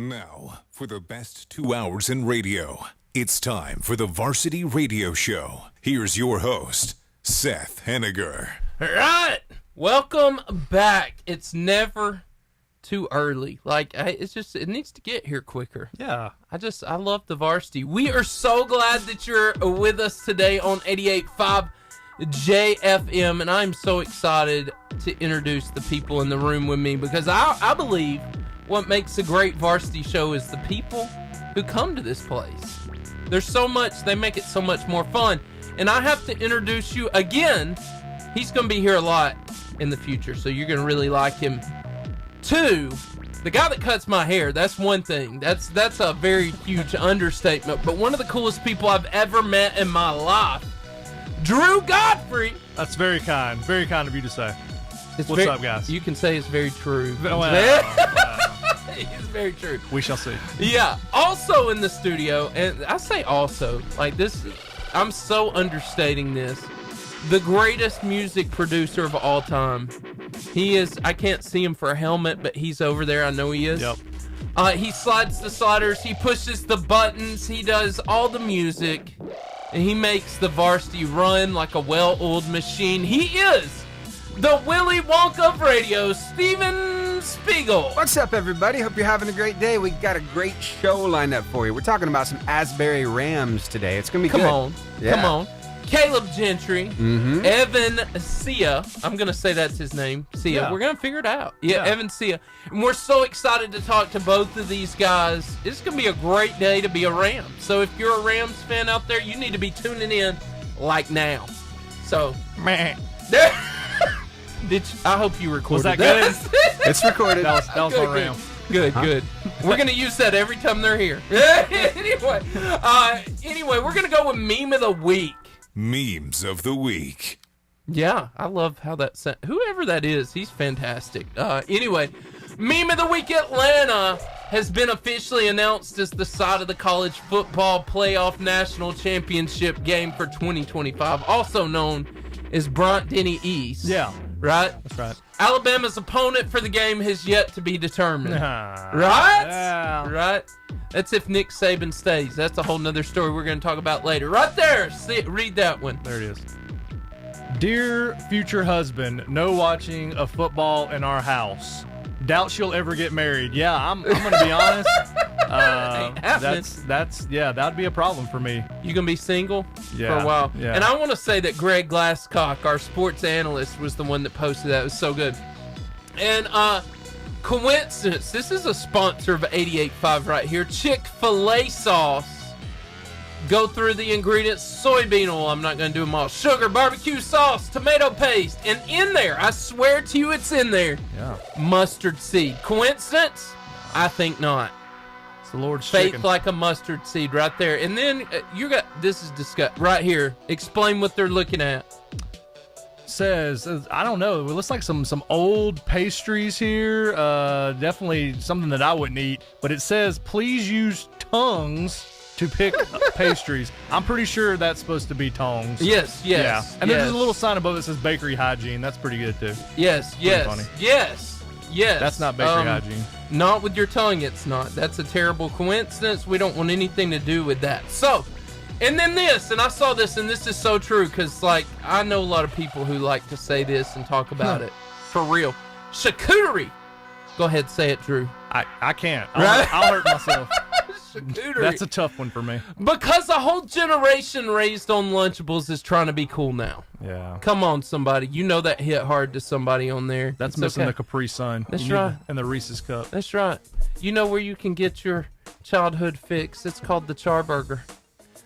Now, for the best 2 hours in radio, it's time for the Varsity Radio Show. Here's your host, Seth Henniger. All right, welcome back. It's never too early. It needs to get here quicker. Yeah. I love the Varsity. We are so glad that you're with us today on 88.5 JFM, and I'm so excited to introduce the people in the room with me because I believe what makes a great Varsity show is the people who come to this place. There's so much, they make it so much more fun. And I have to introduce you again. He's going to be here a lot in the future, so you're going to really like him. Two, the guy that cuts my hair, that's one thing. That's a very huge understatement. But one of the coolest people I've ever met in my life, Drew Godfrey. That's very kind. Very kind of you to say. What's up, guys? You can say it's very true. It's very true. We shall see. Yeah. Also in the studio, and I say also, like this, I'm so understating this. The greatest music producer of all time. He is, I can't see him for a helmet, but he's over there. I know he is. Yep. He slides the sliders. He pushes the buttons. He does all the music. And he makes the Varsity run like a well-oiled machine. He is the Willy Wonka of radio, Steven Spiegel. What's up, everybody? Hope you're having a great day. We got a great show lined up for you. We're talking about some Asbury Rams today. It's going to be good. Come on. Caleb Gentry, Evan Seay. I'm going to say that's his name. Seay. Yeah. We're going to figure it out. Yeah, Evan Seay. And we're so excited to talk to both of these guys. It's going to be a great day to be a Ram. So if you're a Rams fan out there, you need to be tuning in like now. So, Man. I hope you recorded Was that good? It's recorded. That was my Ram. Good. We're going to use that every time they're here. Anyway, we're going to go with Meme of the Week. Memes of the Week. Yeah, I love how that sounds. Whoever that is, he's fantastic. Anyway, Meme of the Week Atlanta has been officially announced as the site of the college football playoff national championship game for 2025, also known as Bryant-Denny East. Yeah. Right? That's right. Alabama's opponent for the game has yet to be determined. Right? Yeah. Right? That's if Nick Saban stays. That's a whole nother story we're going to talk about later. Right there. Read that one. There it is. Dear future husband, no watching of football in our house. Doubt she'll ever get married. Yeah, I'm going to be honest. That'd be a problem for me. You gonna be single for Yeah, a while? yeah. And I want to say that Greg Glasscock, our sports analyst, was the one that posted that. It was so good. And coincidence, this is a sponsor of 88.5 right here. Chick-fil-A sauce. Go through the ingredients: soybean oil, I'm not gonna do them all, sugar, barbecue sauce, tomato paste, and in there, I swear to you, it's in there. Yeah. Mustard seed. Coincidence? I think not. It's the Lord's Faith chicken. like a mustard seed right there. And then you got, this is disgusting. Right here. Explain what they're looking at. Says, I don't know, it looks like some old pastries here. Definitely something that I wouldn't eat. But it says, please use tongs to pick pastries. I'm pretty sure that's supposed to be tongs. Yes. Yeah. And there's a little sign above that says bakery hygiene. That's pretty good too. Yes. funny. Yes. That's not bakery hygiene. Not with your tongue, it's not. That's a terrible coincidence. We don't want anything to do with that. So, and then this, and I saw this, and this is so true, because, like, I know a lot of people who like to say this and talk about it. For real. Charcuterie. Go ahead, say it, Drew. I can't. Right? I'll hurt myself. Charcuterie. That's a tough one for me. Because a whole generation raised on Lunchables is trying to be cool now. Yeah. Come on, somebody. You know that hit hard to somebody on there. That's It's missing okay. the Capri Sun. That's You need- right. And the Reese's Cup. That's right. You know where you can get your childhood fix. It's called the Charburger.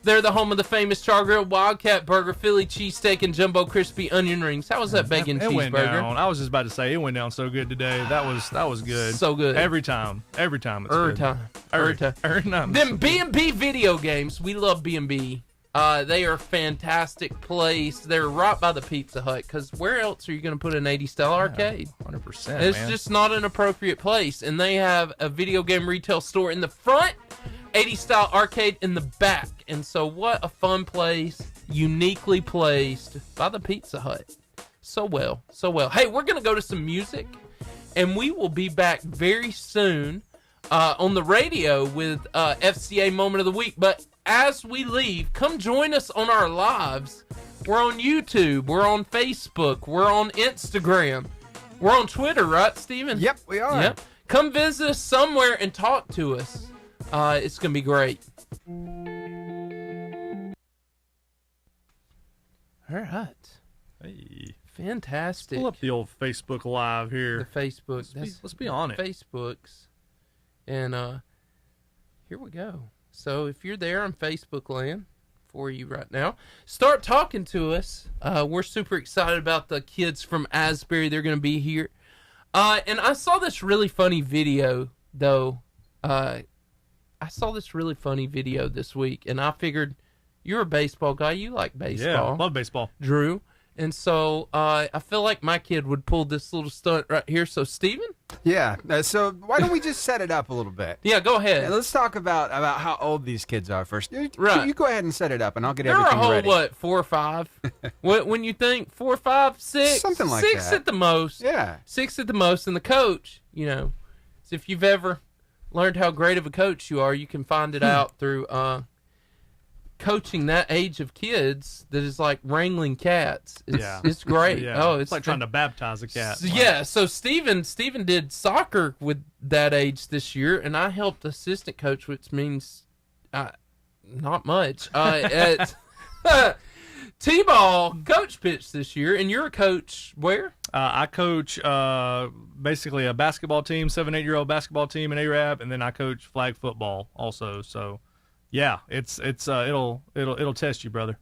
They're the home of the famous Char Grill, Wildcat Burger, Philly cheesesteak, and Jumbo Crispy Onion Rings. How was that bacon It went cheeseburger? down. I was just about to say, it went down so good today. That was good. So good. Every time. It's Every good. time. Every time. Then B&B Video Games. We love B&B. They are a fantastic place. They're right by the Pizza Hut, because where else are you going to put an 80-style arcade? 100%, It's man. just not an appropriate place. And they have a video game retail store in the front, 80-style arcade in the back. And so what a fun place, uniquely placed by the Pizza Hut. So well. Hey, we're going to go to some music, and we will be back very soon. on the radio with FCA Moment of the Week. But as we leave, come join us on our lives. We're on YouTube. We're on Facebook. We're on Instagram. We're on Twitter, right, Steven? Yep, we are. Yep. Come visit us somewhere and talk to us. It's going to be great. All right. Hey. Fantastic. Pull up the old Facebook Live here. The Facebook. Let's be on it. Facebook's. And here we go. So if you're there on Facebook land for you right now, start talking to us. We're super excited about the kids from Asbury. They're going to be here. And I saw this really funny video, though. I saw this really funny video this week, and I figured you're a baseball guy. You like baseball. Yeah, love baseball. Drew. And so I feel like my kid would pull this little stunt right here. So, Steven? Yeah. So why don't we just set it up a little bit? Yeah, go ahead. Yeah, let's talk about how old these kids are first. Right. You go ahead and set it up, and I'll get They're everything a whole, ready. what, 4 or 5? When you think 4 or 5, 6? Something like 6 that. at the most. Yeah. 6 at the most. And the coach, so if you've ever learned how great of a coach you are, you can find it out through coaching that age of kids that is like wrangling cats. It's great. Yeah. Oh, it's like trying to baptize a cat. Yeah, so Steven did soccer with that age this year, and I helped assistant coach, which means not much. At T-ball coach pitch this year, and you're a coach where? I coach basically a basketball team, 7, 8-year-old basketball team in Arab, and then I coach flag football also. So, yeah, it'll test you, brother.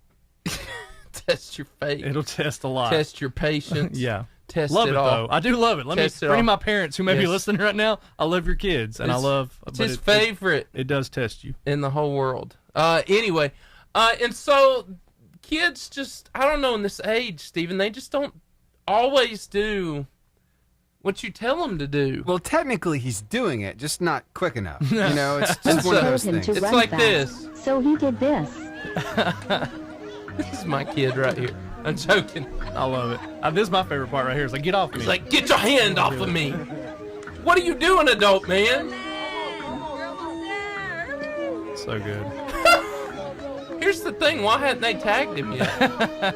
Test your faith. It'll test a lot. Test your patience. Yeah. Test love it it all. though. I do love it. Let Test me it for any all. of my parents who may be Yes. listening right now. I love your kids, and I love. It's but his favorite It does test you. in the whole world. Anyway, and so kids just, I don't know, in this age, Steven, they just don't always do what you tell them to do. Well, technically, he's doing it, just not quick enough. It's just one of those Told him things. to It's run like fast, this. So he did this. This is my kid right here. I'm joking. I love it. This is my favorite part right here. It's like, get off me. It's like, get your hand off of me. What are you doing, adult man? so good. Here's the thing. Why hadn't they tagged him yet?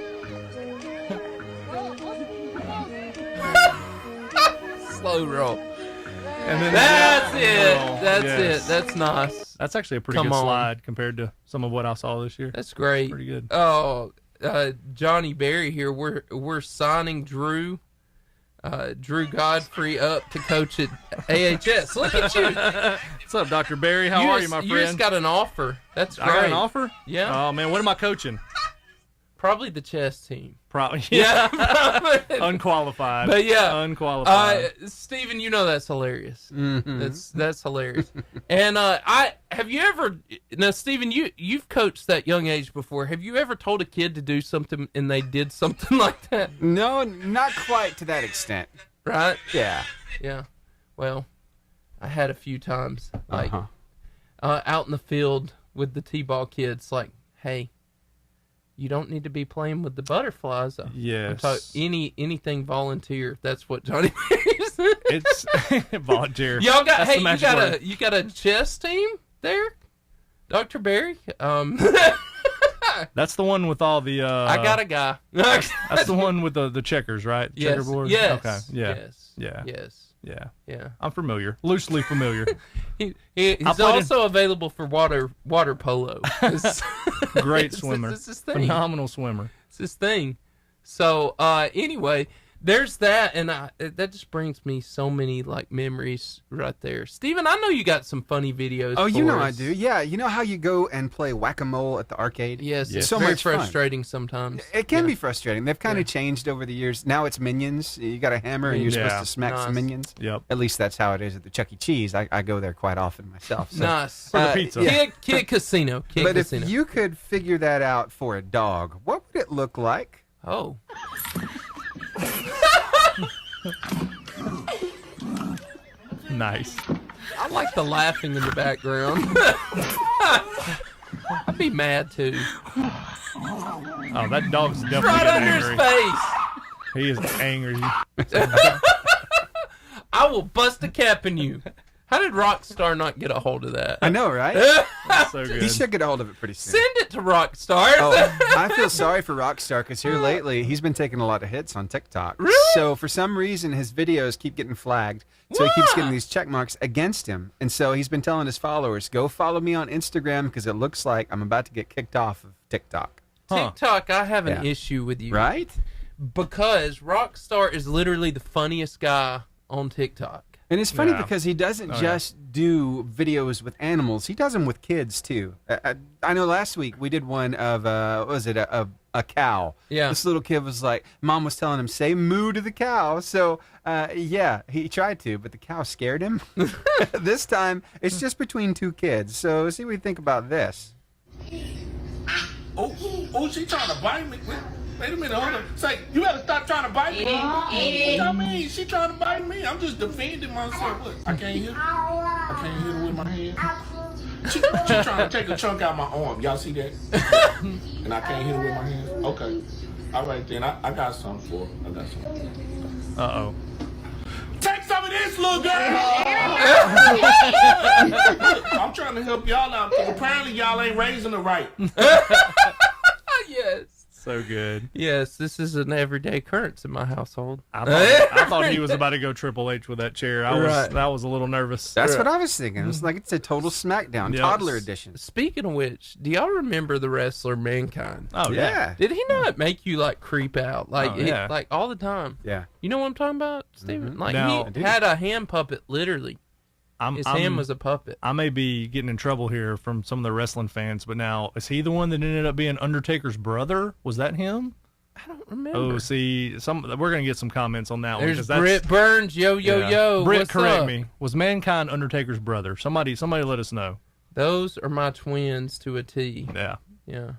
Slow roll. And then That's it. Oh, That's yes. it. That's nice. That's actually a pretty Come good on. slide compared to some of what I saw this year. That's great. Pretty good. Oh, Johnny Berry here. We're signing Drew Godfrey up to coach at AHS. Look at you. What's up, Dr. Barry? How are you, my friend? You just got an offer. That's great. I got an offer? Yeah. Oh, man, what am I coaching? Probably the chess team. Probably. Yeah. Unqualified. But yeah. Unqualified. Steven, you know that's hilarious. Mm-hmm. That's hilarious. And have you ever now, Steven, you've coached that young age before. Have you ever told a kid to do something and they did something like that? No, not quite to that extent. Right? Yeah. Yeah. Well, I had a few times like Uh-huh. out in the field with the T-ball kids, like, hey, you don't need to be playing with the butterflies. Yes. Anything volunteer. That's what Johnny Berry said. It's volunteer. Y'all got That's the magic word. you got a chess team there, Dr. Berry. That's the one with all the. I got a guy. That's the one with the checkers, right? Yes. Checkerboard. Yes. Okay. Yeah. Yes. Yeah. Yes. Yeah. Yeah. I'm familiar. Loosely familiar. He's played also available for water polo. Great swimmer. It's his thing. Phenomenal swimmer. It's his thing. So anyway, there's that, and that just brings me so many like memories right there. Steven, I know you got some funny videos. Oh, you for know I us. do. Yeah, you know how you go and play whack-a-mole at the arcade? Yes, Yes. it's So very much fun. frustrating sometimes. It can Yeah. be frustrating. They've kind of changed over the years. Now it's minions. You got a hammer and you're Yeah. supposed to smack some Nice. minions. Yep. At least that's how it is at the Chuck E. Cheese. I go there quite often myself. So. Nice. For the pizza. yeah. Kid Casino. Kid But Casino. if you could figure that out for a dog, what would it look like? Oh. Nice. I like the laughing in the background. I'd be mad too. Oh, that dog's definitely Right getting under his angry. face. He is angry. I will bust a cap in you. How did Rockstar not get a hold of that? I know, right? That's so good. He should get a hold of it pretty soon. Send it to Rockstar. Oh, I feel sorry for Rockstar because here lately he's been taking a lot of hits on TikTok. Really? So for some reason his videos keep getting flagged. So he keeps getting these check marks against him. And so he's been telling his followers, go follow me on Instagram because it looks like I'm about to get kicked off of TikTok. TikTok, I have an issue with you. Right? Because Rockstar is literally the funniest guy on TikTok. And it's funny Yeah. because he doesn't just do videos with animals. He does them with kids, too. I know last week we did one of, what was it, a cow. Yeah. This little kid was like, Mom was telling him, say moo to the cow. So, yeah, he tried to, but the cow scared him. This time, it's just between two kids. So, see what you think about this. Oh, she trying to bite me. Wait a minute, hold on. Say, you gotta stop trying to bite me. What I mean? She trying to bite me. I'm just defending myself. Look, I can't hit her with my hand. She trying to take a chunk out my arm. Y'all see that? And I can't hit her with my hand? Okay. All right, then. I got something for her. I got something. Uh-oh. Take some of this, little girl! I'm trying to help y'all out because apparently y'all ain't raising her right. Yes. So good. Yes, this is an everyday occurrence in my household. I thought he was about to go Triple H with that chair. Right. That was a little nervous. That's what I was thinking. It was like it's a total smackdown, Yes. toddler edition. Speaking of which, do y'all remember the wrestler Mankind? Oh, yeah. Did he not make you like creep out? Like, Oh, yeah. like all the time. Yeah. You know what I'm talking about, Steven? Like Now- he had a hand puppet, literally. His hand was a puppet. I may be getting in trouble here from some of the wrestling fans, but now, is he the one that ended up being Undertaker's brother? Was that him? I don't remember. Oh, see, we're going to get some comments on that one. There's 'cause that's- Britt Burns. Yo. Britt, What's correct up? me. Was Mankind Undertaker's brother? Somebody let us know. Those are my twins to a T. Yeah. Yeah.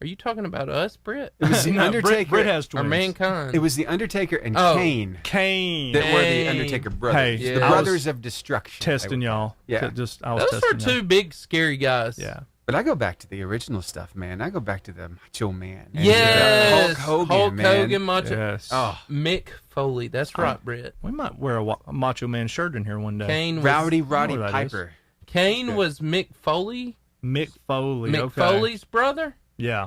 Are you talking about us, Britt? It was the No, Undertaker. Britt has twins. Or Mankind? It was the Undertaker and Oh. Kane Kane. that were the Kane. Undertaker brothers. Hey, Yeah. The I was brothers of destruction. testing y'all. Yeah. I was Those were testing two y'all. big, scary guys. Yeah. But I go back to the original stuff, man. I go back to the Macho Man. And Yes. Hulk Hogan, man. Macho. Yes. Oh, Mick Foley. That's right, Britt. We might wear a Macho Man shirt in here one day. Kane was, Rowdy I Roddy know who that Piper. Kane was Mick Foley. Mick Foley. Mick okay. Foley's brother. Yeah.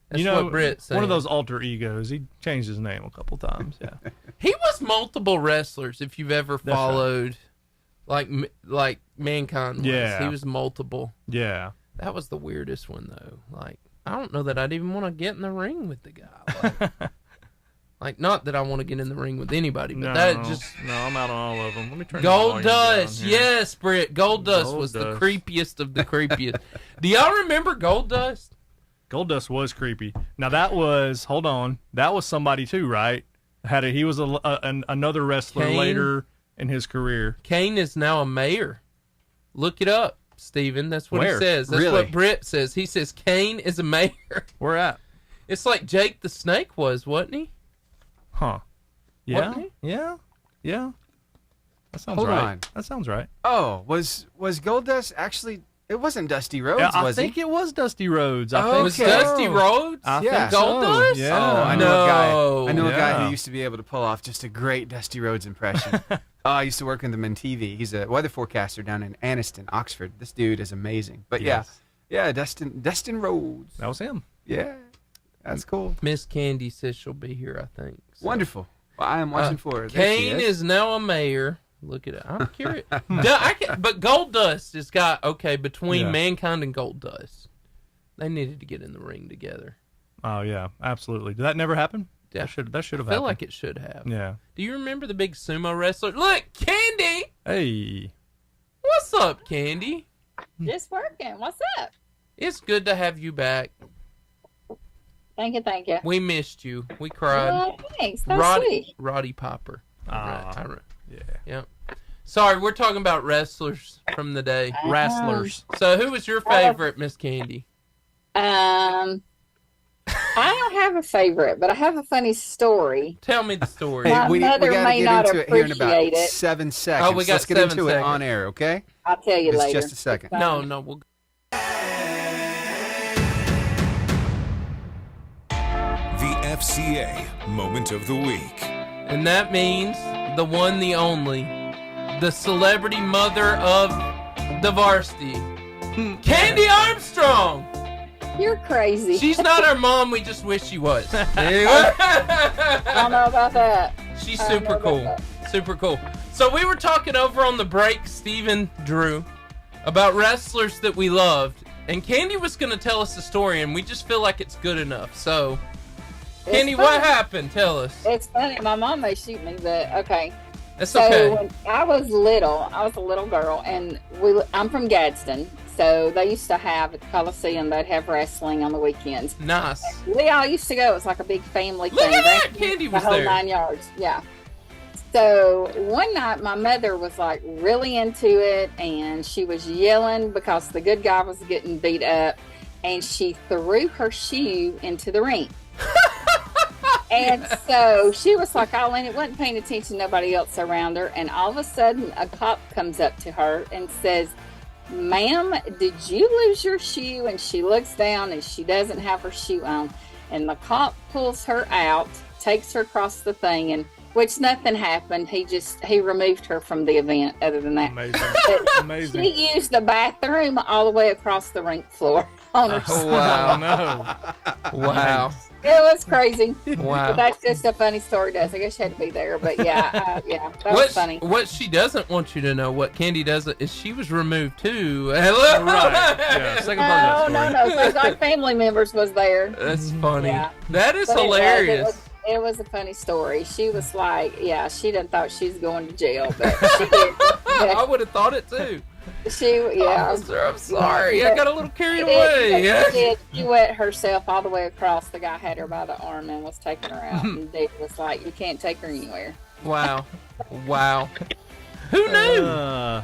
That's what Britt said. one of those alter egos. He changed his name a couple times. Yeah. He was multiple wrestlers. If you've ever right. followed, like Mankind was. Yeah. He was multiple. Yeah. That was the weirdest one though. Like I don't know that I'd even want to get in the ring with the guy. Like not that I want to get in the ring with anybody, but that just No, I'm out on all of them. Let me turn Gold the volume Dust. down here. Yes, Britt. Gold Dust Gold was the Dust. creepiest of the creepiest. Do y'all remember Gold Dust? Gold Dust was creepy. Now that was that was somebody too, right? He was another wrestler Kane? later in his career. Kane is now a mayor. Look it up, Steven. That's what Where? he says. That's Really? what Britt says. He says Kane is a mayor. Where at? It's like Jake the Snake was, wasn't he? Huh? Yeah. Wasn't Yeah. Yeah. That sounds Hold right. on. That sounds right. Oh, was Goldust actually? It wasn't Dusty Rhodes, Yeah, I was think he? it was Dusty Rhodes. I Oh, think Was so. Dusty Rhodes? I Yeah. think Gold so. Dust? Yeah. Oh, I know No. a guy. I know a guy Yeah. who used to be able to pull off just a great Dusty Rhodes impression. I used to work with him in TV. He's a weather forecaster down in Anniston, Oxford. This dude is amazing. But Yes. yeah, Dustin Rhodes. That was him. Yeah, that's cool. Miss Candy says she'll be here, I think. So. Wonderful. Well, I am watching for her. There she Kane is now a mayor. Look at it. I'm curious. But Gold Dust has got, between Yeah. Mankind and Gold Dust, they needed to get in the ring together. Oh yeah, absolutely. Did that never happen? Yeah. That should have I happened. feel like it should have. Yeah. Do you remember the big sumo wrestler? Look, Candy! Hey. What's up, Candy? Just working. What's up? It's good to have you back. Thank you. We missed you. We cried. Oh, thanks. That's sweet. Roddy Popper. Ah. Yeah. Yep. Sorry, we're talking about wrestlers from the day. Wrestlers. So, who was your favorite, Miss Candy? I don't have a favorite, but I have a funny story. Tell me the story. My we mother gotta may get not into it here in about appreciate it. 7 seconds. Oh, we got Let's get 7 into it seconds. on air, okay? I'll tell you It's later. just a second. No, we'll. The FCA Moment of the Week. And that means the one, the only, the celebrity mother of the varsity, Candy Armstrong. You're crazy. She's not our mom. We just wish she was. I don't know about that. She's I don't super know cool. about Super cool. So we were talking over on the break, Stephen, Drew, about wrestlers that we loved. And Candy was going to tell us the story, and we just feel like it's good enough. So, It's Candy, funny. what happened? Tell us. It's funny. My mom may shoot me, but okay. That's So okay. when I was a little girl, and I'm from Gadsden. So they used to have at the Coliseum, they'd have wrestling on the weekends. Nice. We all used to go. It was like a big family Look thing. at that! Grandkids, Candy the was whole there. 9 yards. Yeah. So one night, my mother was like really into it, and she was yelling because the good guy was getting beat up, and she threw her shoe into the ring. And so she was like all in it, wasn't paying attention to nobody else around her, and all of a sudden a cop comes up to her and says, "Ma'am, did you lose your shoe?" And she looks down and she doesn't have her shoe on. And the cop pulls her out, takes her across the thing, and which nothing happened. He removed her from the event other than that. Amazing. But Amazing. she used the bathroom all the way across the rink floor on her. Oh, Oh, wow. no. Wow. It was crazy. Wow. But that's just a funny story to us. I guess you had to be there. But yeah, that was What, funny. what she doesn't want you to know, what Candy doesn't, is she was removed too. Hello. Right. Yeah. Second part of that No, story. no. So like family members was there. That's funny. Yeah. That is But hilarious. It was a funny story. She was like, yeah, she didn't thought she was going to jail, but she did. I would have thought it too. Yeah. Officer, I'm sorry. I got a little carried She did. away. She did. She wet herself all the way across. The guy had her by the arm and was taking her out. And Dave was like, "You can't take her anywhere." Wow. Wow. Who knew?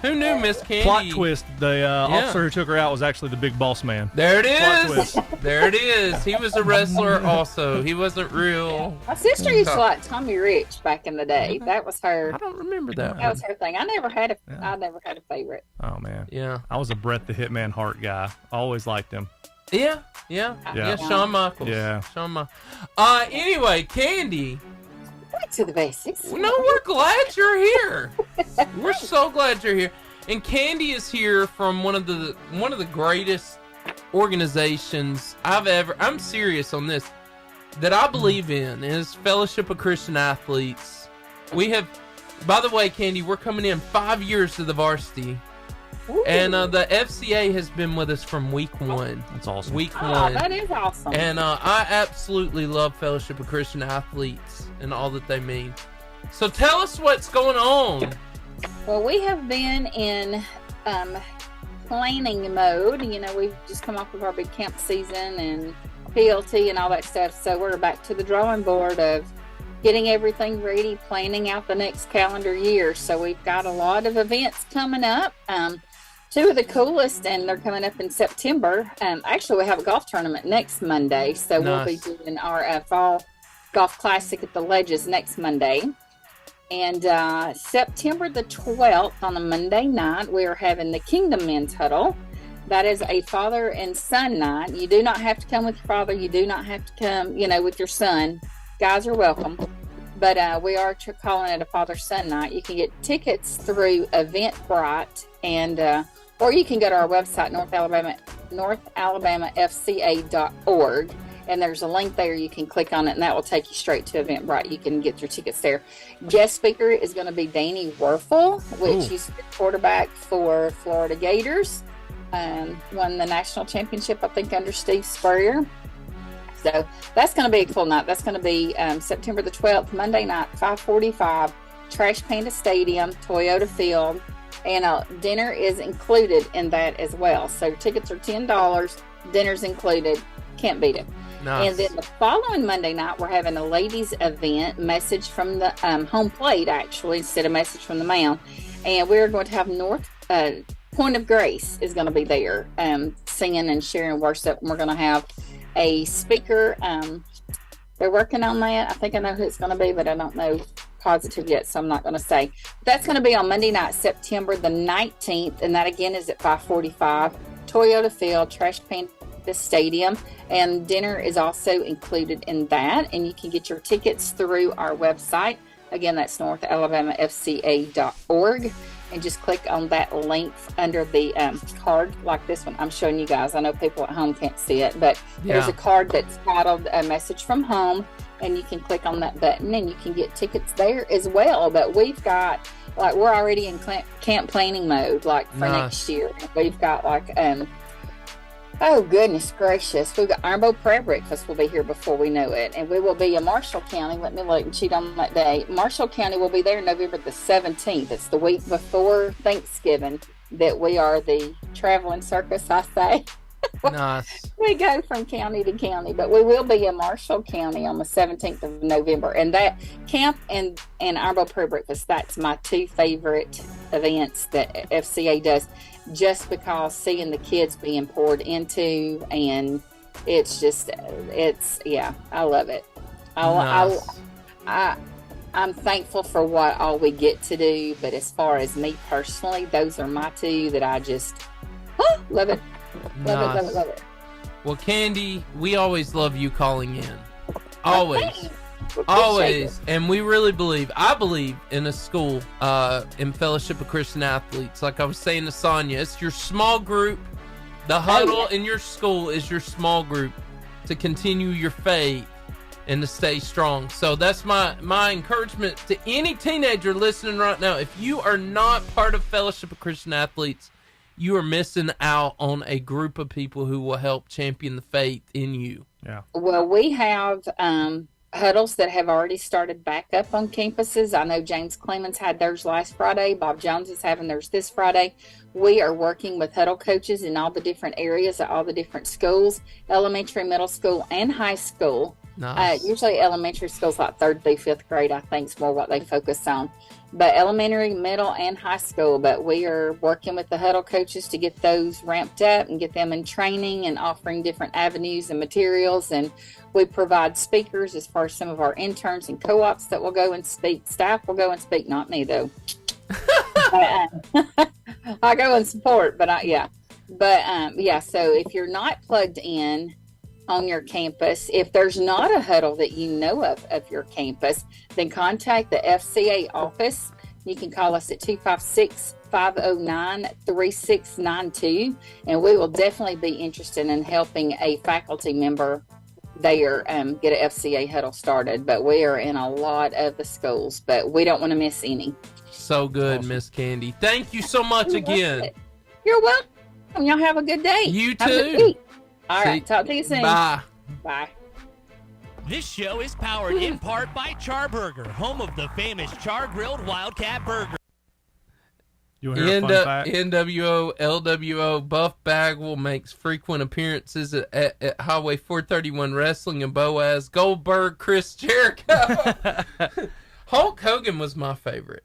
Who knew Miss Candy? Plot twist: the officer who took her out was actually the big boss man. There it Plot is. There it is. He was a wrestler also. He wasn't real. My sister used to like Tommy Rich back in the day. That was her. I don't remember that That one. was her thing. I never had a favorite. Oh man, Yeah. I was a Bret the Hitman Hart guy. Always liked him. Yeah. Shawn Michaels. Yeah. Shawn Michaels. Anyway, Candy. Back to the basics. No, we're glad you're here. We're so glad you're here. And Candy is here from one of the greatest organizations I'm serious on this, that I believe in, is Fellowship of Christian Athletes. We have, by the way, Candy, we're coming in 5 years to the varsity. Ooh. And the FCA has been with us from week 1. That's awesome. Week Oh, 1. that is awesome. And I absolutely love Fellowship of Christian Athletes and all that they mean. So tell us what's going on. Well, we have been in planning mode. You know, we've just come off of our big camp season and PLT and all that stuff. So we're back to the drawing board of getting everything ready, planning out the next calendar year. So we've got a lot of events coming up. Two of the coolest, and they're coming up in September. Actually, we have a golf tournament next Monday. So we'll be Nice. doing our fall golf classic at the Ledges next Monday. And September the 12th, on a Monday night, we are having the Kingdom Men's Huddle. That is a father and son night. You do not have to come with your father. You do not have to come, with your son. Guys are welcome. But we are calling it a father-son night. You can get tickets through Eventbrite, and or you can go to our website, northalabamafca.org. And there's a link there. You can click on it, and that will take you straight to Eventbrite. You can get your tickets there. Guest speaker is going to be Danny Werfel, which is the quarterback for Florida Gators. Won the national championship, I think, under Steve Spurrier. So that's going to be a cool night. That's going to be September the 12th, Monday night, 5:45, Trash Panda Stadium, Toyota Field. And dinner is included in that as well. So tickets are $10. Dinner's included. Can't beat it. Nice. And then the following Monday night, we're having a ladies' event, message from the home plate, actually, instead of message from the mound. And we're going to have Point of Grace is going to be there, singing and sharing worship. And we're going to have a speaker. They're working on that. I think I know who it's going to be, but I don't know positive yet, so I'm not going to say. That's going to be on Monday night, September the 19th, and that again is at 5:45, Toyota Field, Trash Panda Stadium, and dinner is also included in that, and you can get your tickets through our website. Again, that's northalabamafca.org. and just click on that link under the card like this one I'm showing you guys. I know people at home can't see it, but there's a card that's titled A Message from Home, and you can click on that button and you can get tickets there as well. But we've got, like, we're already in camp planning mode, like, for next year. We've got, like, oh, goodness gracious. We've got Armbo Prayer Breakfast will be here before we know it. And we will be in Marshall County. Let me look and cheat on that day. Marshall County will be there November the 17th. It's the week before Thanksgiving that we are the traveling circus, I say. Nice. We go from county to county, but we will be in Marshall County on the 17th of November. And that camp and Armbo Prayer Breakfast, that's my two favorite events that FCA does, just because seeing the kids being poured into, and it's just, I love it. I'm thankful for what all we get to do, but as far as me personally, those are my two that I just love it. Love it. Well, Candy, we always love you calling in. Always. Always. And we really believe, I believe in a school, in Fellowship of Christian Athletes. Like I was saying to Sonia, it's your small group. The huddle in your school is your small group to continue your faith and to stay strong. So that's my encouragement to any teenager listening right now. If you are not part of Fellowship of Christian Athletes, you are missing out on a group of people who will help champion the faith in you. Yeah. Well, we have huddles that have already started back up on campuses. I know James Clemens had theirs last Friday. Bob Jones is having theirs this Friday. We are working with huddle coaches in all the different areas at all the different schools, elementary, middle school, and high school. Nice. Usually elementary school's like 3rd through 5th grade, I think, is more what they focus on. But elementary, middle, and high school. But we are working with the huddle coaches to get those ramped up and get them in training and offering different avenues and materials. And we provide speakers as far as some of our interns and co-ops that will go and speak. Staff will go and speak, not me, though. I go and support, but so if you're not plugged in on your campus, if there's not a huddle that you know of your campus, then contact the FCA office. You can call us at 256-509-3692, and we will definitely be interested in helping a faculty member there get an FCA huddle started. But we are in a lot of the schools, but we don't want to miss any. So good, Awesome. Miss Candy. Thank you so much again. You're welcome. Y'all have a good day. You Have a good too. week. All right. Talk to you soon. Bye. Bye. This show is powered in part by Charburger, home of the famous char-grilled Wildcat Burger. You want to hear a fun fact? NWO, LWO, Buff Bagwell makes frequent appearances at Highway 431 Wrestling and Boaz, Goldberg, Chris Jericho. Hulk Hogan was my favorite.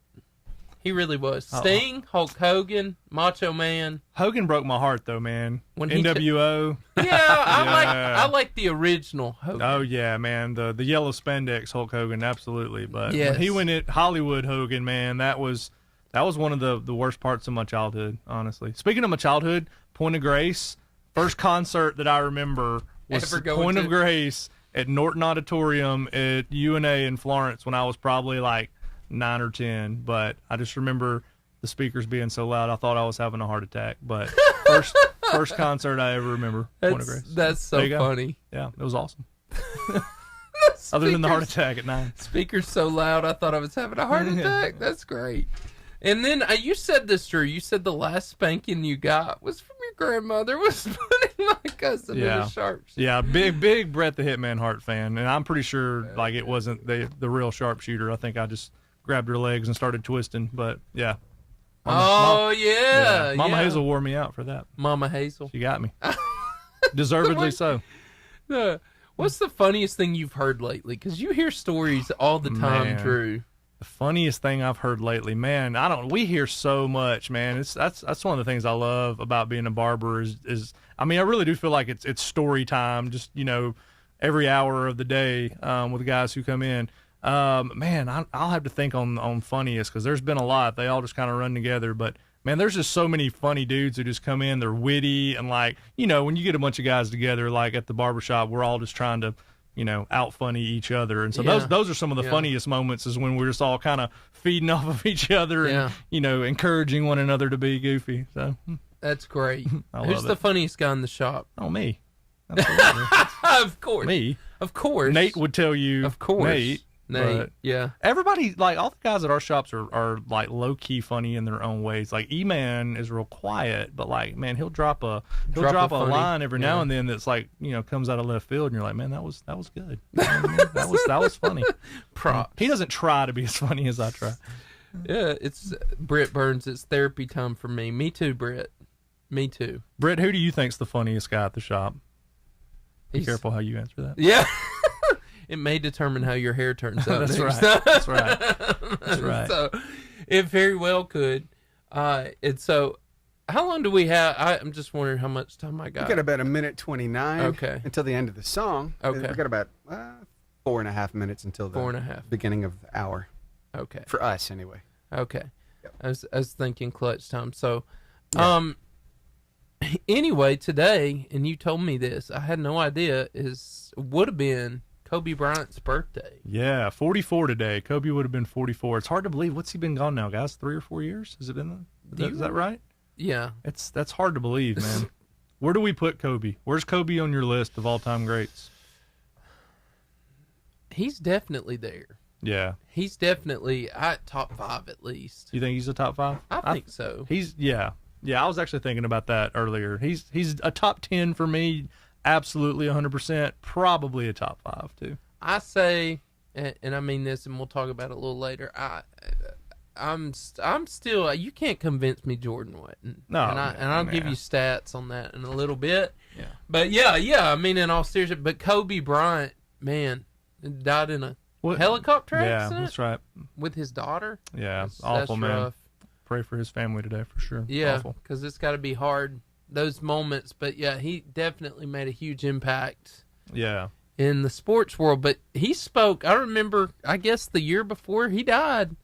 He really was. Sting, Hulk Hogan, Macho Man. Hogan broke my heart, though, man. When he NWO. I like the original Hogan. Oh, yeah, man. The yellow spandex Hulk Hogan, absolutely. But Yes. when he went at Hollywood Hogan, man, that was one of the worst parts of my childhood, honestly. Speaking of my childhood, Point of Grace, first concert that I remember was Ever going Point to? of Grace at Norton Auditorium at UNA in Florence when I was probably like 9 or 10. But I just remember the speakers being so loud I thought I was having a heart attack. But first concert I ever remember, Point of Grace. That's There so you go. funny. Yeah, it was awesome. Other than the heart attack at 9. Speaker's so loud I thought I was having a heart attack. That's great. And then you said this, Drew. You said the last spanking you got was from your grandmother was putting my cousin in a sharpshooter. Yeah, big Bret the Hitman Hart fan, and I'm pretty sure like it wasn't the real sharpshooter. I think I just grabbed her legs and started twisting. But yeah. Mama Hazel wore me out for that. Mama Hazel. She got me. Deservedly so. What's the funniest thing you've heard lately? Because you hear stories all the time, Man. Drew. The funniest thing I've heard lately, man. We hear so much, man. That's one of the things I love about being a barber is I mean, I really do feel like it's story time. Just every hour of the day with the guys who come in. Man, I'll have to think on funniest because there's been a lot. They all just kind of run together, but. Man, there's just so many funny dudes who just come in. They're witty and when you get a bunch of guys together, like at the barbershop, we're all just trying to out funny each other. And so Yeah. those are some of the Yeah. funniest moments is when we're just all kind of feeding off of each other Yeah. and, encouraging one another to be goofy. So, That's great. I Who's love the it. funniest guy in the shop? Oh, me. Absolutely. Of course. Me. Of course. Nate would tell you. Of course. Nate. but Yeah. everybody, like all the guys at our shops are like low key funny in their own ways. Like E-Man is real quiet, but like, man, he'll drop a funny- line every now yeah. and then that's like, comes out of left field and you're like, man, that was good. that was funny. Props. He doesn't try to be as funny as I try. Yeah, it's Britt Burns. It's therapy time for me. Me too, Britt. Me too. Britt, who do you think's the funniest guy at the shop? Be He's- careful how you answer that. Yeah. It may determine how your hair turns out. That's next. right. That's right. That's right. So it very well could. And so, how long do we have? I'm just wondering how much time I got. We got about 1:29. Okay. Until the end of the song. Okay. We got about 4.5 minutes until the 4.5. beginning of the hour. Okay. For us, anyway. Okay. Yep. I was thinking clutch time. So, Yeah. anyway, today, and you told me this, I had no idea, would have been Kobe Bryant's birthday. Yeah, 44 today. Kobe would have been 44. It's hard to believe. What's he been gone now, guys? 3 or 4 years? Has it been? Is that right? Yeah. That's hard to believe, man. Where do we put Kobe? Where's Kobe on your list of all-time greats? He's definitely there. Yeah. He's definitely top 5 at least. You think he's a top 5? I think so. Yeah. I was actually thinking about that earlier. He's a top 10 for me. Absolutely 100%. Probably a top 5 too. I say, and I mean this, and we'll talk about it a little later. I'm still. You can't convince me Jordan wasn't. No, and I'll give man. you stats on that in a little bit. Yeah. But yeah. I mean, in all seriousness, but Kobe Bryant, man, died in a helicopter Yeah, accident that's right. with his daughter. Yeah, That's awful, man. rough. Pray for his family today for sure. Yeah, Awful. because it's got to be hard, those moments. But yeah, he definitely made a huge impact Yeah. in the sports world. But he spoke, I remember, I guess the year before he died,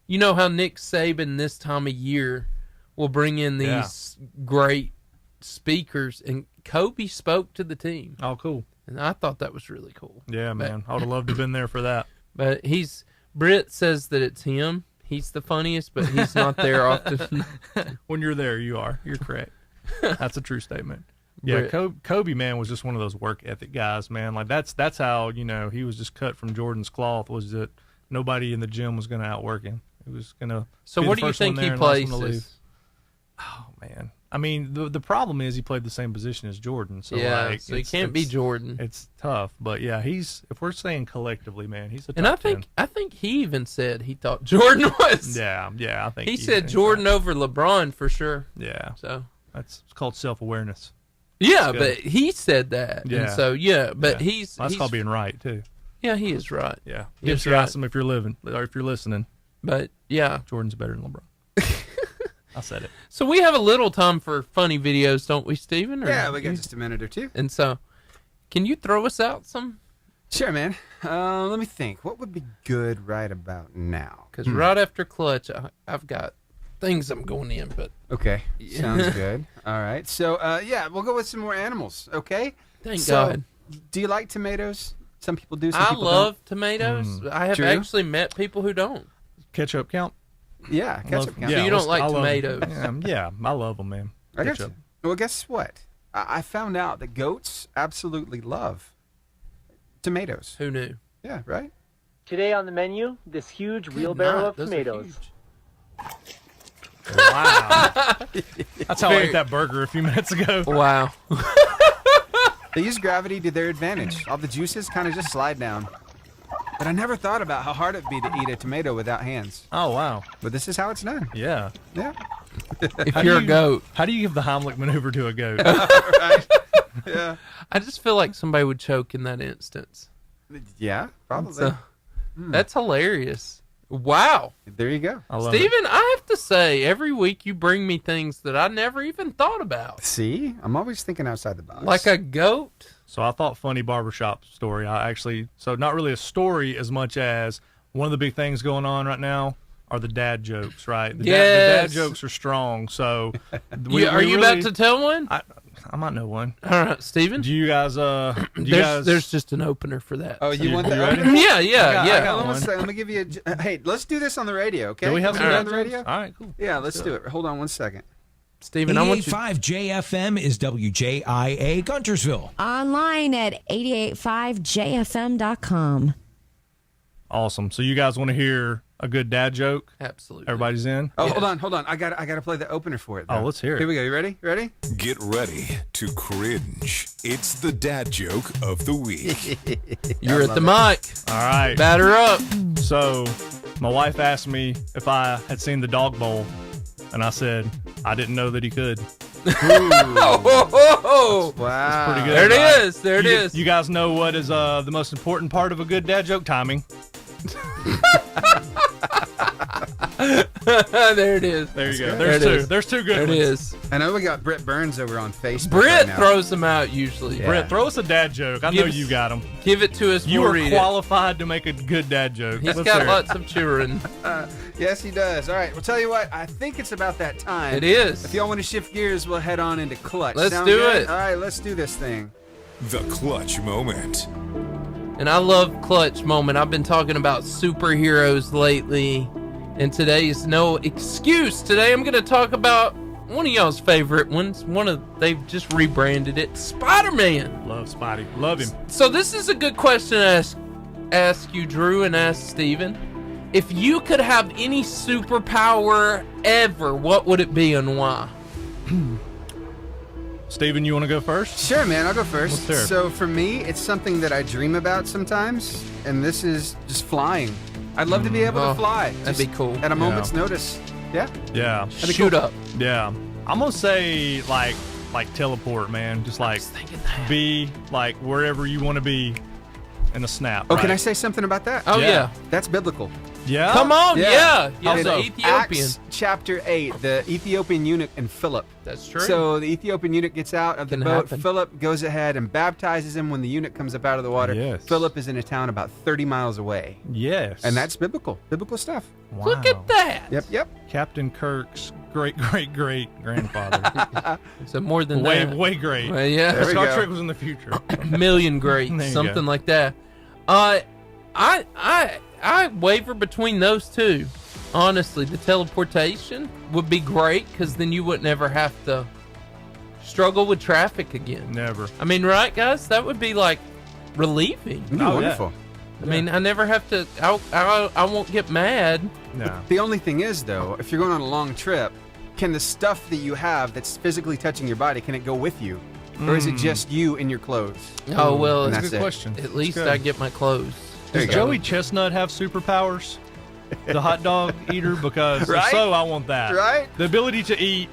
you know how Nick Saban this time of year will bring in these great speakers, and Kobe spoke to the team. Oh, cool. And I thought that was really cool. Yeah, man. I would have loved to have been there for that. But Britt says that it's him. He's the funniest, but he's not there often. When you're there, you are. You're correct. That's a true statement. Yeah, Kobe, man, was just one of those work ethic guys, man. Like that's how, he was just cut from Jordan's cloth, was that nobody in the gym was going to outwork him. It was going to. So what do you think he places? Oh, man. I mean, the problem is he played the same position as Jordan. So yeah, so he can't be Jordan. It's tough, but yeah, if we're saying collectively, man, he's a top And I 10. think he even said he thought Jordan was. Yeah, I think he said Jordan over LeBron for sure. Yeah, so it's called self-awareness. Yeah, but he said that. Yeah. And so but he's that's called being right too. Yeah, he is right. Yeah, he is right. right. Ask him if you're living or if you're listening. But yeah, Jordan's better than LeBron. I said it. So we have a little time for funny videos, don't we, Steven? Yeah, we got just a minute or two. And so, can you throw us out some? Sure, man. Let me think. What would be good right about now? Because right after Clutch, I've got things I'm going in. But okay, sounds good. All right. So, we'll go with some more animals. Okay. Thank God. Do you like tomatoes? Some people do. Some I people love tomatoes. I have True. actually met people who don't. Ketchup count? Yeah, ketchup count. So you don't like tomatoes? Yeah, I love them, man. I got Ketchup. you. Well, guess what? I found out that goats absolutely love tomatoes. Who knew? Yeah, right? Today on the menu, this huge wheelbarrow of Those are tomatoes. huge. Wow. That's how I ate that burger a few minutes ago. Wow. They use gravity to their advantage. All the juices kind of just slide down. But I never thought about how hard it'd be to eat a tomato without hands. Oh, wow. But this is how it's done. Yeah. Yeah. If you're a goat. How do you give the Heimlich maneuver to a goat? Right? Yeah. I just feel like somebody would choke in that instance. Yeah, probably. So, that's hilarious. Wow. There you go. I love Steven, I have to say, every week you bring me things that I never even thought about. See? I'm always thinking outside the box. Like a goat. So I thought funny barbershop story. So not really a story as much as one of the big things going on right now are the dad jokes, right? The dad Yes. jokes are strong. So Are you about to tell one? I might know one. All right, Steven. Do you guys? There's just an opener for that. Oh, you want you that? ready? Yeah. I got Hold on one. a second. Let me give you a. Hey, let's do this on the radio, okay? Do we have Can some on the radio? All right, cool. Yeah, let's do it. Hold on one second. Steven, I want you. 88.5 JFM is WJIA Guntersville. Online at 885jfm.com. Awesome. So you guys want to hear a good dad joke? Absolutely. Everybody's in? Oh, hold on. I got to play the opener for it. Though. Oh, let's hear it. Here we go. You ready? Ready? Get ready to cringe. It's the dad joke of the week. You're at the mic. All right. Batter up. So my wife asked me if I had seen the dog bowl, and I said I didn't know that he could. Oh, Wow. Pretty good. there it right? is. There it is. You guys know what is the most important part of a good dad joke? Timing. There it is. There you go. There There's it two. is. There's two good There it ones. is. I know we got Britt Burns over on Facebook. Britt right now. throws them out usually. Yeah. Brett, throw us a dad joke. I know you got them. Give it to us. You we'll are read qualified to make a good dad joke. it. He's Let's got hear it. lots of children. Yes, he does. All right. Well, tell you what. I think it's about that time. It is. If y'all want to shift gears, we'll head on into Clutch. Let's Sound do good? it. All right. Let's do this thing. The clutch moment. And I love clutch moment. I've been talking about superheroes lately, and today is no excuse. Today I'm going to talk about one of y'all's favorite ones. They've just rebranded it, Spider-Man. Love Spidey. Love him. So this is a good question to ask you, Drew, and ask Steven. If you could have any superpower ever, what would it be and why? Steven, you want to go first? Sure, man. I'll go first. Let's hear it. So for me, it's something that I dream about sometimes, and this is just flying. I'd love to be able Oh, to fly. that'd be just cool. At a moment's notice. Yeah. Yeah. Shoot up. Yeah. I'm going to say, like teleport, man. Just like Thinking that. be like wherever you want to be in a snap. Oh, can right? I say something about that? Oh, Yeah. yeah. That's biblical. Yeah. Come on, yeah. How the so? Ethiopian. Acts chapter 8, the Ethiopian eunuch and Philip. That's true. So the Ethiopian eunuch gets out of the Can boat. happen. Philip goes ahead and baptizes him when the eunuch comes up out of the water. Yes. Philip is in a town about 30 miles away. Yes. And that's biblical stuff. wow. Look at that. Yep. Captain Kirk's great grandfather. So more than way that. way great. Well, yeah. There we Star go. Trek was in the future. Million greats, There you something go. like that. I waver between those two. Honestly, the teleportation would be great because then you wouldn't ever have to struggle with traffic again. Never. I mean, right, guys? That would be like relieving. It'd be Oh, yeah. wonderful. I mean, I never have to. I won't get mad. No. The only thing is, though, if you're going on a long trip, can the stuff that you have that's physically touching your body, can it go with you? Or is it just you in your clothes? Oh well, And it's that's Good it. question. at least good. I get my clothes. There Does you go. Joey Chestnut have superpowers? The hot dog eater? Because if Right? so, I want that. Right? The ability to eat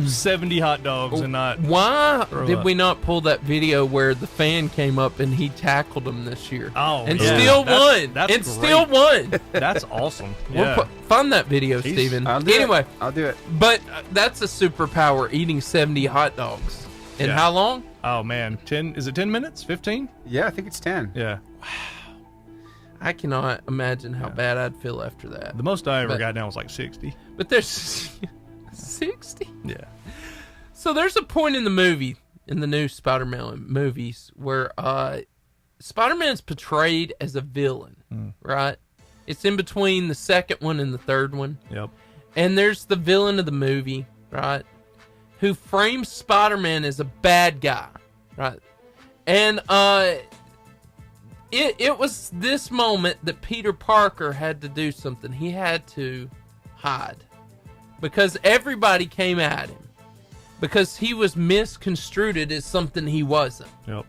70 hot dogs and not. Why Throw did up. we not pull that video where the fan came up and he tackled him this year? Oh, and yeah. still That's- won. that's and still great. won. That's awesome. We'll Yeah. find that video, He's- Steven. I'll do Anyway, it. I'll do it. but that's a superpower, eating 70 hot dogs. In Yeah. how long? Oh, man. 10? Is it 10 minutes? 15? Yeah, I think it's 10. Yeah. I cannot imagine how bad I'd feel after that. The most I ever But- got down was like 60. But there's 60. Yeah. So there's a point in the movie, in the new Spider-Man movies, where Spider-Man's portrayed as a villain, right? It's in between the second one and the third one. Yep. And there's the villain of the movie, right? Who frames Spider-Man as a bad guy, right? And it was this moment that Peter Parker had to do something. He had to hide. Because everybody came at him. Because he was misconstrued as something he wasn't. Yep.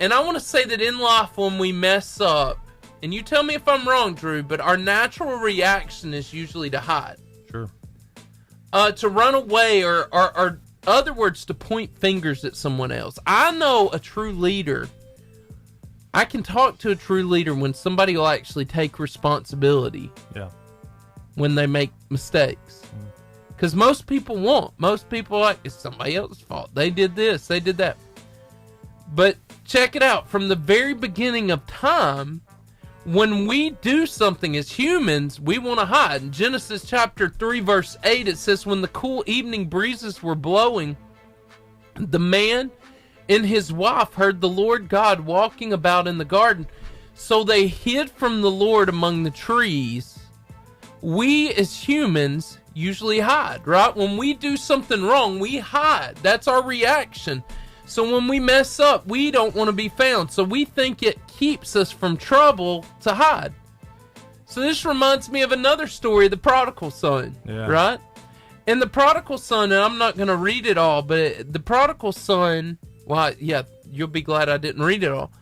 And I want to say that in life when we mess up, and you tell me if I'm wrong, Drew, but our natural reaction is usually to hide. Sure. To run away or other words, to point fingers at someone else. I know a true leader. I can talk to a true leader when somebody will actually take responsibility Yeah. when they make mistakes. Because most people won't. Most people are like, it's somebody else's fault. They did this, they did that. But check it out. From the very beginning of time, when we do something as humans, we want to hide. In Genesis chapter 3, verse 8, it says, when the cool evening breezes were blowing The man and his wife heard the Lord God walking about in the garden, so they hid from the Lord among the trees. We as humans usually hide, right? When we do something wrong, we hide. That's our reaction. So when we mess up, we don't want to be found. So we think it keeps us from trouble to hide. So this reminds me of another story, the prodigal son, right? And the prodigal son, and I'm not going to read it all, but the prodigal son, well, yeah, you'll be glad I didn't read it all,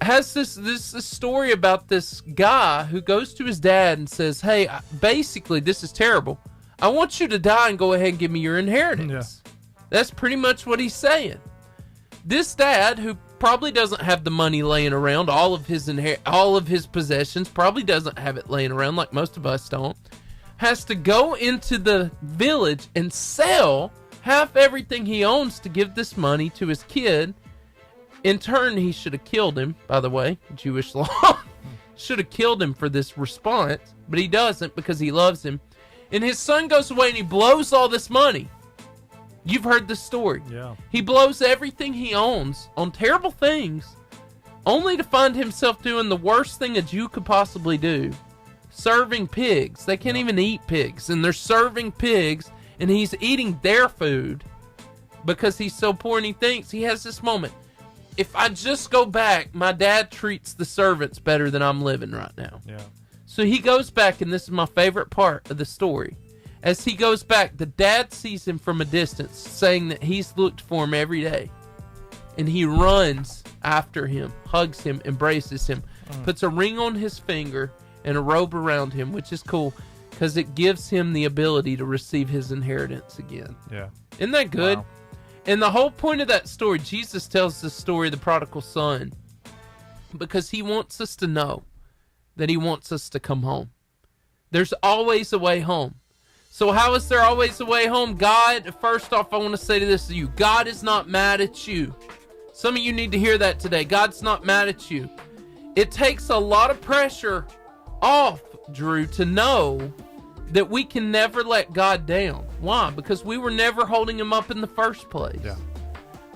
has this story about this guy who goes to his dad and says, hey, basically, this is terrible. I want you to die and go ahead and give me your inheritance. Yeah. That's pretty much what he's saying. This dad, who probably doesn't have the money laying around, all of his possessions, probably doesn't have it laying around like most of us don't, has to go into the village and sell half everything he owns to give this money to his kid. In turn, he should have killed him, by the way, Jewish law. Should have killed him for this response, but he doesn't because he loves him. And his son goes away and he blows all this money. You've heard this story. Yeah. He blows everything he owns on terrible things, only to find himself doing the worst thing a Jew could possibly do. Serving pigs. They can't even eat pigs, and they're serving pigs, and he's eating their food because he's so poor, and he thinks, he has this moment, if I just go back, my dad treats the servants better than I'm living right now. Yeah. So he goes back, and this is my favorite part of the story. As he goes back, the dad sees him from a distance, saying that he's looked for him every day. And he runs after him, hugs him, embraces him, puts a ring on his finger and a robe around him, which is cool because it gives him the ability to receive his inheritance again. Yeah. Isn't that good? Wow. And the whole point of that story, Jesus tells the story of the prodigal son because he wants us to know that he wants us to come home. There's always a way home. So how is there always a way home? God, first off, I want to say this to you. God is not mad at you. Some of you need to hear that today. God's not mad at you. It takes a lot of pressure off, Drew, to know that we can never let God down. Why? Because we were never holding him up in the first place. Yeah.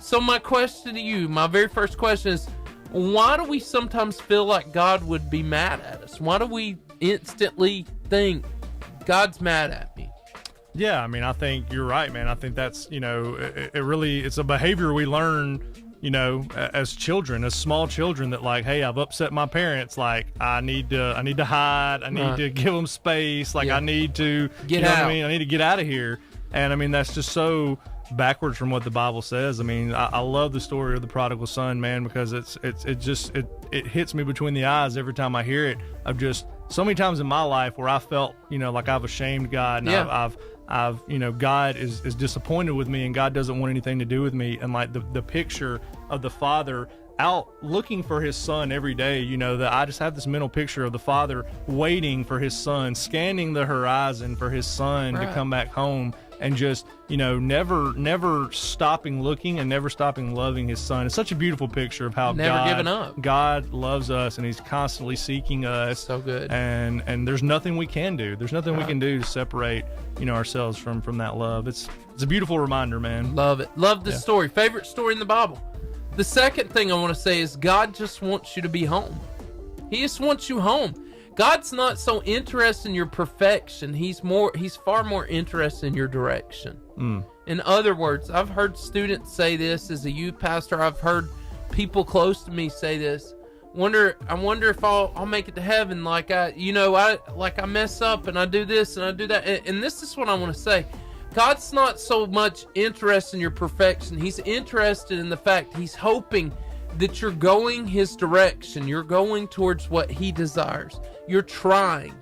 So my question to you, my very first question is, why do we sometimes feel like God would be mad at us? Why do we instantly think God's mad at me? Yeah, I mean, I think you're right, man. I think that's, it's a behavior we learn, as children, as small children, that like, hey, I've upset my parents. Like, I need to hide. I need to give them space. Like, I need to get out. I need to get out of here. And I mean, that's just so backwards from what the Bible says. I mean, I love the story of the prodigal son, man, because it hits me between the eyes every time I hear it. Of just so many times in my life where I felt, like I've ashamed God, and I've God is disappointed with me, and God doesn't want anything to do with me. And like the picture of the father out looking for his son every day, that I just have this mental picture of the father waiting for his son, scanning the horizon for his son to come back home, and just, never stopping looking and never stopping loving his son. It's such a beautiful picture of how God loves us, and he's constantly seeking us. So good. And there's nothing we can do. There's nothing we can do to separate, ourselves from that love. It's a beautiful reminder, man. Love it. Love this story. Favorite story in the Bible. The second thing I want to say is God just wants you to be home. He just wants you home. God's not so interested in your perfection. He's far more interested in your direction. In other words, I've heard students say this as a youth pastor. I've heard people close to me say this. I wonder if I'll make it to heaven. Like I mess up and I do this and I do that. And this is what I want to say. God's not so much interested in your perfection. He's interested in the fact he's hoping that you're going his direction. You're going towards what he desires. You're trying.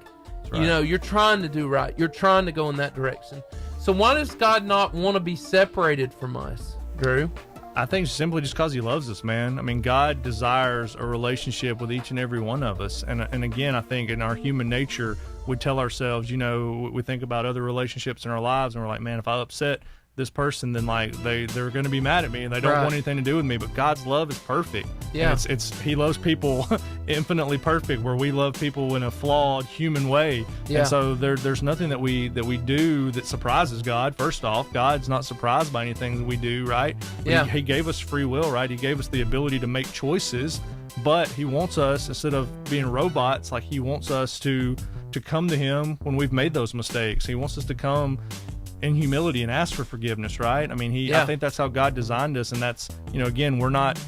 Right. You're trying to do right. You're trying to go in that direction. So why does God not want to be separated from us, Drew? I think simply just because he loves us, man. I mean, God desires a relationship with each and every one of us. And again, I think in our human nature, we tell ourselves, we think about other relationships in our lives, and we're like, man, if I upset this person, then like they're going to be mad at me and they don't Right. want anything to do with me. But God's love is perfect. Yeah. And it's He loves people infinitely perfect, where we love people in a flawed human way. Yeah. And so there's nothing that we do that surprises God. First off, God's not surprised by anything that we do, right? Yeah. He gave us free will, right? He gave us the ability to make choices, but He wants us, instead of being robots, like He wants us to come to Him when we've made those mistakes. He wants us to come in humility and ask for forgiveness, right? I mean, I think that's how God designed us, and that's, again, we're not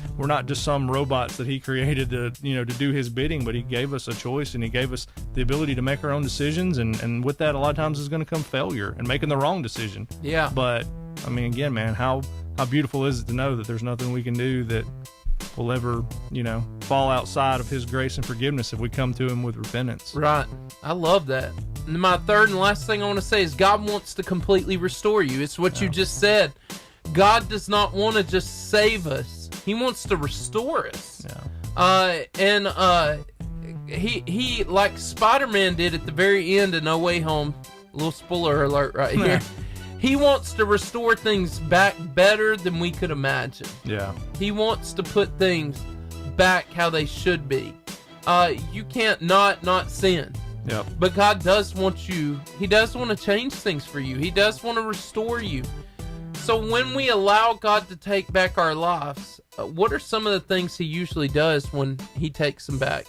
just some robots that He created to do His bidding, but He gave us a choice, and He gave us the ability to make our own decisions, and with that, a lot of times is going to come failure and making the wrong decision. Yeah. But I mean, again, man, how beautiful is it to know that there's nothing we can do that will ever, fall outside of His grace and forgiveness if we come to Him with repentance. Right. I love that. And my third and last thing I want to say is God wants to completely restore you. It's what you just said. God does not want to just save us. He wants to restore us. Yeah. He like Spider-Man did at the very end of No Way Home. A little spoiler alert right here. He wants to restore things back better than we could imagine. Yeah. He wants to put things back how they should be. You can't not sin. Yep. But God does want you. He does want to change things for you. He does want to restore you. So when we allow God to take back our lives, what are some of the things He usually does when He takes them back,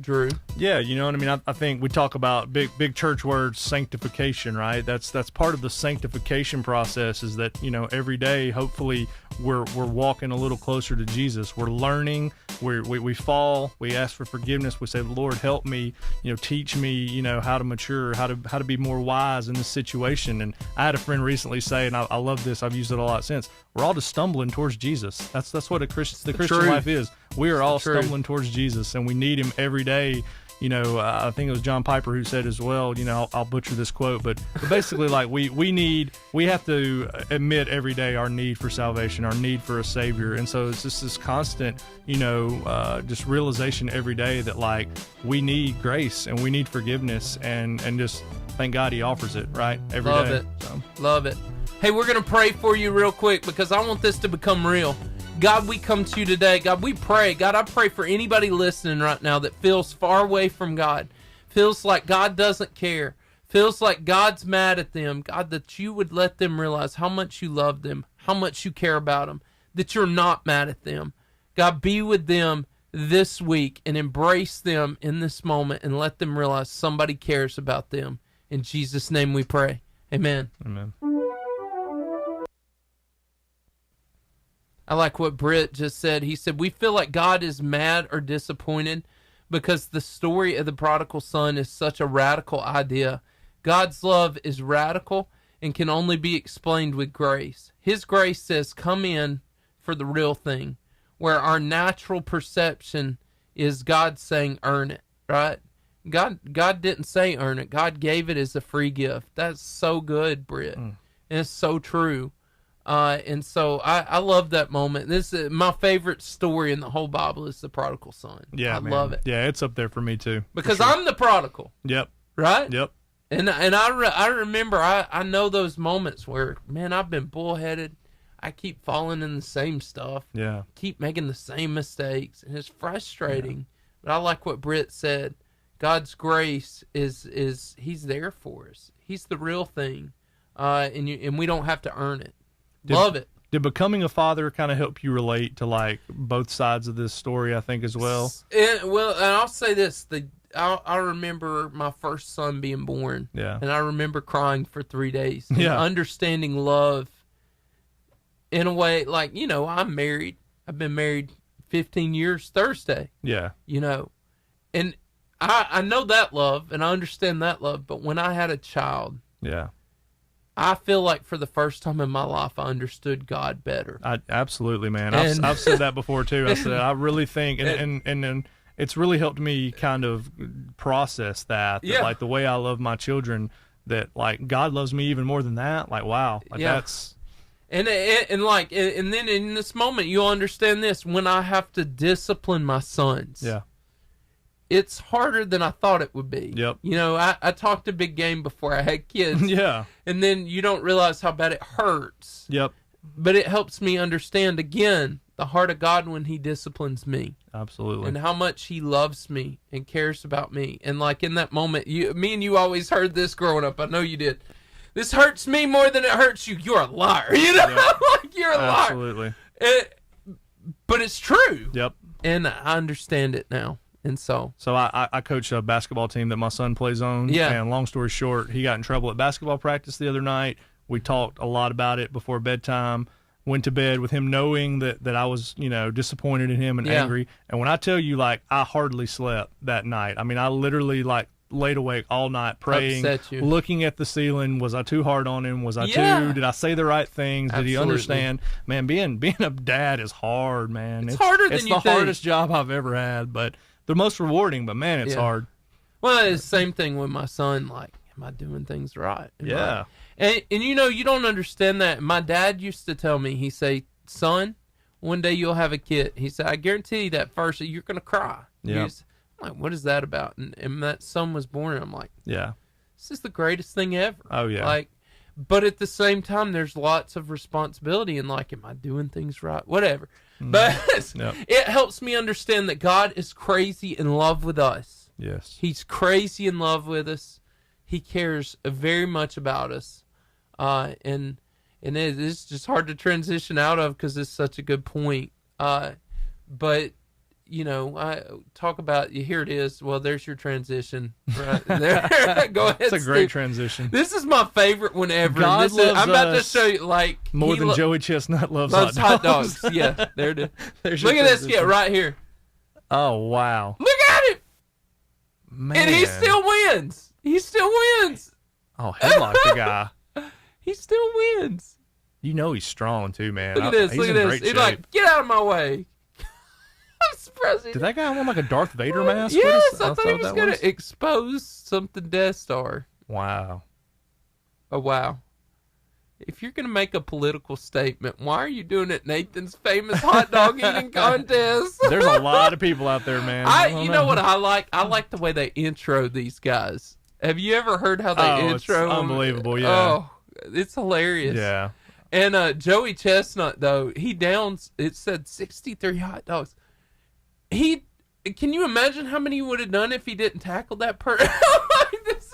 Drew? Yeah, you know what I mean? I think we talk about big church words, sanctification, right? That's part of the sanctification process, is that, every day, hopefully, we're walking a little closer to Jesus. We're learning, we fall, we ask for forgiveness, we say, Lord, help me, teach me, how to mature, how to be more wise in this situation. And I had a friend recently say, and I love this, I've used it a lot since, we're all just stumbling towards Jesus. That's what the Christian life is. We are all stumbling towards Jesus, and we need Him every day. I think it was John Piper who said as well, I'll butcher this quote, but basically, like, we have to admit every day our need for salvation, our need for a Savior. And so it's just this constant, just realization every day that, like, we need grace and we need forgiveness, and just thank God He offers it, right? Every day. Love it. So. Love it. Hey, we're going to pray for you real quick, because I want this to become real. God, we come to you today. God, we pray. God, I pray for anybody listening right now that feels far away from God, feels like God doesn't care, feels like God's mad at them. God, that you would let them realize how much you love them, how much you care about them, that you're not mad at them. God, be with them this week and embrace them in this moment and let them realize somebody cares about them. In Jesus' name we pray. Amen. Amen. I like what Britt just said. He said, we feel like God is mad or disappointed because the story of the prodigal son is such a radical idea. God's love is radical and can only be explained with grace. His grace says, come in for the real thing, where our natural perception is God saying, earn it, right? God didn't say earn it. God gave it as a free gift. That's so good, Britt. And it's so true. And so I love that moment. This is my favorite story in the whole Bible, is the prodigal son. Yeah, I man. love it. Yeah, it's up there for me too. Because I'm the prodigal. Yep. Right? Yep. And I remember, I know those moments where, man, I've been bullheaded. I keep falling in the same stuff. Yeah. Keep making the same mistakes. And it's frustrating. Yeah. But I like what Britt said. God's grace is He's there for us. He's the real thing. And we don't have to earn it. Love it. Did becoming a father kind of help you relate to, like, both sides of this story, I think, as well? And I'll say this. I remember my first son being born. Yeah. And I remember crying for 3 days. Yeah. And understanding love in a way, like, I'm married. I've been married 15 years Thursday. Yeah. And I know that love, and I understand that love. But when I had a child. Yeah. I feel like for the first time in my life, I understood God better. Absolutely, man. I've said that before too. I said I really think, and it's really helped me kind of process that. Yeah. Like the way I love my children, that like God loves me even more than that. Like wow, like that's. And then in this moment, you'll understand this. When I have to discipline my sons. Yeah. it's harder than I thought it would be. Yep. You know, I talked a big game before I had kids. Yeah. And then you don't realize how bad it hurts. Yep. But it helps me understand, again, the heart of God when he disciplines me. Absolutely. And how much he loves me and cares about me. And like in that moment, me and you always heard this growing up. I know you did. This hurts me more than it hurts you. You're a liar. You know, like you're a liar. Absolutely. But it's true. Yep. And I understand it now. And so I coach a basketball team that my son plays on. Yeah. And long story short, he got in trouble at basketball practice the other night. We talked a lot about it before bedtime. Went to bed with him knowing that I was, disappointed in him and angry. And when I tell you, like, I hardly slept that night. I mean, I literally, like, laid awake all night praying, looking at the ceiling. Was I too hard on him? Was I too? Did I say the right things? Did he understand? Man, being a dad is hard, man. It's harder than you think. It's the hardest job I've ever had, but the most rewarding. But man, it's hard. Well, it's the same thing with my son. Like, am I doing things right? And you don't understand that. My dad used to tell me, he say, son, one day you'll have a kid. He said, I guarantee you that first you're going to cry. Yeah. I'm like, what is that about? And that son was born, and I'm like, yeah, this is the greatest thing ever. Oh, yeah. Like, but at the same time, there's lots of responsibility and like, am I doing things right? Whatever. But it helps me understand that God is crazy in love with us. Yes. He's crazy in love with us. He cares very much about us. And it is just hard to transition out of because it's such a good point. But, I talk about, here it is. Well, there's your transition right there. Go ahead, It's a great transition. This is my favorite one ever. God loves I'm about to us show you, like, more than Joey Chestnut loves hot dogs. Yeah, there it is. Look at this. Yeah, right here. Oh, wow. Look at it. Man. And he still wins. He still wins. Oh, headlock the guy. He still wins. You know he's strong too, man. Look at this. He's Look at in this. great He's like, get out of my way. I'm surprised. Did that guy want like a Darth Vader mask? Yes, I thought he was going to expose something Death Star. Wow. Oh, wow. If you're going to make a political statement, why are you doing it Nathan's famous hot dog eating contest? There's a lot of people out there, man. You know what I like? I like the way they intro these guys. Have you ever heard how they intro? It's unbelievable, yeah. Oh, it's hilarious. Yeah. And Joey Chestnut, though, he downs, it said 63 hot dogs. Can you imagine how many he would have done if he didn't tackle that person?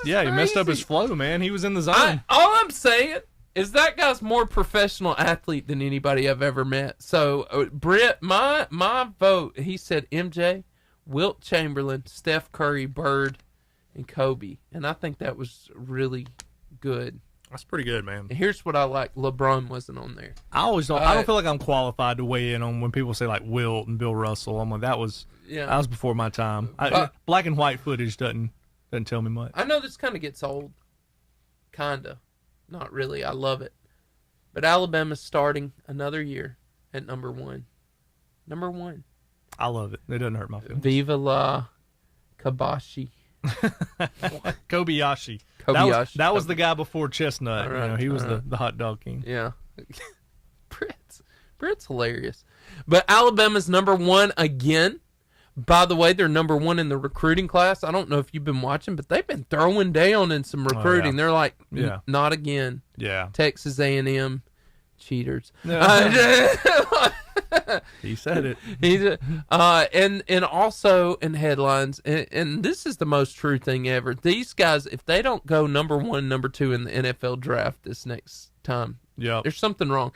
He messed up his flow, man. He was in the zone. All I'm saying is that guy's more professional athlete than anybody I've ever met. So, Brett, my vote, he said MJ, Wilt Chamberlain, Steph Curry, Bird, and Kobe. And I think that was really good. That's pretty good, man. And here's what I like. LeBron wasn't on there. I don't feel like I'm qualified to weigh in on when people say like Wilt and Bill Russell. I'm like, that was before my time. Black and white footage doesn't tell me much. I know this kind of gets old. Kinda. Not really. I love it. But Alabama's starting another year at number 1. Number 1. I love it. It doesn't hurt my feelings. Viva la Kabashi. Kobayashi. That was the guy before Chestnut. Right, he was the hot dog king. Yeah. Brett's hilarious. But Alabama's number 1 again. By the way, they're number 1 in the recruiting class. I don't know if you've been watching, but they've been throwing down in some recruiting. Oh, yeah. They're like, not again. Yeah. Texas A&M cheaters. He said it. And also in headlines, and this is the most true thing ever. These guys, if they don't go number 1, number 2 in the NFL draft this next time, there's something wrong.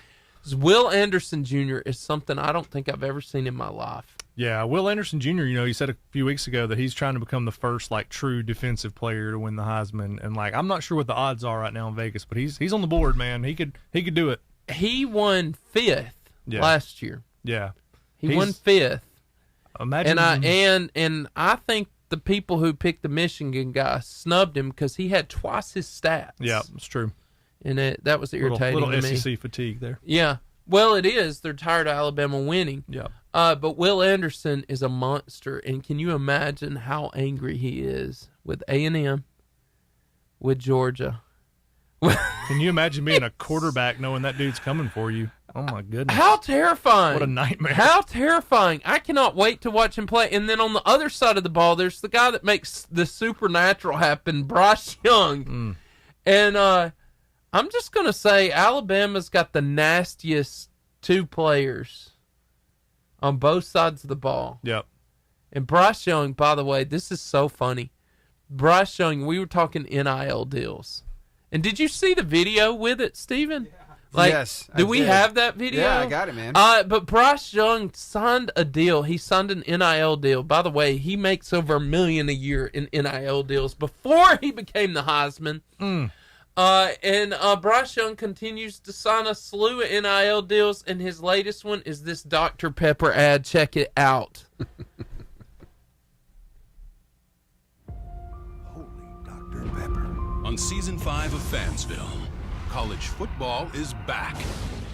Will Anderson Jr. is something I don't think I've ever seen in my life. Yeah, Will Anderson Jr., he said a few weeks ago that he's trying to become the first, like, true defensive player to win the Heisman. And, like, I'm not sure what the odds are right now in Vegas, but he's on the board, man. He could do it. He won 5th last year. Yeah. He won 5th. Imagine. And I think the people who picked the Michigan guy snubbed him because he had twice his stats. Yeah, it's true. And that was irritating little to me. SEC fatigue there. Yeah. Well, it is. They're tired of Alabama winning. Yeah. But Will Anderson is a monster, and can you imagine how angry he is with A&M, with Georgia? Can you imagine being a quarterback knowing that dude's coming for you? Oh, my goodness. How terrifying. What a nightmare. How terrifying. I cannot wait to watch him play. And then on the other side of the ball, there's the guy that makes the supernatural happen, Bryce Young. And I'm just going to say Alabama's got the nastiest two players on both sides of the ball. Yep. And Bryce Young, by the way, this is so funny. Bryce Young, we were talking NIL deals. And did you see the video with it, Steven? Like, yes. Do we have that video? Yeah, I got it, man. But Bryce Young signed a deal. He signed an NIL deal. By the way, he makes over $1 million a year in NIL deals before he became the Heisman. And Bryce Young continues to sign a slew of NIL deals, and his latest one is this Dr. Pepper ad. Check it out. On Season 5 of Fansville, college football is back,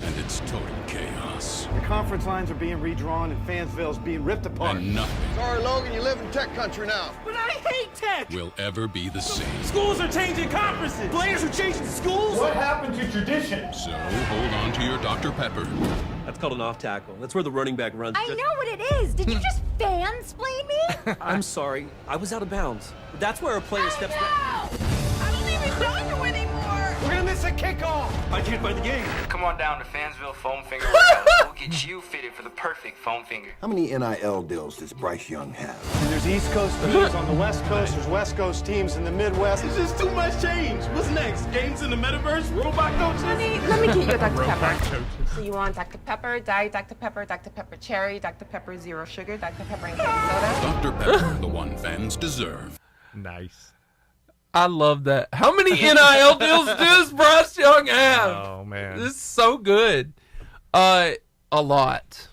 and it's total chaos. The conference lines are being redrawn, and Fansville's being ripped apart. And nothing Sorry, Logan, you live in tech country now. But I hate tech. will ever be the same. Schools are changing conferences. Players are changing schools. What happened to tradition? So hold on to your Dr. Pepper. That's called an off tackle. That's where the running back runs. I know what it is. Did you just fansplain me? I'm sorry. I was out of bounds. That's where a player steps back. I don't even know you anymore. We're gonna miss a kickoff. I can't find the game. Come on down to Fansville Foam Finger Workout. We'll get you fitted for the perfect foam finger. How many NIL deals does Bryce Young have? And there's East Coast teams on the West Coast. There's West Coast teams in the Midwest. It's just too much change. What's next? Games in the metaverse? Robot coaches? Honey, let me get you a Dr. Pepper. So you want Dr. Pepper, Diet Dr. Pepper, Dr. Pepper Cherry, Dr. Pepper Zero Sugar, Dr. Pepper and Candy Soda? Dr. Pepper, the one fans deserve. Nice. I love that. How many NIL deals does Bryce Young have? Oh, man. This is so good. A lot.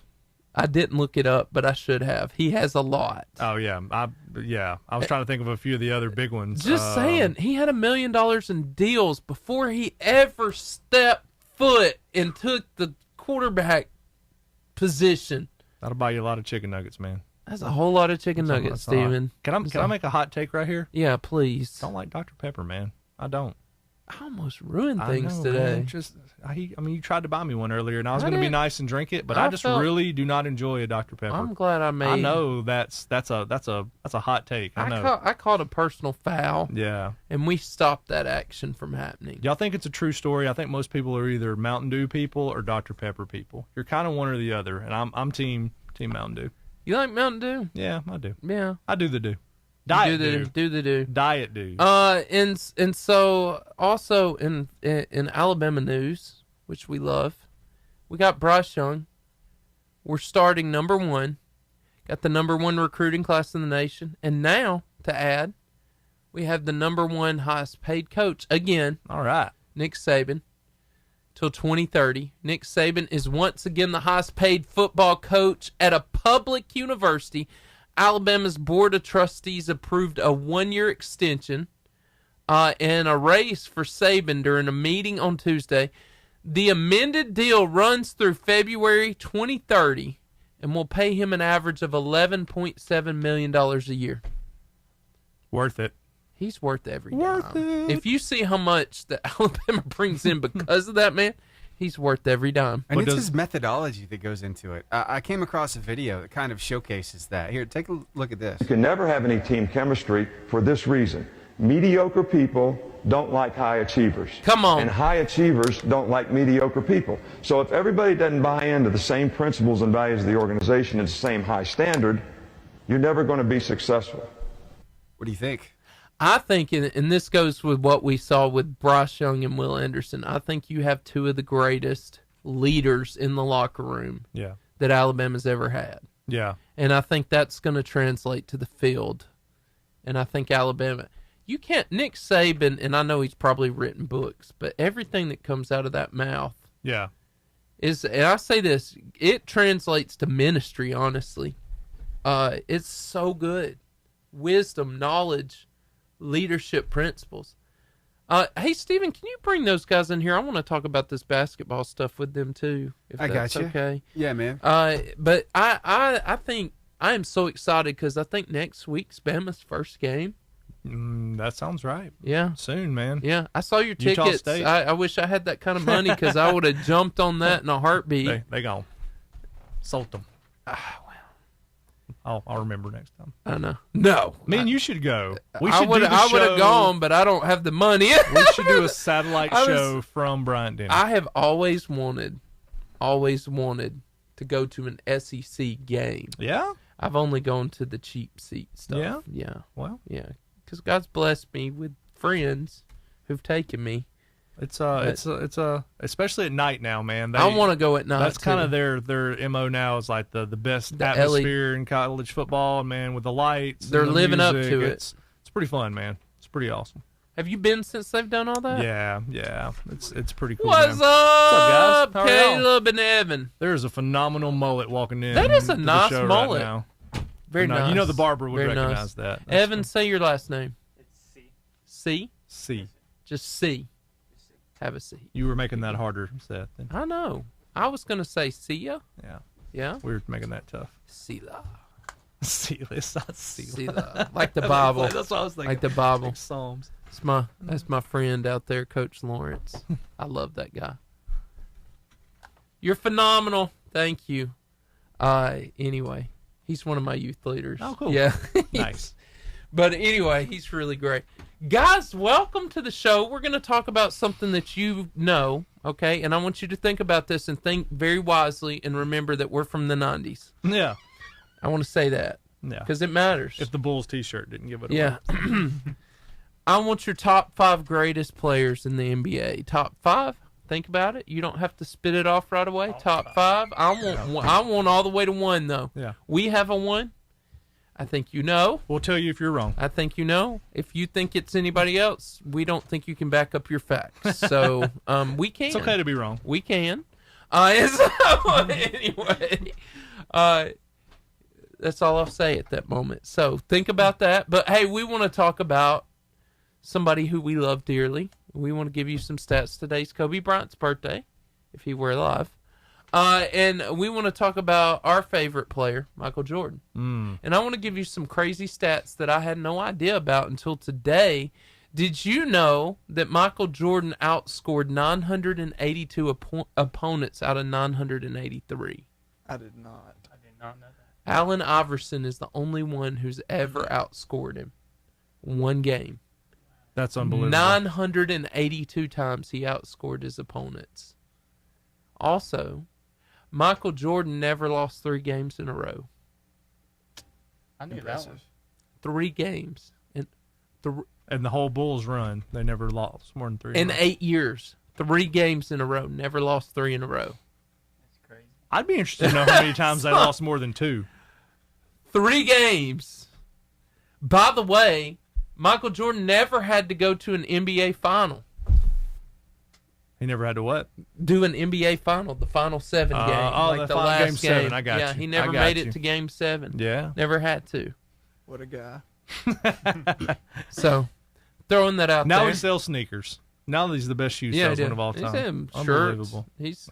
I didn't look it up, but I should have. He has a lot. Oh, yeah. I was trying to think of a few of the other big ones. Just saying, he had $1 million in deals before he ever stepped foot and took the quarterback position. That'll buy you a lot of chicken nuggets, man. That's a whole lot of chicken nuggets, Steven. Can I make a hot take right here? Yeah, please. Don't like Dr. Pepper, man. I don't. I almost ruined things I know, today. Man. You tried to buy me one earlier, and I was going to be nice and drink it, but I just really do not enjoy a Dr. Pepper. I'm glad I made. I know that's a hot take. I know. I called a personal foul. Yeah, and we stopped that action from happening. Y'all think it's a true story? I think most people are either Mountain Dew people or Dr. Pepper people. You're kind of one or the other, and I'm team Mountain Dew. You like Mountain Dew? Yeah, I do. Yeah, I do the Dew. Diet do the Dew. Diet Dew. And so also in Alabama news, which we love, we got Bryce Young. We're starting number 1. Got the number 1 recruiting class in the nation, and now to add, we have the number 1 highest paid coach again. All right, Nick Saban. Till 2030. Nick Saban is once again the highest paid football coach at a public university. Alabama's Board of Trustees approved a 1-year extension and a raise for Saban during a meeting on Tuesday. The amended deal runs through February 2030 and will pay him an average of $11.7 million a year. Worth it. He's worth every dime. If you see how much that Alabama brings in because of that, man, he's worth every dime. And it's his methodology that goes into it. I came across a video that kind of showcases that. Here, take a look at this. You can never have any team chemistry for this reason. Mediocre people don't like high achievers. Come on. And high achievers don't like mediocre people. So if everybody doesn't buy into the same principles and values of the organization and the same high standard, you're never going to be successful. What do you think? I think, and this goes with what we saw with Bryce Young and Will Anderson, I think you have 2 of the greatest leaders in the locker room that Alabama's ever had. Yeah. And I think that's going to translate to the field. And I think Alabama, you can't, Nick Saban, and I know he's probably written books, but everything that comes out of that mouth is, and I say this, it translates to ministry, honestly. It's so good. Wisdom, knowledge, leadership principles. Hey, Steven, can you bring those guys in here? I want to talk about this basketball stuff with them too. If that's got you. Okay. Yeah, man. But I think I am so excited because I think next week's Bama's first game. That sounds right. Yeah. Soon, man. Yeah. I saw your Utah tickets. State. I wish I had that kind of money because I would have jumped on that in a heartbeat. They gone. Sold them. I'll remember next time. I know. No. Me and you should go. I would have gone, but I don't have the money. We should do a satellite show from Bryant Denny. I have always wanted to go to an SEC game. Yeah? I've only gone to the cheap seat stuff. Yeah? Yeah. Well. Yeah. Because God's blessed me with friends who've taken me. It's especially at night now, man. I want to go at night. That's kind of too. their MO now is like the best The atmosphere in college football, and man, with the lights. They're and the living up music, to it. It's pretty fun, man. It's pretty awesome. Have you been since they've done all that? Yeah. It's pretty cool. What's man. up, What's up, guys? How are y'all? Caleb and Evan? There's a phenomenal mullet walking in. That is a to the nice show mullet. Right now. Very nice. You know the barber would Very recognize nice. that. Evan, say your last name. It's C. C? C. Just C. Have a seat. You were making that harder, Seth. I know. I was going to say see ya. Yeah. Yeah? We were making that tough. Sela. Sela. It's not Sela. Sela. Like the Bible. That's what I was thinking. Like the Bible. Like Psalms. That's my friend out there, Coach Lawrence. I love that guy. You're phenomenal. Thank you. Anyway, he's one of my youth leaders. Oh, cool. Yeah. Nice. But anyway, he's really great. Guys, welcome to the show. We're going to talk about something that you know, okay? And I want you to think about this and think very wisely and remember that we're from the 90s. Yeah. I want to say that. Yeah. Because it matters. If the Bulls t-shirt didn't give it away. Yeah. I want your top 5 greatest players in the NBA. Top 5? Think about it. You don't have to spit it off right away. Top 5. I want all the way to 1, though. Yeah. We have a 1. I think you know. We'll tell you if you're wrong. I think you know. If you think it's anybody else, we don't think you can back up your facts. So we can. It's okay to be wrong. We can. Anyway, that's all I'll say at that moment. So think about that. But hey, we want to talk about somebody who we love dearly. We want to give you some stats. Today's Kobe Bryant's birthday, if he were alive. And we want to talk about our favorite player, Michael Jordan. And I want to give you some crazy stats that I had no idea about until today. Did you know that Michael Jordan outscored 982 opponents out of 983? I did not. I did not know that. Allen Iverson is the only one who's ever outscored him. One game. That's unbelievable. 982 times he outscored his opponents. Also, Michael Jordan never lost 3 games in a row. I knew that one. 3 games. And the whole Bulls run, they never lost more than 3. In 8 years. 3 games in a row. Never lost 3 in a row. That's crazy. I'd be interested to know how many times they lost more than 2. 3 games. By the way, Michael Jordan never had to go to an NBA final. He never had to what? Do an NBA final, the final 7 game. Like the last game 7. I got you. Yeah, he never made it to game 7. Yeah. Never had to. What a guy. So, throwing that out now there. He sells sneakers. Now he's the best shoe salesman of all time. He's him. Unbelievable. Shirts.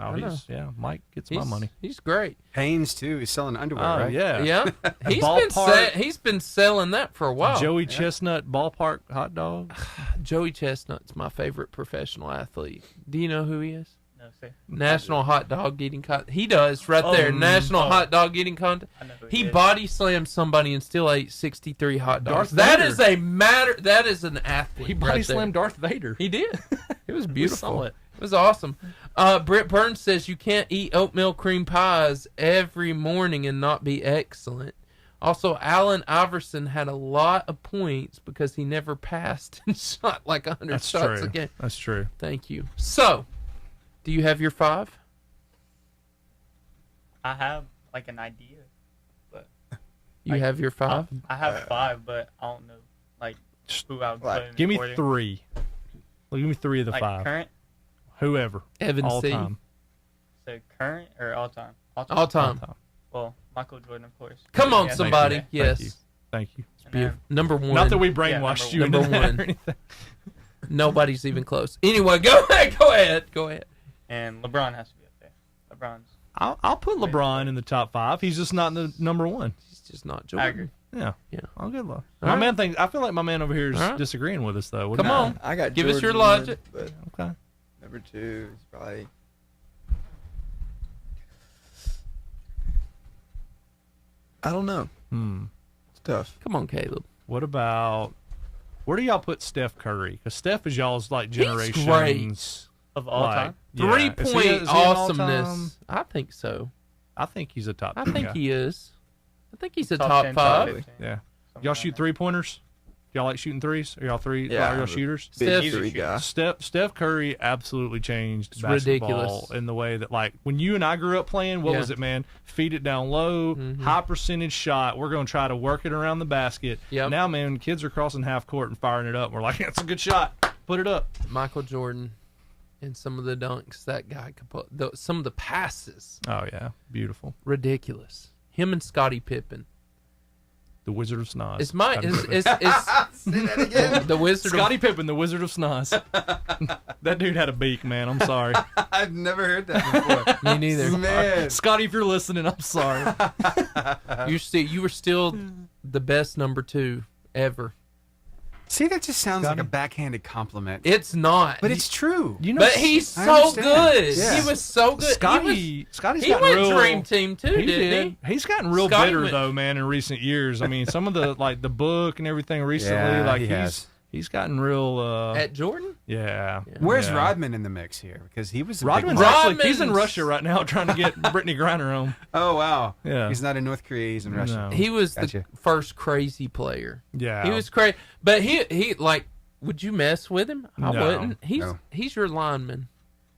Mike gets my money. He's great. Hanes too. He's selling underwear, right? Yeah. He's been selling that for a while. Joey Chestnut ballpark hot dog. Joey Chestnut's my favorite professional athlete. Do you know who he is? No, sir. National hot dog eating contest. He does right there. National hot dog eating contest. He body slammed somebody and still ate 63 hot dogs. That is a matter. That is an athlete. He body slammed Darth Vader. He did. It was beautiful. It was awesome. Britt Burns says you can't eat oatmeal cream pies every morning and not be excellent. Also, Allen Iverson had a lot of points because he never passed and shot like 100 shots a game. That's true. Thank you. So, do you have your 5? I have like an idea, but you have your 5. I have 5, but I don't know like who I would put in. Give me order. 3. Well, give me 3 of the 5. Current. Whoever. Evan all Seay. time. So current or all time? All time. Well, Michael Jordan, of course. Come on, somebody. Yes. Thank you. It's beautiful. Number 1. Not that we brainwashed you. Number 1. Nobody's even close. Anyway, go ahead. And LeBron has to be up there. LeBron's. I'll put LeBron in the top 5. He's just not in the number 1. He's just not Jordan. I agree. Yeah. Yeah. I'll get love. All My right. man thinks. I feel like my man over here is All right. disagreeing with us though. Come on. I got Give us your Jordan logic. But Okay. number 2 is probably. I don't know. It's tough. Come on, Caleb. What about? Where do y'all put Steph Curry? Because Steph is y'all's like He's generations great. Of all time? 3-point Is he an all-time? awesomeness. I think so. I think he's a top. I 10 think guy. he is. I think he's a Top top 10, 5. Yeah. Y'all shoot 3-pointers? Y'all like shooting threes? Are y'all three? Yeah, Are y'all I'm a shooters? big 3 guy. Steph Curry absolutely changed It's basketball ridiculous. in the way that, like, when you and I grew up playing, what Yeah. was it, man? Feed it down low, high percentage shot. We're going to try to work it around the basket. Yep. Now, man, kids are crossing half court and firing it up. We're like, that's a good shot. Put it up. Michael Jordan and some of the dunks that guy could put. Some of the passes. Oh, yeah. Beautiful. Ridiculous. Him and Scottie Pippen. The Wizard of Snoz. Is my Scottie is Pippen. is, Say that again. the Wizard Scottie of Pippen, the Wizard of Snoz. That dude had a beak, man. I'm sorry. I've never heard that before. Me neither. Man. Scotty, if you're listening, I'm sorry. You were still the best number 2 ever. See, that just sounds like a backhanded compliment. It's not. But it's true. You know, But he's I so understand. good. Yeah. He was so good. Scotty's he gotten went real, Dream Team too, he didn't did. he? He's gotten real Scotty bitter went- though, man, in recent years. I mean, some of the like the book and everything recently, Yeah, like he has. he's gotten real. At Jordan? Yeah. Where's yeah. Rodman in the mix here? Because he was a Rodman's big actually he's in Rodman's- Russia right now trying to get Brittany Griner home. Oh, wow. Yeah. He's not in North Korea. He's in Russia. No. He was Gotcha. the first crazy player. Yeah. He was crazy. But he like, would you mess with him? I No. wouldn't. No. He's your lineman.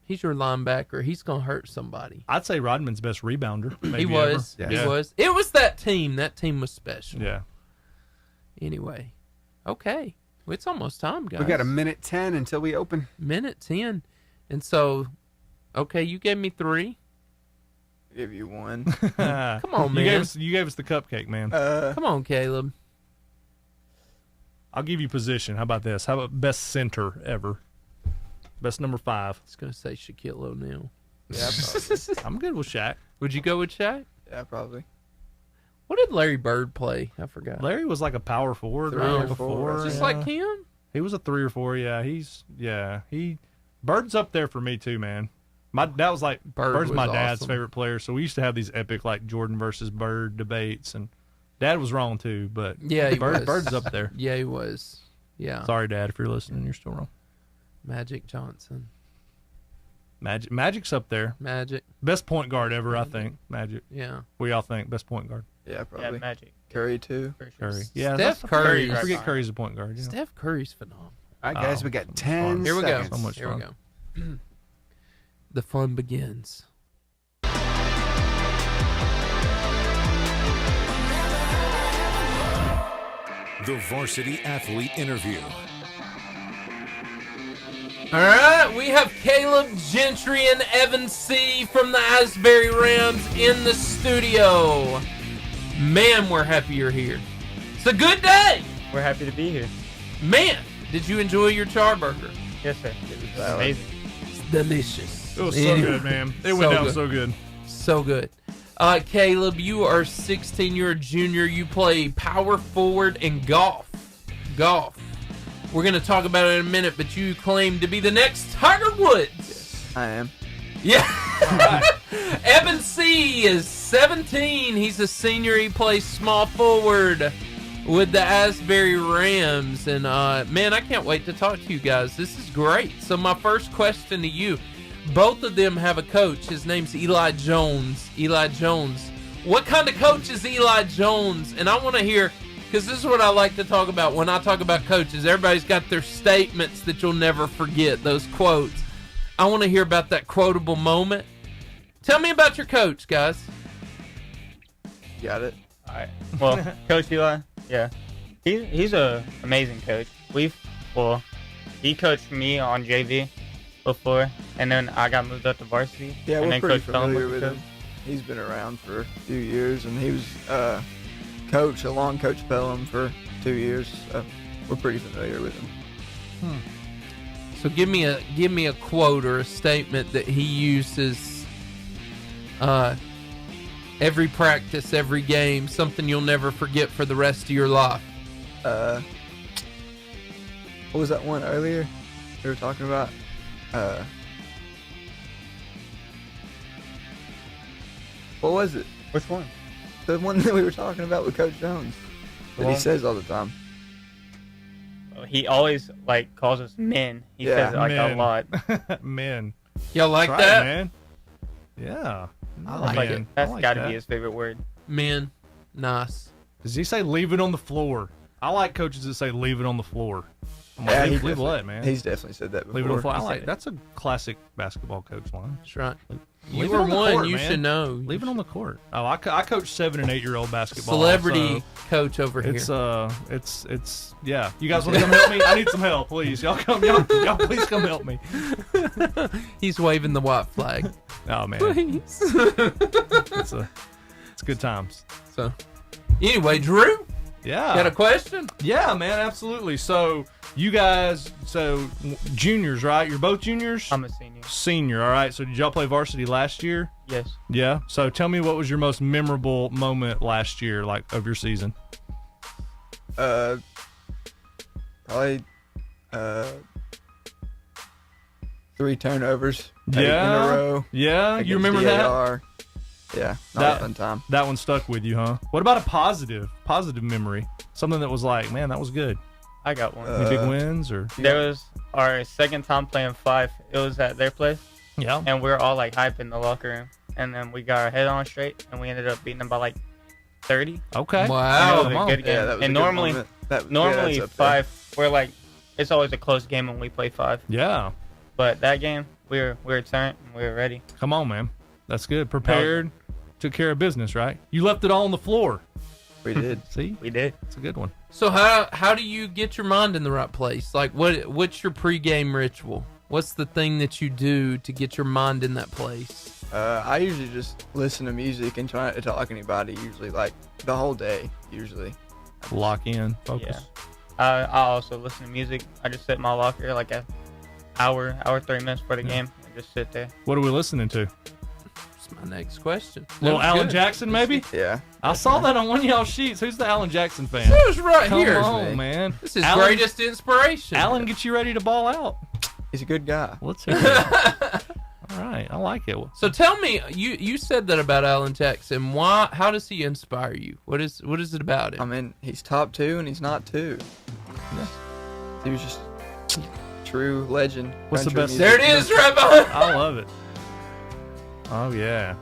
He's your linebacker. He's gonna hurt somebody. I'd say Rodman's best rebounder. He maybe was. ever. He Yeah. was. It was that team. That team was special. Yeah. Anyway. Okay. It's almost time, guys. We got a minute 10 until we open. minute 10. And so, okay, you gave me 3. I'll give you 1. Come on, man. You gave us the cupcake, man. Come on, Caleb. I'll give you position. How about this? How about best center ever? Best number 5. I was going to say Shaquille O'Neal. Yeah, probably. I'm good with Shaq. Would you go with Shaq? Yeah, probably. What did Larry Bird play? I forgot. Larry was like a power forward, 3 right? or Like a 4. 4, Just yeah. like him? He was a 3 or 4. Yeah, Bird's up there for me too, man. That was like Bird's was my dad's awesome. favorite player. So we used to have these epic like Jordan versus Bird debates, and Dad was wrong too. But Yeah, he was. Bird's up there. Yeah, he was. Yeah. Sorry, Dad, if you're listening, you're still wrong. Magic Johnson. Magic's up there. Magic. Best point guard ever, I think. Magic. Yeah. What y'all think? Best point guard. Yeah, probably. Yeah, Magic. Curry, too. For sure. Curry. Yeah, Steph Curry. I forget Curry's a point guard. Yeah. Steph Curry's phenomenal. All right, guys, Oh, we got so much 10 fun. Here we go. seconds. So much Here fun. we go. The fun begins. The Varsity Athlete Interview. All right, we have Caleb Gentry and Evan Seay from the Asbury Rams in the studio. Man, we're happy you're here. It's a good day. We're happy to be here. Man, did you enjoy your charburger? Yes, sir. It was amazing. It's delicious. It was so Anyway, good, man. It went down so good. So good. Caleb, you are 16. You're a junior. You play power forward and golf. We're going to talk about it in a minute, but you claim to be the next Tiger Woods. I am. Yeah. Evan Seay is 17. He's a senior. He plays small forward with the Asbury Rams. And, man, I can't wait to talk to you guys. This is great. So my first question to you, both of them have a coach. His name's Eli Jones. Eli Jones. What kind of coach is Eli Jones? And I want to hear, because this is what I like to talk about when I talk about coaches. Everybody's got their statements that you'll never forget, those quotes. I want to hear about that quotable moment. Tell me about your coach, guys. Got it. All right. Well, Coach Eli, yeah, he's a amazing coach. He coached me on JV before, and then I got moved up to varsity. Yeah, and we're then pretty Coach Pelham familiar was with the him. He's been around for a few years, and he was coach along Coach Pelham for 2 years. So we're pretty familiar with him. So give me a quote or a statement that he uses every practice, every game, something you'll never forget for the rest of your life? What was that one earlier we were talking about? What was it? Which one? The one that we were talking about with Coach Jones. That he says all the time. He always like calls us men. He says it like a lot. Men. Y'all like That's that? right, man. Yeah. I like it. That's like got to that. be his favorite word. Men. Nice. Does he say leave it on the floor? I like coaches that say leave it on the floor. I'm Yeah, like, leave what, man? He's definitely said that before. Leave it on the floor. I like that's a classic basketball coach line. That's right. Leave You it were on the one. court, You man. should know. Leave it on the court. Oh, I coach 7 and 8 year old basketball. Celebrity so coach over here. It's yeah. You guys want to come help me? I need some help, please. Y'all please come help me. He's waving the white flag. Oh man, Please. it's good times. So, anyway, Drew. Yeah. Got a question? Yeah, man, absolutely. So you guys, juniors, right? You're both juniors? I'm a senior. Senior, all right. So did y'all play varsity last year? Yes. Yeah. So tell me, what was your most memorable moment last year, like of your season? Probably 3 turnovers. In a row. Yeah. You remember DAR. Yeah, that was a fun time. That one stuck with you, huh? What about a positive memory? Something that was like, man, that was good. I got one. Any big wins or? There was our second time playing 5. It was at their place. Yeah. And we were all like hype in the locker room. And then we got our head on straight, and we ended up beating them by like 30. Okay. Wow. And it was a good game. Yeah, that was and a good normally, moment. normally that's up there. 5, we're like, it's always a close game when we play 5. Yeah. But that game, we were turned and we were ready. Come on, man. That's good. Prepared. Took care of business, right? You left it all on the floor. We did. See? We did. It's a good one. So how do you get your mind in the right place? Like what's your pregame ritual? What's the thing that you do to get your mind in that place? I usually just listen to music and try not to talk to anybody. Usually, like the whole day. Usually. Lock in, focus. Yeah. I also listen to music. I just sit in my locker like an hour, 30 minutes before the game, and just sit there. What are we listening to? That's my next question. Little That was Alan good. Jackson, maybe? Yeah. I saw that on one of y'all sheets. Who's the Alan Jackson fan? It was right Come here. on, man. This is Alan- greatest inspiration. Alan gets you ready to ball out. He's a good guy. Let's hear it. All right, I like it. So tell me, you said that about Alan Jackson. Why? How does he inspire you? What is it about him? I mean, he's top 2 and he's not 2. Yeah. He was just true legend. What's the country best? music. There it is, right behind. I love it. Oh yeah,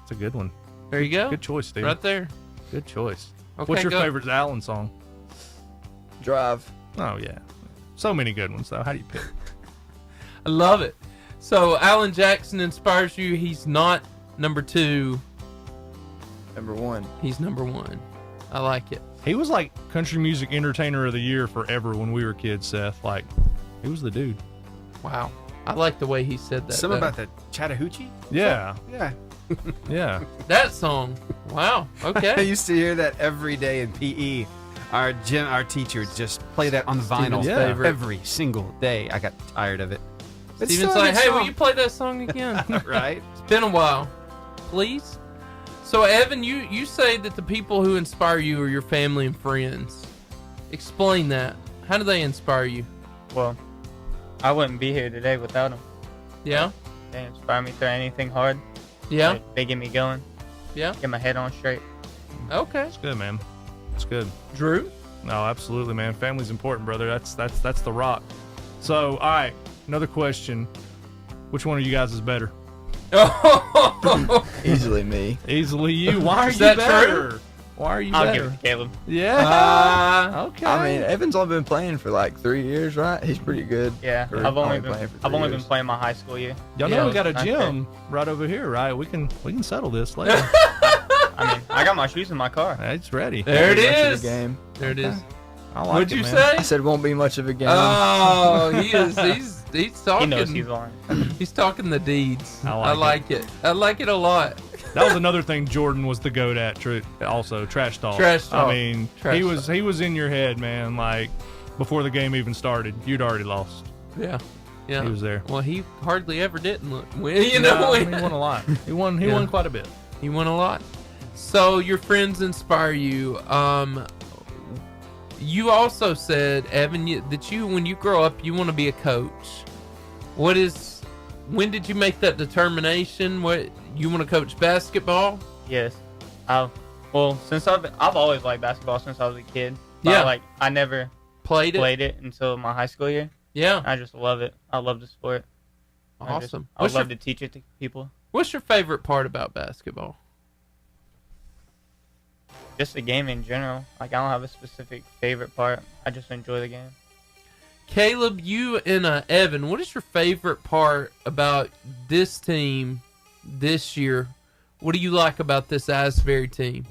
it's a good one. There you go. Good choice, Steve. Right there. Good choice. Okay, What's your go. favorite Alan song? Drive. Oh yeah, so many good ones though. How do you pick? I love it. So Alan Jackson inspires you. He's not number 2. Number 1. He's number 1. I like it. He was like country music entertainer of the year forever when we were kids, Seth. Like, he was the dude. Wow. I like the way he said that. Something though. about the Chattahoochee? Yeah. Yeah. Yeah. That song. Wow. I Okay. used to hear that every day in PE. Our teacher would just play that on the vinyl Steven's favorite. every single day. I got tired of it. But it's Steven's still a like, good hey, song. will you play that song again? Right? It's been a while. Please? So, Evan, you say that the people who inspire you are your family and friends. Explain that. How do they inspire you? Well, I wouldn't be here today without them. Yeah? They inspire me through anything hard. Yeah? They get me going. Yeah? Get my head on straight. Okay. It's good, man. It's good. Drew? No, absolutely, man. Family's important, brother. That's the rock. So, all right, another question. Which one of you guys is better? Easily me. Easily you. Why are Is you that better? true? Why are you I'll better? give it to Caleb. Yeah. Okay. I mean, Evan's only been playing for like 3 years, right? He's pretty good. Yeah, for I've only playing for 3 been years. playing my high school year. Y'all Yeah, know we got a not gym right over here, right? We can settle this later. I mean, I got my shoes in my car. It's ready. There it Much of is. the game. There it is. I like What'd it, you man. say? I said won't be much of a game. Oh, he's He talking. knows he's on. He's talking the deeds. I like it. I like it a lot. That was another thing Jordan was the goat at. Also, trash talk. Trash talk. I mean, Trash he was in your head, man. Like before the game even started, you'd already lost. Yeah. Yeah. He was there. Well, he hardly ever didn't win. You know, No, he won a lot. He won Yeah. quite a bit. You win a lot. So your friends inspire you. You also said, Evan, that when you grow up, you want to be a coach. When did you make that determination? What you want to coach basketball? Yes. Since I've always liked basketball since I was a kid. But Yeah. I never played it until my high school year. Yeah. I just love it. I love the sport. Awesome. I would love to teach it to people. What's your favorite part about basketball? Just the game in general. I don't have a specific favorite part. I just enjoy the game. Caleb, you and Evan, what is your favorite part about this team this year? What do you like about this Asbury team?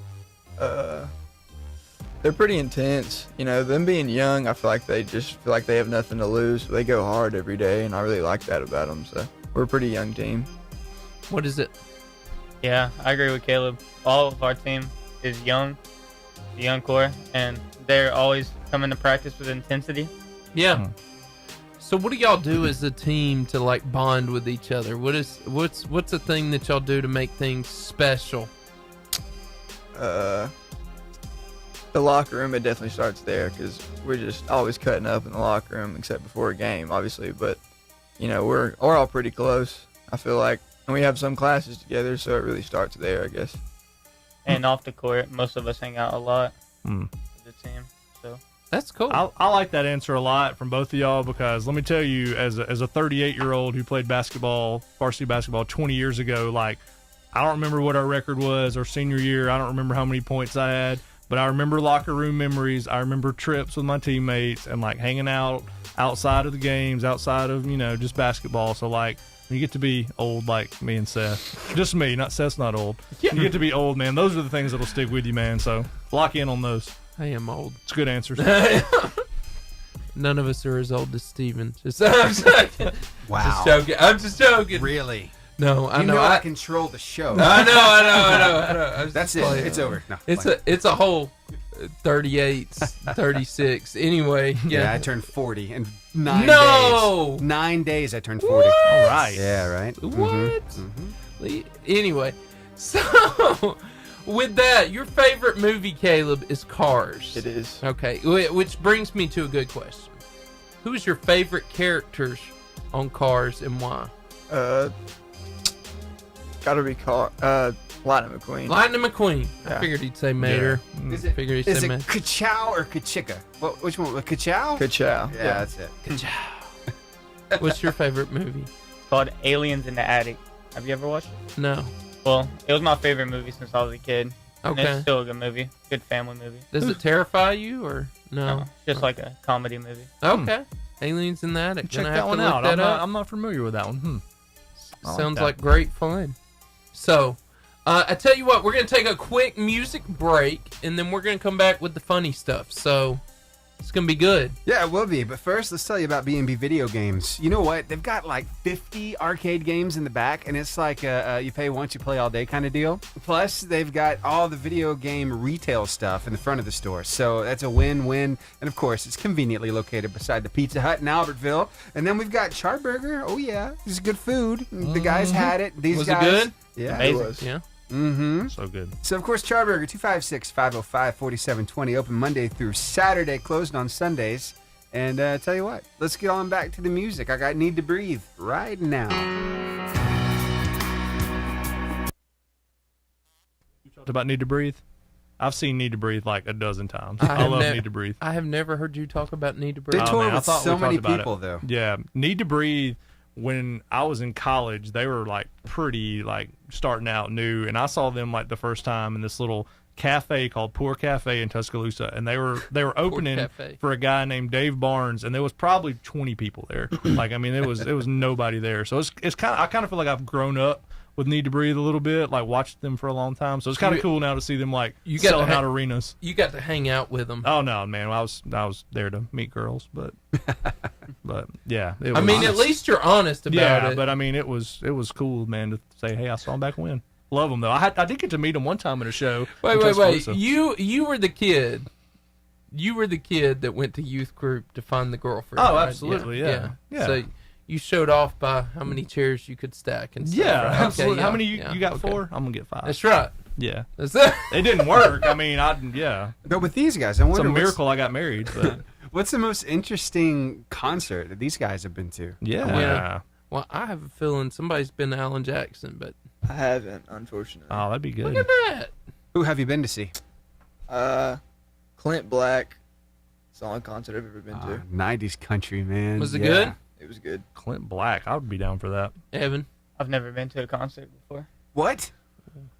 They're pretty intense. You know, them being young, I feel like they just feel like they have nothing to lose. They go hard every day, and I really like that about them. So we're a pretty young team. What is it? Yeah, I agree with Caleb. All of our team is young, the young core, and they're always coming to practice with intensity. Yeah. So what do y'all do as a team to like bond with each other? What's a thing that y'all do to make things special? The locker room, it definitely starts there because we're just always cutting up in the locker room, except before a game, obviously. But you know, we're all pretty close, I feel like, and we have some classes together, so it really starts there, I guess. And off the court, most of us hang out a lot Hmm. with the team. So that's cool. I like that answer a lot from both of y'all because let me tell you, as a 38-year-old who played varsity basketball 20 years ago, like I don't remember what our record was our senior year. I don't remember how many points I had, but I remember locker room memories. I remember trips with my teammates and like hanging out outside of the games, outside of, you know, just basketball. So like when you get to be old like me and Seth, just me, not Seth's not old. Yeah. You get to be old, man. Those are the things that'll stick with you, man. So lock in on those. I am old. It's good answers. None of us are as old as Steven. I'm joking. Wow. Just joking. I'm just joking. Really? No, I You know. I control the show. I know. I was That's just it. playing. It's over. No, It's a whole 38, 36. Anyway, yeah, I turned 40 in 9 No! days. 9 days I turned 40. What? All right. Yeah, right? What? Mhm. Anyway, so with that, your favorite movie, Caleb, is Cars. It is. Okay, which brings me to a good question. Who's your favorite characters on Cars and why? Gotta be Lightning McQueen. Lightning McQueen. I Yeah. figured he'd say Mater. Is it, Figured he'd is say it Mater. Ka-chow or Kachika? Which one? Ka-chow? Ka-chow. Yeah, that's it. What's your favorite movie? called Aliens in the Attic. Have you ever watched it? No. Well, it was my favorite movie since I was a kid. And Okay. it's still a good movie. Good family movie. Does it terrify you or no? No, just like a comedy movie. Okay. Aliens in the Attic. Check Gonna that have to one look out. that up. I'm not familiar with that one. I Sounds that. like great fun. So, I tell you what, we're going to take a quick music break, and then we're going to come back with the funny stuff. So, it's going to be good. Yeah, it will be. But first, let's tell you about B&B Video Games. You know what? They've got like 50 arcade games in the back, and it's like you pay once, you play all day kind of deal. Plus, they've got all the video game retail stuff in the front of the store. So that's a win-win. And of course, it's conveniently located beside the Pizza Hut in Albertville. And then we've got Charburger. Oh, yeah. This is good food. The guys had it. These Was guys. it good? Yeah, Amazing. it was. Yeah. Mm-hmm. So good. So, of course, Charburger, 256-505-4720, open Monday through Saturday, closed on Sundays. And tell you what, let's get on back to the music. I got Need to Breathe right now. You talked about Need to Breathe? I've seen Need to Breathe like a dozen times. I love Need to Breathe. I have never heard you talk about Need to Breathe. They toured man, I with thought so we many talked about people, it. though. Yeah, Need to Breathe. When I was in college, they were like pretty like starting out new, and I saw them like the first time in this little cafe called Poor Cafe in Tuscaloosa, and they were opening Cafe. for a guy named Dave Barnes, and there was probably 20 people there. Like I mean, it was nobody there. So it's kind of I kind of feel like I've grown up with Need to Breathe a little bit, like watched them for a long time. So it's kind of cool now to see them like selling out arenas. You got to hang out with them. Oh no, man! I was there to meet girls, but yeah. It I was, mean, at least you're honest about it. but I mean, it was cool, man, to say, hey, I saw them back when. Love them though. I did get to meet them one time at a show. Wait. in Tuscaloosa. You were the kid. You were the kid that went to youth group to find the girlfriend. Oh, right? absolutely, yeah. So you showed off by how many chairs you could stack and stuff. Yeah, right? absolutely. Okay, How yeah, many yeah, you got? okay. 4. I'm gonna get 5. That's right. Yeah, That's it. It didn't work. I mean, yeah. But with these guys, I It's wonder a miracle I got married. But what's the most interesting concert that these guys have been to? yeah. Well, I have a feeling somebody's been to Alan Jackson, but I haven't, unfortunately. Oh, that'd be good. look at that. Who have you been to see? Clint Black. It's the only concert I've ever been to. 90s country, man. Was it good? It was good. Clint Black. I would be down for that. Evan. I've never been to a concert before. What?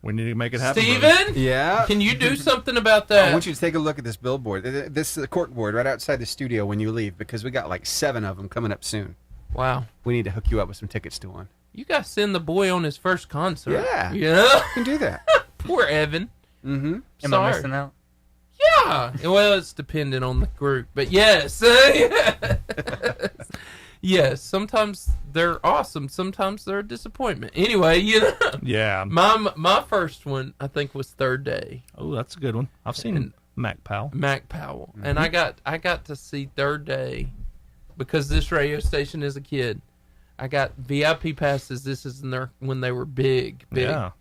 We need to make it happen. Steven? Yeah. Can you do something about that? I want you to take a look at this billboard. This is the cork board right outside the studio when you leave, because we got like 7 of them coming up soon. Wow. We need to hook you up with some tickets to one. You got to send the boy on his first concert. Yeah. Yeah. You can do that. Poor Evan. Mm-hmm. Am I missing out? Yeah. Well, it's dependent on the group, but yes. Yes. Sometimes they're awesome. Sometimes they're a disappointment. Anyway, Yeah. My first one, I think, was Third Day. Oh, that's a good one. I've seen Mac Powell. And I got to see Third Day because this radio station is a kid. I got VIP passes. This is when they were big. Yeah.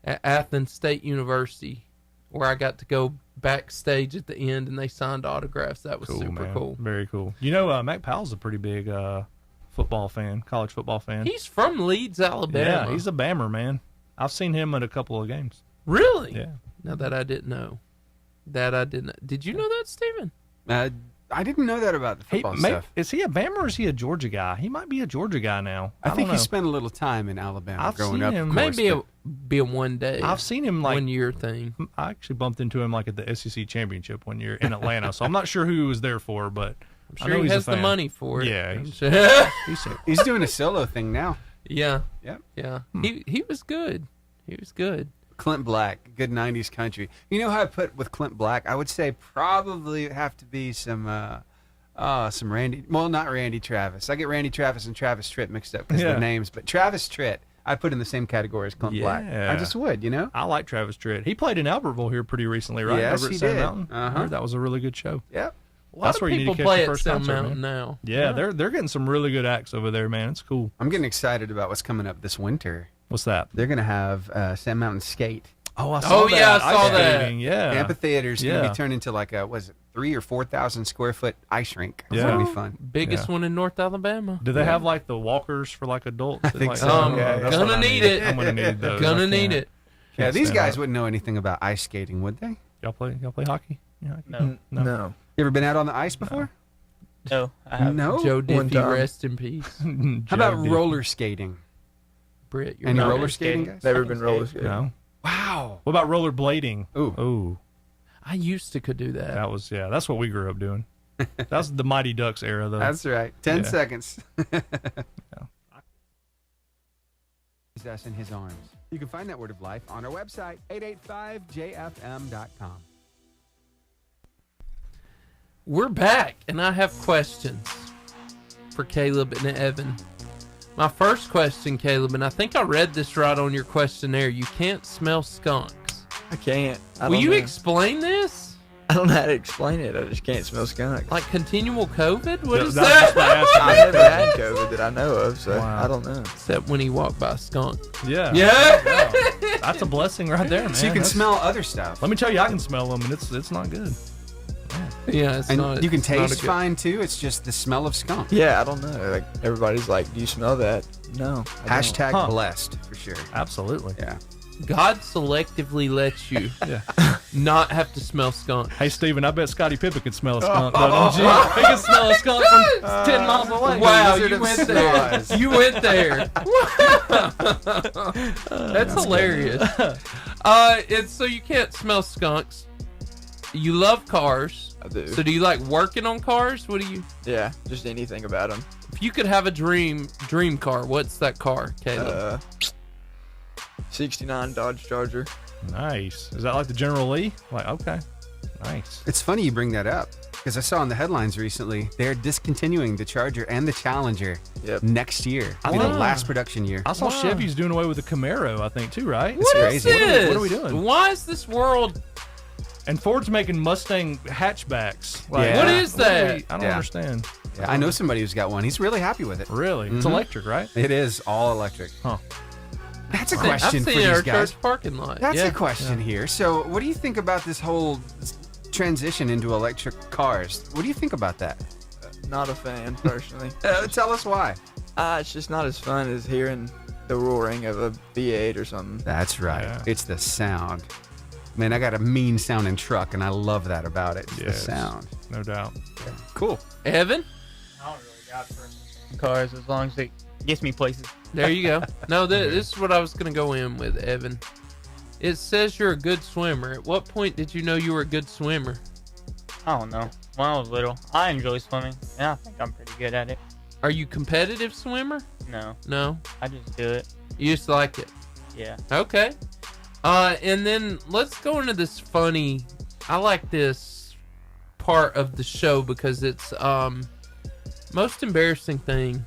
At Athens State University, where I got to go backstage at the end and they signed autographs. That was super man. cool. Very cool. You know, Mac Powell's a pretty big football fan, college football fan. He's from Leeds, Alabama. Yeah, he's a Bammer, man. I've seen him at a couple of games. Really? Yeah. Now that I didn't know. Did you know that, Steven? I didn't know that about the football stuff. Is he a Bama or is he a Georgia guy? He might be a Georgia guy now. I think don't he know. spent a little time in Alabama I've growing seen up. him. Of course, Maybe be a one day. I've seen him like 1 year thing. I actually bumped into him like at the SEC championship one year in Atlanta. So I'm not sure who he was there for, but I'm I sure know he he's has a the fan. money for it. Yeah, he's doing a solo thing now. Yeah. Yep. Yeah. He was good. He was good. Clint Black, good 90s country. You know how I put with Clint Black? I would say probably have to be some Randy. Well, not Randy Travis. I get Randy Travis and Travis Tritt mixed up because of their names. But Travis Tritt, I put in the same category as Clint Black. I just would, you know? I like Travis Tritt. He played in Albertville here pretty recently, right? Yes, Over at he Sand did. Mountain. I heard that was a really good show. Yep. A lot of people play at Sand Mountain now. Yeah, they're getting some really good acts over there, man. It's cool. I'm getting excited about what's coming up this winter. What's that? They're going to have Sand Mountain Skate. Oh, I saw that. Yeah, I saw that. Skating, yeah. Amphitheater's going to be turned into like a, was it 3,000 or 4,000 square foot ice rink. It's going to be fun. Biggest one in North Alabama. Do they have like the walkers for like adults? I think like, so. Gonna need it. I'm gonna need those. Gonna need it. Yeah, these guys wouldn't know anything about ice skating, would they? Y'all play hockey? Yeah. No. No. You ever been out on the ice before? No, I haven't. No. Joe One Diffie, time. rest in peace. How about roller skating? Britt, you're Any not roller skating guys? Never been roller skating. No. Wow. What about roller blading? Ooh. I used to could do that. That was that's what we grew up doing. That was the Mighty Ducks era, though. That's right. 10 Yeah. seconds. He's us in his arms. You can find that word of life on our website, 885jfm.com. We're back, and I have questions for Caleb and Evan. My first question, Caleb, and I think I read this right on your questionnaire. You can't smell skunks. I can't. Will you explain this? I don't know how to explain it. I just can't smell skunks. Like continual COVID? What is That's that? I've never had COVID that I know of, so I don't know. Except when he walked by a skunk. Yeah. Yeah. That's a blessing right there, man. So you can smell other stuff. Let me tell you, I can smell them, and it's not good. Yeah, it's And not. you can it's not a taste good- fine, too. It's just the smell of skunk. Yeah, I don't know. Like everybody's like, "Do you smell that?" No. I don't. Hashtag blessed, for sure. Absolutely. Yeah. God selectively lets you not have to smell skunk. Hey, Steven, I bet Scottie Pippen could smell a skunk. Don't you? He can smell a skunk from 10 miles away. Wow, Wizard you of went there. Snoz. You went there. That's hilarious. It's so you can't smell skunks. You love cars. I do. So do you like working on cars? What do you? Yeah, just anything about them. If you could have a dream car, what's that car, Caleb? 69 Dodge Charger. Nice. Is that like the General Lee? Like, okay. Nice. It's funny you bring that up because I saw in the headlines recently they're discontinuing the Charger and the Challenger next year. It'll be the last production year. I saw Chevy's doing away with the Camaro, I think, too, right? What is crazy. this? What are we doing? Why is this world? And Ford's making Mustang hatchbacks. Yeah. What is that? I don't understand. Yeah, I know somebody who's got one. He's really happy with it. Really? It's electric, right? It is all electric. Huh. That's a question for I've seen these our guys. church parking lot. That's a question here. So, what do you think about this whole transition into electric cars? What do you think about that? Not a fan, personally. Tell us why. It's just not as fun as hearing the roaring of a V8 or something. That's right. It's the sound. Man, I got a mean sounding truck, and I love that about it. It's the sound. No doubt. Cool. Evan? I don't really got for cars as long as it gets me places. There you go. No, this is what I was going to go in with, Evan. It says you're a good swimmer. At what point did you know you were a good swimmer? I don't know. When I was little, I enjoy swimming, and I think I'm pretty good at it. Are you a competitive swimmer? No. No? I just do it. You just like it? Yeah. Okay. And then let's go into this funny. I like this part of the show because it's most embarrassing thing.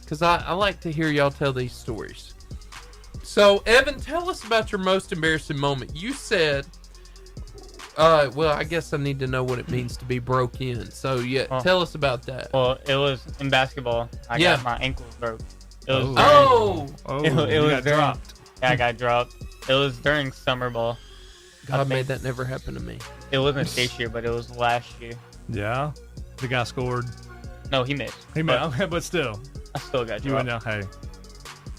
Because I like to hear y'all tell these stories. So, Evan, tell us about your most embarrassing moment. You said, well, I guess I need to know what it means to be broke in. So, tell us about that. Well, it was in basketball. I got my ankles broke. It was it was dropped. Yeah, I got dropped. It was during summer ball. God made that never happen to me. It wasn't this year, but it was last year. Yeah? The guy scored. No, he missed. He missed. Okay, but still. I still got dropped. You went down. Hey,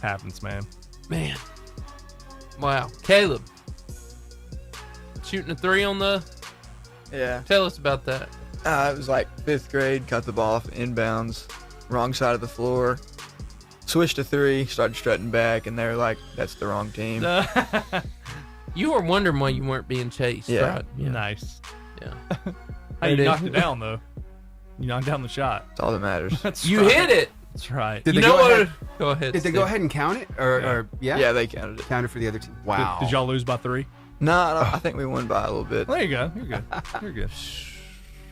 happens, man. Man. Wow. Caleb. Shooting a 3 on the... Yeah. Tell us about that. It was like 5th grade, cut the ball off inbounds, wrong side of the floor. Switched to 3, started strutting back, and they were like, that's the wrong team. You were wondering why you weren't being chased, right? Yeah. Nice. Yeah. Hey, you knocked it down, though. You knocked down the shot. That's all that matters. You hit it. That's right. Did you they know go what? ahead? Go ahead. Did they go ahead and count it? Or yeah? Yeah, they counted it. Counted for the other team. Wow. Did y'all lose by 3? No, I think we won by a little bit. Well, there you go. You're good. You're good.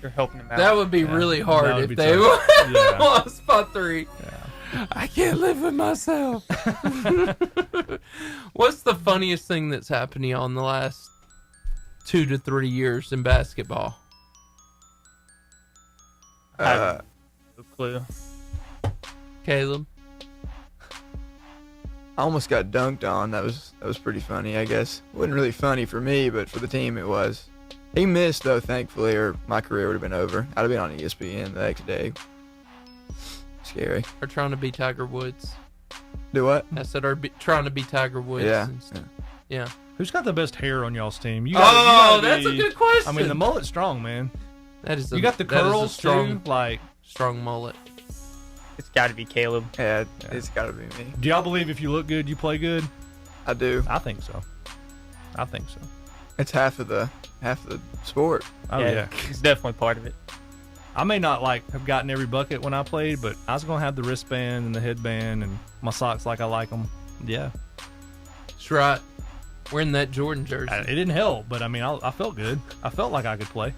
You're helping them out. That would be really hard That would if be they tough. lost by 3. Yeah. I can't live with myself. What's the funniest thing that's happened to y'all in the last 2 to 3 years in basketball? No clue. Caleb? I almost got dunked on. That was pretty funny, I guess. It wasn't really funny for me, but for the team it was. He missed, though, thankfully, or my career would have been over. I'd have been on ESPN the next day. Scary. Or trying to be Tiger Woods. Do what? I said, trying to be Tiger Woods. Yeah. Yeah. Who's got the best hair on y'all's team? That's a good question. I mean, the mullet's strong, man. That is. You got the curls strong, too, like strong mullet. It's got to be Caleb. Yeah, it's got to be me. Do y'all believe if you look good, you play good? I do. I think so. I think so. It's half of the sport. Oh yeah. It's definitely part of it. I may not have gotten every bucket when I played, but I was gonna have the wristband and the headband and my socks like I like them. Yeah. That's right. Wearing that Jordan jersey. It didn't help, but I mean, I felt good. I felt like I could play.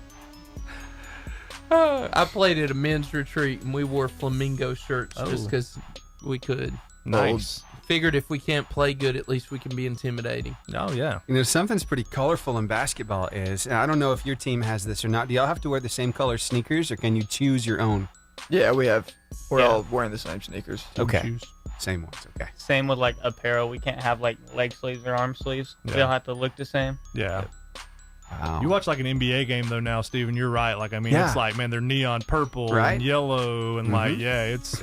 I played at a men's retreat and we wore flamingo shirts just because we could. Nice. Figured if we can't play good, at least we can be intimidating. Oh yeah. You know, something's pretty colorful in basketball is, and I don't know if your team has this or not. Do y'all have to wear the same color sneakers, or can you choose your own? Yeah, we're all wearing the same sneakers. Okay. Same ones. Okay. Same with like apparel. We can't have like leg sleeves or arm sleeves. Yeah. They all have to look the same. Yeah. Wow. You watch like an NBA game though now, Steven. You're right. Like I mean, Yeah. it's like man, they're neon purple Right? and yellow and like it's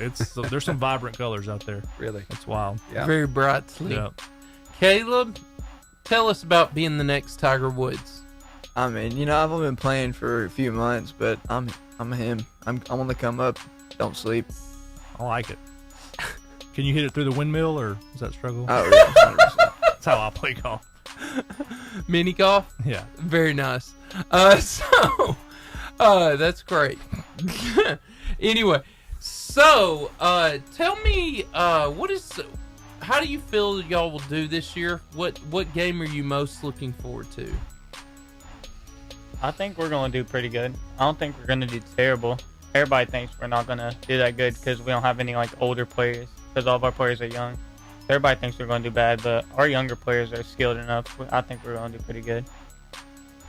there's some vibrant colors out there. Really? It's wild. Yeah. Very brightly. Yeah. Caleb, tell us about being the next Tiger Woods. I mean, you know, I've only been playing for a few months, but I'm him. I'm on the come up. Don't sleep. I like it. Can you hit it through the windmill or is that struggle? Oh yeah, 100%. That's how I play golf. Mini golf? Yeah. Very nice. That's great. Anyway, so tell me how do you feel y'all will do this year? What game are you most looking forward to? I think we're going to do pretty good. I don't think we're going to do terrible. Everybody thinks we're not going to do that good because we don't have any like older players because all of our players are young. Everybody thinks we're going to do bad, but our younger players are skilled enough. I think we're going to do pretty good.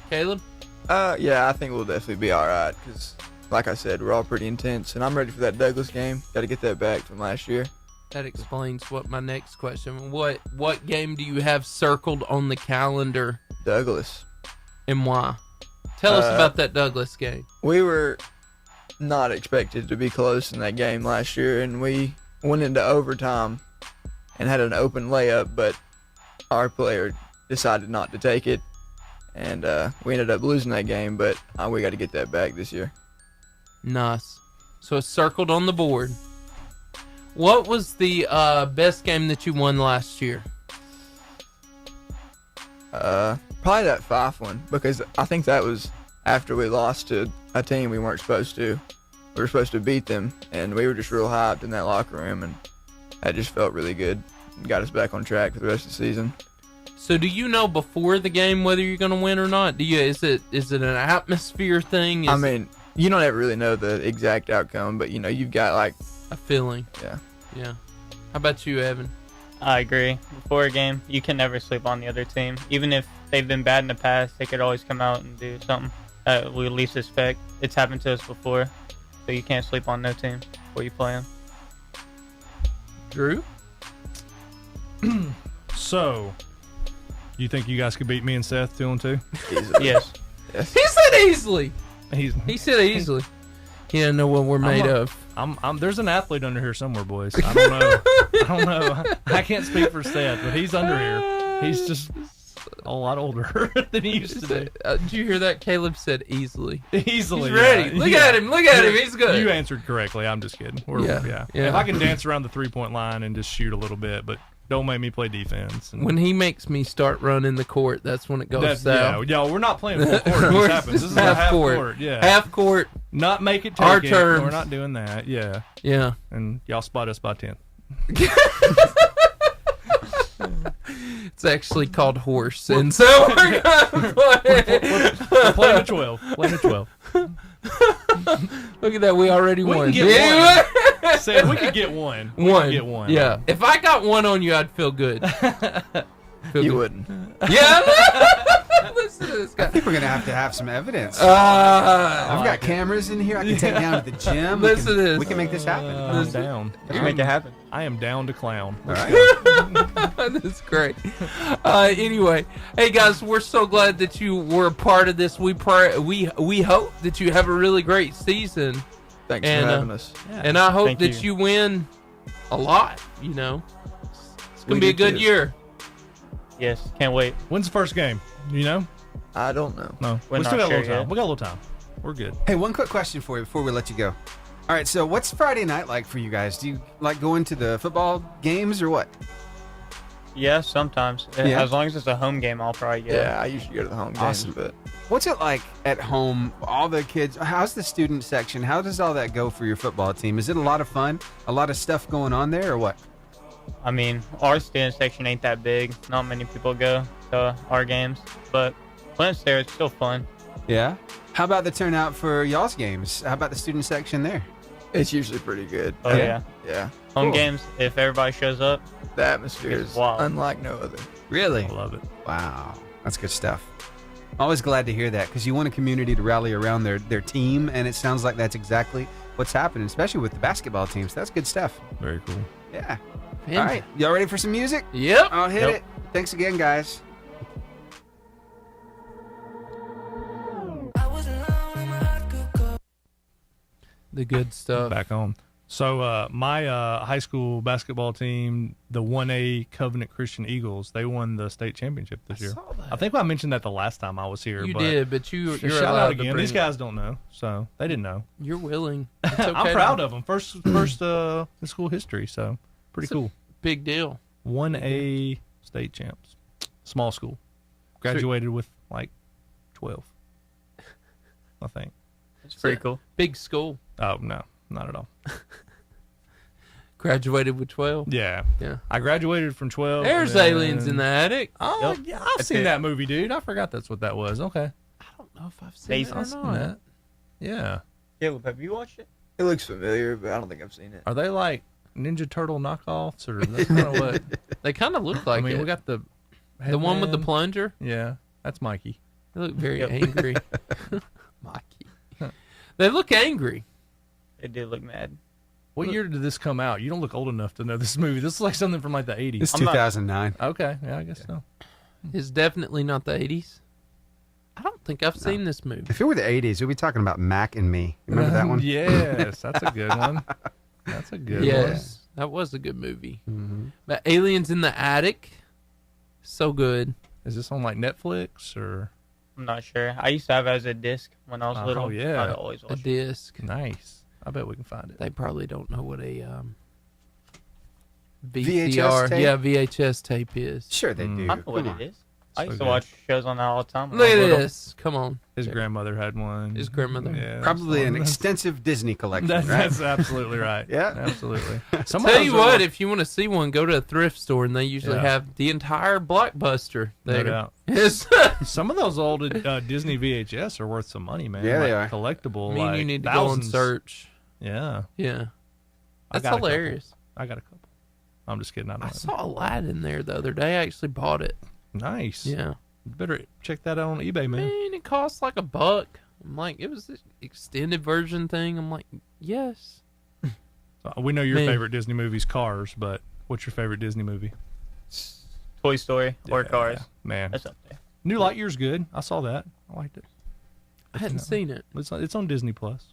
Caleb? Yeah, I think we'll definitely be all right because like I said, we're all pretty intense, and I'm ready for that Douglas game. Got to get that back from last year. That explains what my next question. What game do you have circled on the calendar? Douglas. And why? Tell us about that Douglas game. We were not expected to be close in that game last year, and we went into overtime and had an open layup, but our player decided not to take it, and we ended up losing that game, but we got to get that back this year. Nice. So it's circled on the board. What was the best game that you won last year? Probably that Fife one, because I think that was after we lost to a team we weren't supposed to. We were supposed to beat them, and we were just real hyped in that locker room, and that just felt really good. Got us back on track for the rest of the season. So do you know before the game whether you're going to win or not? Is it an atmosphere thing? You don't ever really know the exact outcome, but you've got like a feeling. Yeah. Yeah. How about you, Evan? I agree. Before a game, you can never sleep on the other team. Even if they've been bad in the past, they could always come out and do something that we at least expect. It's happened to us before, so you can't sleep on no team before you play them. Drew? So, you think you guys could beat me and Seth 2-2? Yes. He said easily. He said easily. He doesn't know what we're made of. There's an athlete under here somewhere, boys. I don't know. I can't speak for Seth, but he's under here. He's just a lot older than he used to be. Did you hear that? Caleb said easily. Easily. He's ready. Look at him. Look at him. He's good. You answered correctly. I'm just kidding. Yeah. If I can dance around the 3-point line and just shoot a little bit, but don't make me play defense. When he makes me start running the court, that's when it goes south. Yeah, we're not playing full court. This happens. This is half court. Yeah. Half court. Not make it take our it. terms. We're not doing that. Yeah. Yeah. And y'all spot us by 10. It's actually called horse, and so we're gonna play. We're playing a 12. Playing a 12. Look at that, we already won. We could get one. One. Yeah. If I got one on you, I'd feel good. You wouldn't. Yeah. Listen to this guy. I think we're gonna have to have some evidence. I've got cameras in here. I can take down to the gym. Listen to this. We can make this happen. I'm down. Let's make it happen. I am down to clown. All right. That's great. Anyway, hey guys, we're so glad that you were a part of this. We hope that you have a really great season. Thanks for having us. And I hope that you win a lot. It's gonna be a good year. Yes, can't wait. When's the first game? You know? I don't know. No, We're we still not got a little sure time. yet. We got a little time. We're good. Hey, one quick question for you before we let you go. All right, so what's Friday night like for you guys? Do you like going to the football games or what? Yeah, sometimes. Yeah. As long as it's a home game, I'll probably get Yeah, I usually go to the home games, Awesome. but What's it like at home? All the kids. How's the student section? How does all that go for your football team? Is it a lot of fun? A lot of stuff going on there, or what? I mean, our student section ain't that big. Not many people go to our games, but when it's there, it's still fun. Yeah. How about the turnout for y'all's games? How about the student section there? it's usually pretty good. Oh, yeah. Yeah. Home games, if everybody shows up, the atmosphere is wild. unlike no other. Really? I love it. Wow. That's good stuff. Always glad to hear that because you want a community to rally around their team, and it sounds like that's exactly what's happening, especially with the basketball teams. That's good stuff. Very cool. Yeah. All right. Y'all ready for some music? Yep. I'll hit it. Thanks again, guys. The good stuff. Back on. So my high school basketball team, the 1A Covenant Christian Eagles, they won the state championship this year. I think I mentioned that the last time I was here. You did, but you're shout allowed out to again. bring These guys don't know, so they didn't know. You're willing. It's okay I'm proud of them. First in school history, so pretty cool. Big deal. 1A state champs. Small school. Graduated with like 12, I think. It's pretty cool. Big school. Oh, no, not at all. Graduated with 12? Yeah. Yeah. I graduated from 12. There's aliens in the attic. Oh, Yep. yeah, I've seen that movie, dude. I forgot that's what that was. Okay. I don't know if I've seen it or I've seen not. that. Yeah. Caleb, have you watched it? It looks familiar, but I don't think I've seen it. Are they like Ninja Turtle knockoffs, or that's kind of what? They kind of look like I mean, it. we got the one with the headband. plunger. Yeah, that's Mikey. They look very angry. Mikey. They look angry. They do look mad. What year did this come out? You don't look old enough to know this movie. This is like something from like the 80s. It's 2009. Okay, yeah, I guess so. It's definitely not the 80s. I don't think I've seen this movie. If it were the 80s, we'd be talking about Mac and Me. Remember that one? Yes, that's a good one. That's a good one. Yes, that was a good movie. Mm-hmm. But Aliens in the Attic, so good. Is this on like Netflix or? I'm not sure. I used to have it as a disc when I was little. Oh yeah, I always A watched it. disc. Nice. I bet we can find it. They probably don't know what a VHS VCR, tape? yeah, VHS tape is. Sure they do. I know what Come it on. is. I used to good. watch shows on that all the time. when Look I was at little. this. Come on. His grandmother had one. His grandmother. Yeah, Probably that's an one. extensive Disney collection, That's, right? that's absolutely right. Yeah. absolutely. Some Tell of you those are- what, if you want to see one, go to a thrift store, and they usually Yeah. have the entire blockbuster there. No doubt. Yes. Some of those old Disney VHS are worth some money, man. Yeah, they Like, are. collectible. Me and like you need to thousands. go and search. Yeah, Yeah. I That's got a couple. hilarious. I got a couple. I'm just kidding. I I don't. saw Aladdin there the other day. I actually bought it. Nice. Yeah. You better check that out on eBay, man. Man, it cost like $1. I'm like, it was this extended version thing. I'm like, yes. So we know your Man. favorite Disney movie's Cars, but what's your favorite Disney movie? Toy Story or Yeah, Cars. Man, That's up there. New Lightyear's good. I saw that. I liked it. I hadn't seen it. It's on Disney Plus.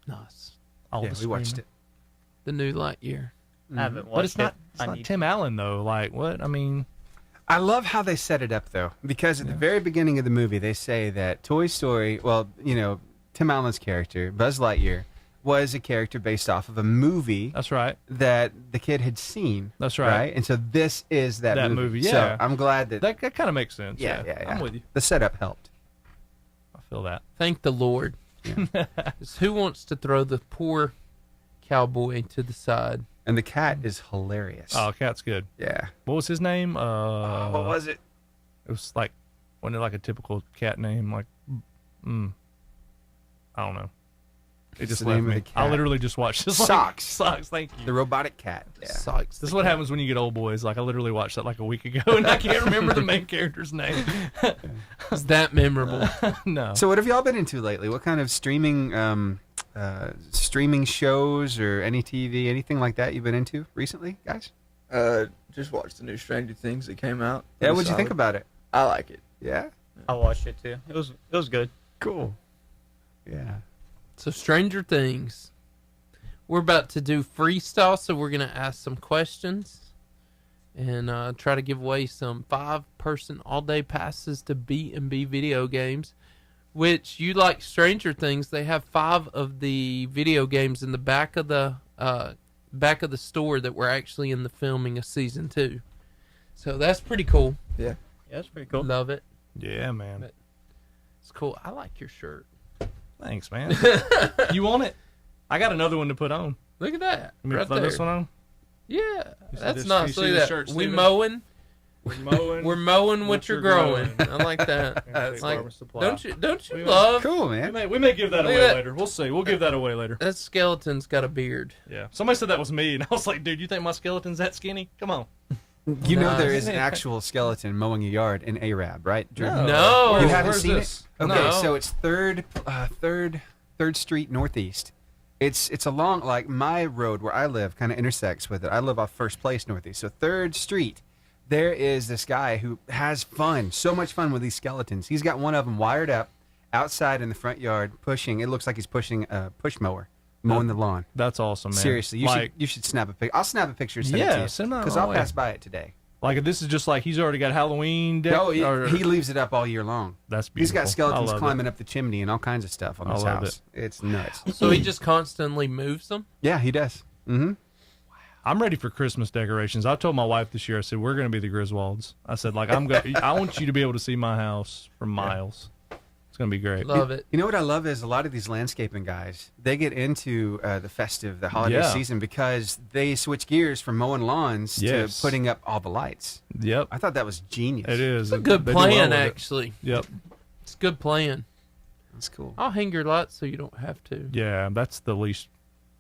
Nice. All Yeah, the we watched streaming. The new Lightyear. I haven't watched But it's not. it. It's I not need Tim Allen though. Like what? I mean, I love how they set it up, though, because at the very beginning of the movie, they say that Toy Story, well, you know, Tim Allen's character, Buzz Lightyear, was a character based off of a movie that's right. that the kid had seen. That's right. And so this is that, movie. So Yeah. I'm glad that, That kind of makes sense. yeah. I'm with you. The setup helped. I feel that. Thank the Lord. 'Cause who wants to throw the poor cowboy to the side? And the cat is hilarious. Oh, Cat's good. Yeah. What was his name? What was it? It was like, wasn't it like a typical cat name? Like, I don't know. It What's just the left name of me. the cat? I literally just watched this. Socks. Socks. Thank you. The robotic cat. Yeah. Socks. This is what happens when you get old boys. Like I literally watched that like a week ago, and I can't remember the main character's name. Is that memorable? No. So what have y'all been into lately? What kind of streaming shows or any TV, anything like that you've been into recently, guys? Just watched the new Stranger Things that came out. Yeah, Pretty what'd you think solid. about it? I like it. Yeah? I watched it too. It was good. Cool. Yeah. So Stranger Things. We're about to do freestyle, so we're going to ask some questions and try to give away some 5-person all-day passes to B&B Video Games, which you like Stranger Things. They have 5 of the video games in the back of the store that were actually in the filming of season 2. So that's pretty cool. Yeah. Yeah, that's pretty cool. Love it. Yeah, man. But it's cool. I like your shirt. Thanks, man. You want it? I got another one to put on. Look at that. You mean Right throw there. this one on? Yeah, see that's this- nice. you see Look the at shirt, that. We Steven? mowing. We're mowing. We're mowing what you're growing. I like that. That's Like, Farmer Supply. don't you We- love? Cool, We man. may give that Look away at that. later. We'll see. We'll give that away later. That skeleton's got a beard. Yeah. Somebody said that was me, and I was like, dude, you think my skeleton's that skinny? Come on. You know Nah. there is an actual skeleton mowing a yard in Arab, right, Drew? No. You haven't Where's seen this? it? Okay, No. so it's Third Street Northeast. It's along, like, my road where I live kind of intersects with it. I live off First Place Northeast. So 3rd Street, there is this guy who has fun, so much fun with these skeletons. He's got one of them wired up outside in the front yard pushing. It looks like he's pushing a push mower, mowing the lawn. That's awesome, man. Seriously, you should snap a picture. I'll snap a picture and send it to you. send that because my I'll way. pass by it today. Like, this is just like he's already got Halloween deck. No, or- he leaves it up all year long. That's He's beautiful. got skeletons I love climbing up the chimney and all kinds of stuff on I his love house. It's nuts. So he just constantly moves them. Yeah, he does. Mm-hmm. I'm ready for Christmas decorations. I told my wife this year, I said, we're going to be the Griswolds. I said, like, I want you to be able to see my house from miles. It's going to be great. Love it. You know what I love is a lot of these landscaping guys, they get into the holiday Yeah. season because they switch gears from mowing lawns Yes. to putting up all the lights. Yep. I thought that was genius. It is. It's a good They do well plan, with it. actually. Yep. It's a good plan. That's cool. I'll hang your lights so you don't have to. Yeah, that's the least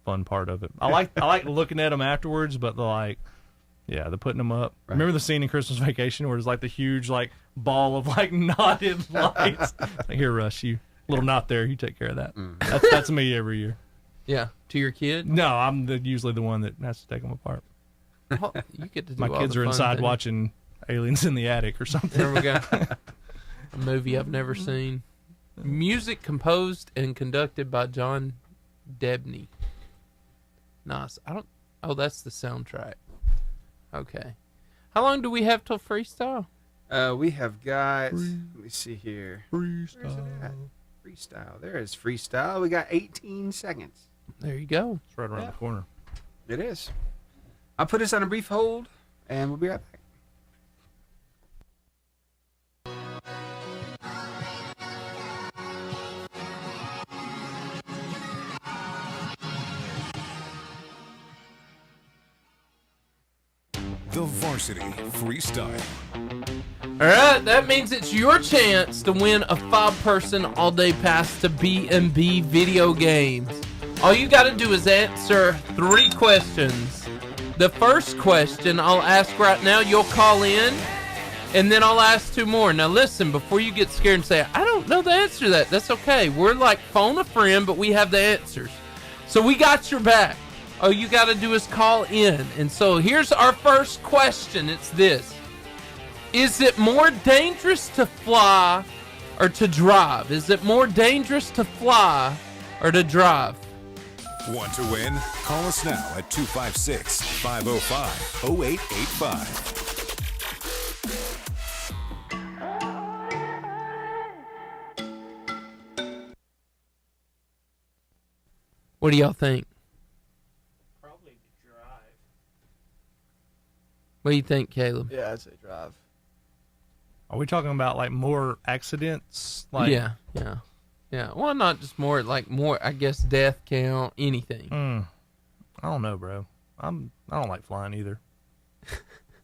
fun part of it. I like looking at them afterwards, but the putting them up. Right. Remember the scene in Christmas Vacation where it's like the huge like ball of like knotted lights? Like, here, Rush, you Little knot there. You take care of that. Mm. That's me every year. Yeah, to your kid? No, I'm usually the one that has to take them apart. Well, you get to do My all kids the are fun inside things. watching Aliens in the Attic or something. There we go. A movie I've never seen. Music composed and conducted by John Debney. Nice. Oh, that's the soundtrack. Okay. How long do we have till freestyle? We have got. Let me see here. Freestyle. Where's it at? Freestyle. There is freestyle. We got 18 seconds. There you go. It's right around the corner. It is. I'll put us on a brief hold, and we'll be right back. The Varsity Freestyle. All right, that means it's your chance to win a 5-person all-day pass to B&B Video Games. All you got to do is answer 3 questions. The first question I'll ask right now, you'll call in, and then I'll ask 2 more. Now listen, before you get scared and say, I don't know the answer to that, that's okay. We're like phone a friend, but we have the answers. So we got your back. All you got to do is call in. And so here's our first question. It's this. Is it more dangerous to fly or to drive? Is it more dangerous to fly or to drive? Want to win? Call us now at 256-505-0885. What do y'all think? Probably drive. What do you think, Caleb? Yeah, I'd say drive. Are we talking about like more accidents? Like, Yeah. Well, not just more, like more, I guess, death count, anything. I don't know, bro. I don't like flying either.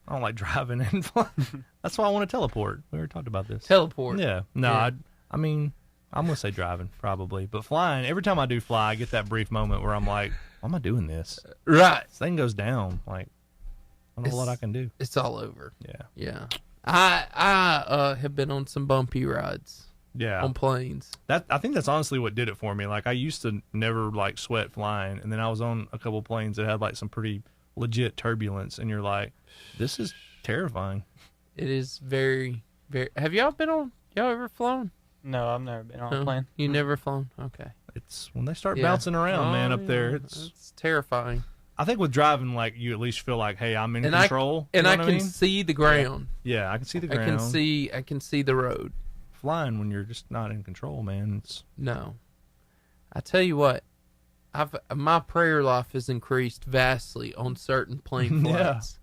I don't like driving and flying. That's why I want to teleport. We already talked about this. Teleport. Yeah. No, Yeah. I mean, I'm gonna say driving probably, but flying. Every time I do fly, I get that brief moment where I'm like, why am I doing this? Right. This thing goes down. Like, I don't know what I can do. It's all over. Yeah. Yeah. I have been on some bumpy rides. Yeah. On planes. I think that's honestly what did it for me. Like, I used to never like sweat flying, and then I was on a couple planes that had like some pretty legit turbulence, and you're like, this is terrifying. It is very, very. Have y'all ever flown? No, I've never been on No? a plane. You never flown? Okay. It's when they start Yeah. bouncing around, man, up there. yeah. It's terrifying. I think with driving, like, you at least feel like, hey, I'm in And control. I You know can what I mean? see the ground. Yeah, I can see the ground. I can see the road. Flying when you're just not in control, man. No. I tell you what, my prayer life has increased vastly on certain plane Yeah. flights.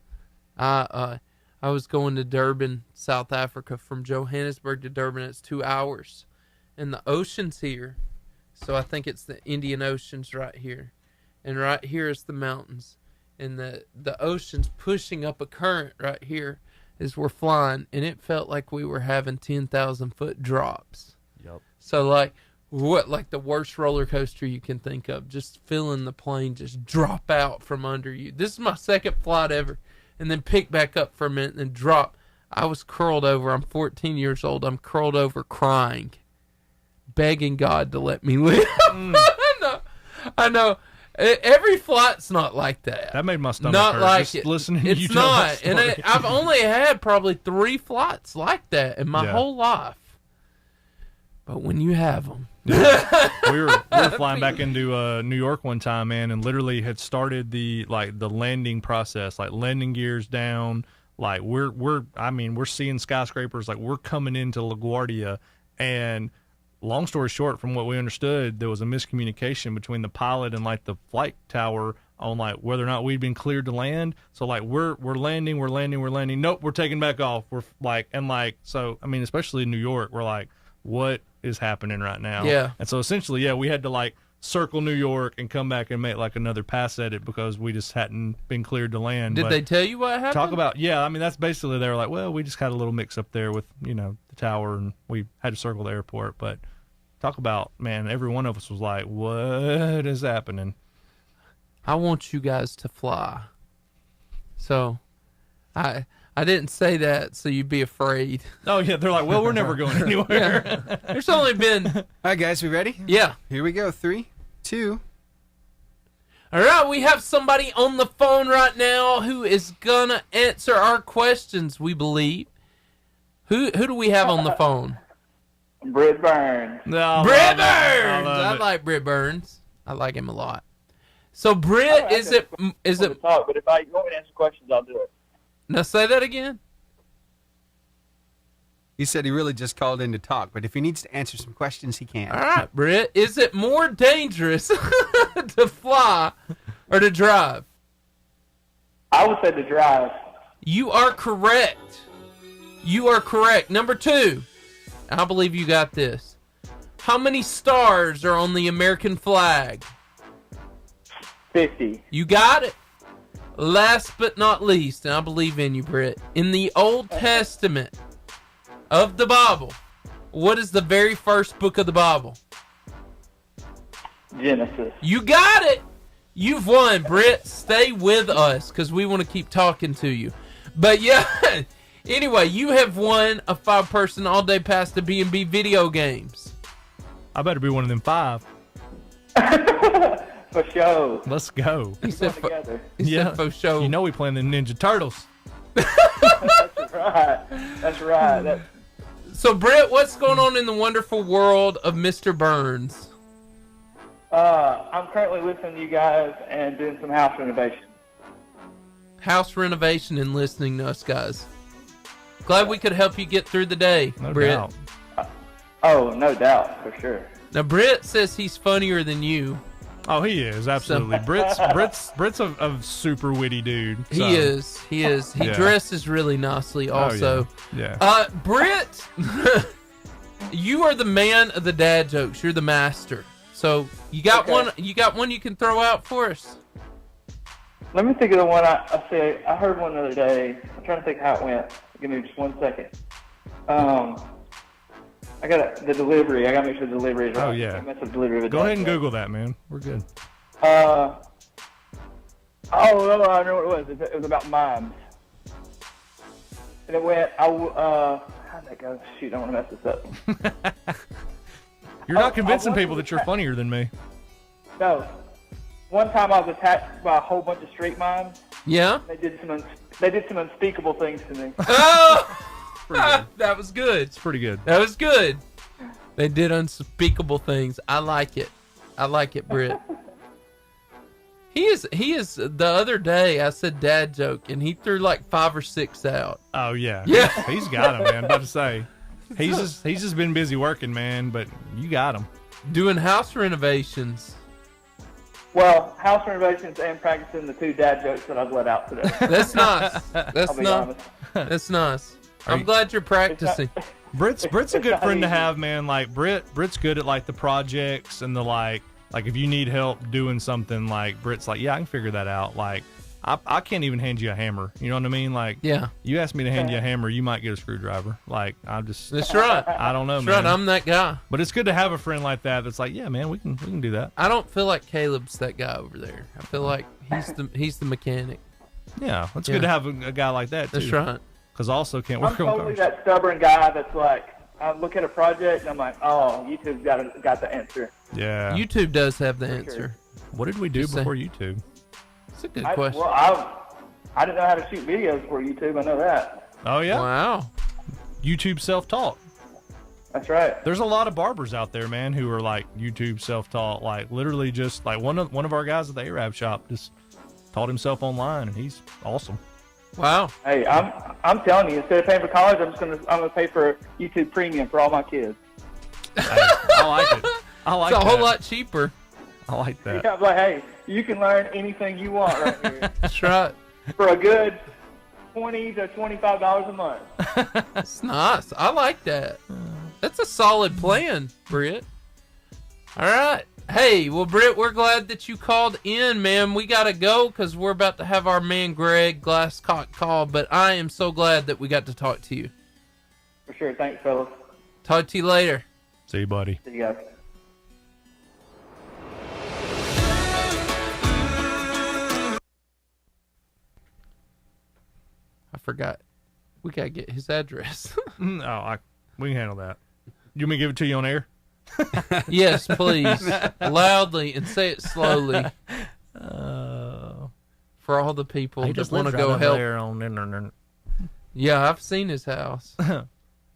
I was going to Durban, South Africa. From Johannesburg to Durban, it's 2 hours. And the ocean's here. So I think it's the Indian Ocean's right here. And right here is the mountains. And the ocean's pushing up a current right here as we're flying. And it felt like we were having 10,000-foot drops. Yep. So like the worst roller coaster you can think of, just feeling the plane just drop out from under you. This is my second flight ever, and then pick back up for a minute and then drop. I was curled over. I'm 14 years old. I'm curled over crying, begging God to let me live. I know. Every flight's not like that. That made my stomach not hurt. like just it. listening to It's you tell not, that and story. I've only had probably 3 flights like that in my Yeah. whole life. But when you have them, we were flying back into New York one time, man, and literally had started the landing process, like landing gears down. Like we're seeing skyscrapers, like we're coming into LaGuardia, and long story short, from what we understood, there was a miscommunication between the pilot and like the flight tower on like whether or not we'd been cleared to land. So like we're landing. Nope, we're taking back off. We're like, and like, so I mean, especially in New York, we're like, what is happening right now? Yeah. And so essentially, yeah, we had to like circle New York and come back and make like another pass at it because we just hadn't been cleared to land. Did But they tell you what happened? talk about, yeah, I mean, that's basically, they were like, well, we just had a little mix up there with, the tower, and we had to circle the airport. But talk about, man, every one of us was like, what is happening? I want you guys to fly. So I I didn't say that so you'd be afraid. Oh, yeah. They're like, well, we're never going anywhere. Yeah. There's only been... All right, guys, we ready? Yeah. Here we go. 3, 2. All right, we have somebody on the phone right now who is going to answer our questions, we believe. Who do we have on the phone? Britt Burns. No, Britt Burns! I I like Britt Burns. I like him a lot. So, Britt, is it... Talk, but if you want me to answer questions, I'll do it. Now, say that again. He said he really just called in to talk, but if he needs to answer some questions, he can. All right, Britt. Is it more dangerous to fly or to drive? I would say to drive. You are correct. You are correct. Number 2. I believe you got this. How many stars are on the American flag? 50. You got it. Last but not least, and I believe in you, Britt. In the Old Testament of the Bible, what is the very first book of the Bible? Genesis. You got it. You've won, Britt. Stay with us because we want to keep talking to you. But yeah, anyway, you have won a 5-person all-day pass to B&B Video Games. I better be one of them 5. For sure. Let's go. He said for sure. You know we playing the Ninja Turtles. That's right. That's right. So, Britt, what's going on in the wonderful world of Mr. Burns? I'm currently listening to you guys and doing some house renovation. House renovation and listening to us, guys. Glad we could help you get through the day, No Britt. doubt. Oh, no doubt, for sure. Now, Britt says he's funnier than you. Oh, he is, absolutely. Britt's a super witty dude. So. He is. He Yeah. dresses really nicely also. Oh, yeah. Britt, you are the man of the dad jokes. You're the master. So you got one you can throw out for us? Let me think of the one I heard one the other day. I'm trying to think how it went. Give me just 1 second. I got the delivery. I got to make sure the delivery is right. Oh, yeah. Mess up delivery of a Go ahead and dog. Google that, man. We're good. Oh, no, I know what it was. It was about mimes. And it went, how'd that go? Shoot, I don't want to mess this up. You're not convincing people that you're funnier than me. No. One time I was attacked by a whole bunch of street mimes. Yeah? They did some unspeakable things to me. Oh! That was good. It's pretty good. That was good. They did unspeakable things. I like it. I like it, Britt. He is. The other day I said dad joke and he threw like 5 or 6 out. Oh yeah. Yeah. He's got him, man. About to say. He's just been busy working, man, but you got him. Doing house renovations. Well, house renovations and practicing the 2 dad jokes that I've let out today. That's nice. That's I'll be nice. honest. That's nice. I'm glad you're practicing. Britt's a good friend to have, man. Like Britt's good at like the projects and the like if you need help doing something, like Britt's like, yeah, I can figure that out. Like I can't even hand you a hammer. You know what I mean? Like, yeah, you ask me to hand you a hammer, you might get a screwdriver. Like That's right. I don't know, That's man. right. I'm that guy. But it's good to have a friend like that. That's like, yeah, man, we can do that. I don't feel like Caleb's that guy over there. I feel like he's the mechanic. Yeah, it's good to have a guy like that too. That's right. Because I also can't I'm work on totally cars. that stubborn guy that's like, I look at a project and I'm like, oh, YouTube's got the answer. Yeah. YouTube does have the answer. What did we do Just before saying. YouTube? It's a good question. Well, I didn't know how to shoot videos before YouTube. I know that. Oh yeah. Wow. YouTube self-taught. That's right. There's a lot of barbers out there, man, who are like YouTube self-taught. Like literally, just like one of our guys at the Arab shop just taught himself online, and he's awesome. Wow. Hey, I'm telling you, instead of paying for college, I'm gonna pay for YouTube Premium for all my kids. Hey, I like it. I like It's a that. whole lot cheaper. I like that. Yeah, I'm like, hey, you can learn anything you want right here That's right. for a good $20 to $25 a month. That's nice. I like that. That's a solid plan, Britt. All right. Hey, well, Britt, we're glad that you called in, man. We got to go because we're about to have our man Greg Glasscock call, but I am so glad that we got to talk to you. For sure. Thanks, fellas. Talk to you later. See you, buddy. See you guys. I forgot. We gotta get his address. We can handle that. You want me to give it to you on air? Yes, please. Loudly and say it slowly. For all the people that want to go help. There on internet. Yeah, I've seen his house.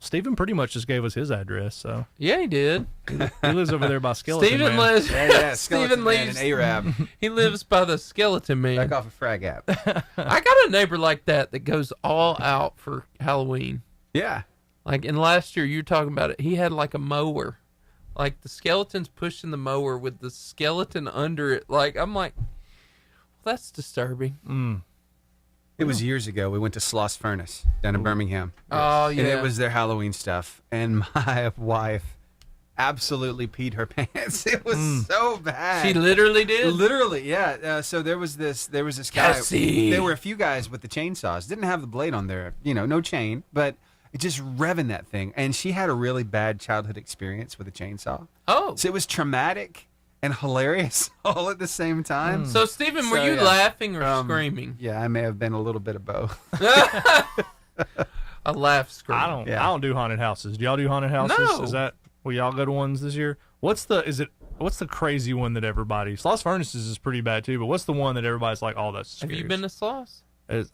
Stephen pretty much just gave us his address, so. Yeah, he did. He lives over there by Skeleton Stephen Man. lives. Yeah, Stephen lives. an Arab. He lives by the Skeleton Man. Back off a frag app. I got a neighbor like that goes all out for Halloween. Yeah. Like, and last year you were talking about it. He had like a mower, like the skeleton's pushing the mower with the skeleton under it. Like, I'm like, well, that's disturbing. It was years ago. We went to Sloss Furnace down in Birmingham. Oh, yeah. And it was their Halloween stuff. And my wife absolutely peed her pants. It was so bad. She literally did? Literally, yeah. So there was this guy. Cassie. There were a few guys with the chainsaws. Didn't have the blade on there, no chain, but just revving that thing. And she had a really bad childhood experience with a chainsaw. Oh. So it was traumatic and hilarious all at the same time. So, Stephen, were you laughing or screaming? Yeah, I may have been a little bit of both. A laugh scream. I don't do haunted houses. Do y'all do haunted houses? No. Is that will y'all go to ones this year? What's the crazy one that everybody? Sloss Furnaces is pretty bad too, but what's the one that everybody's like, oh, that's scary? Have you been to Sloss?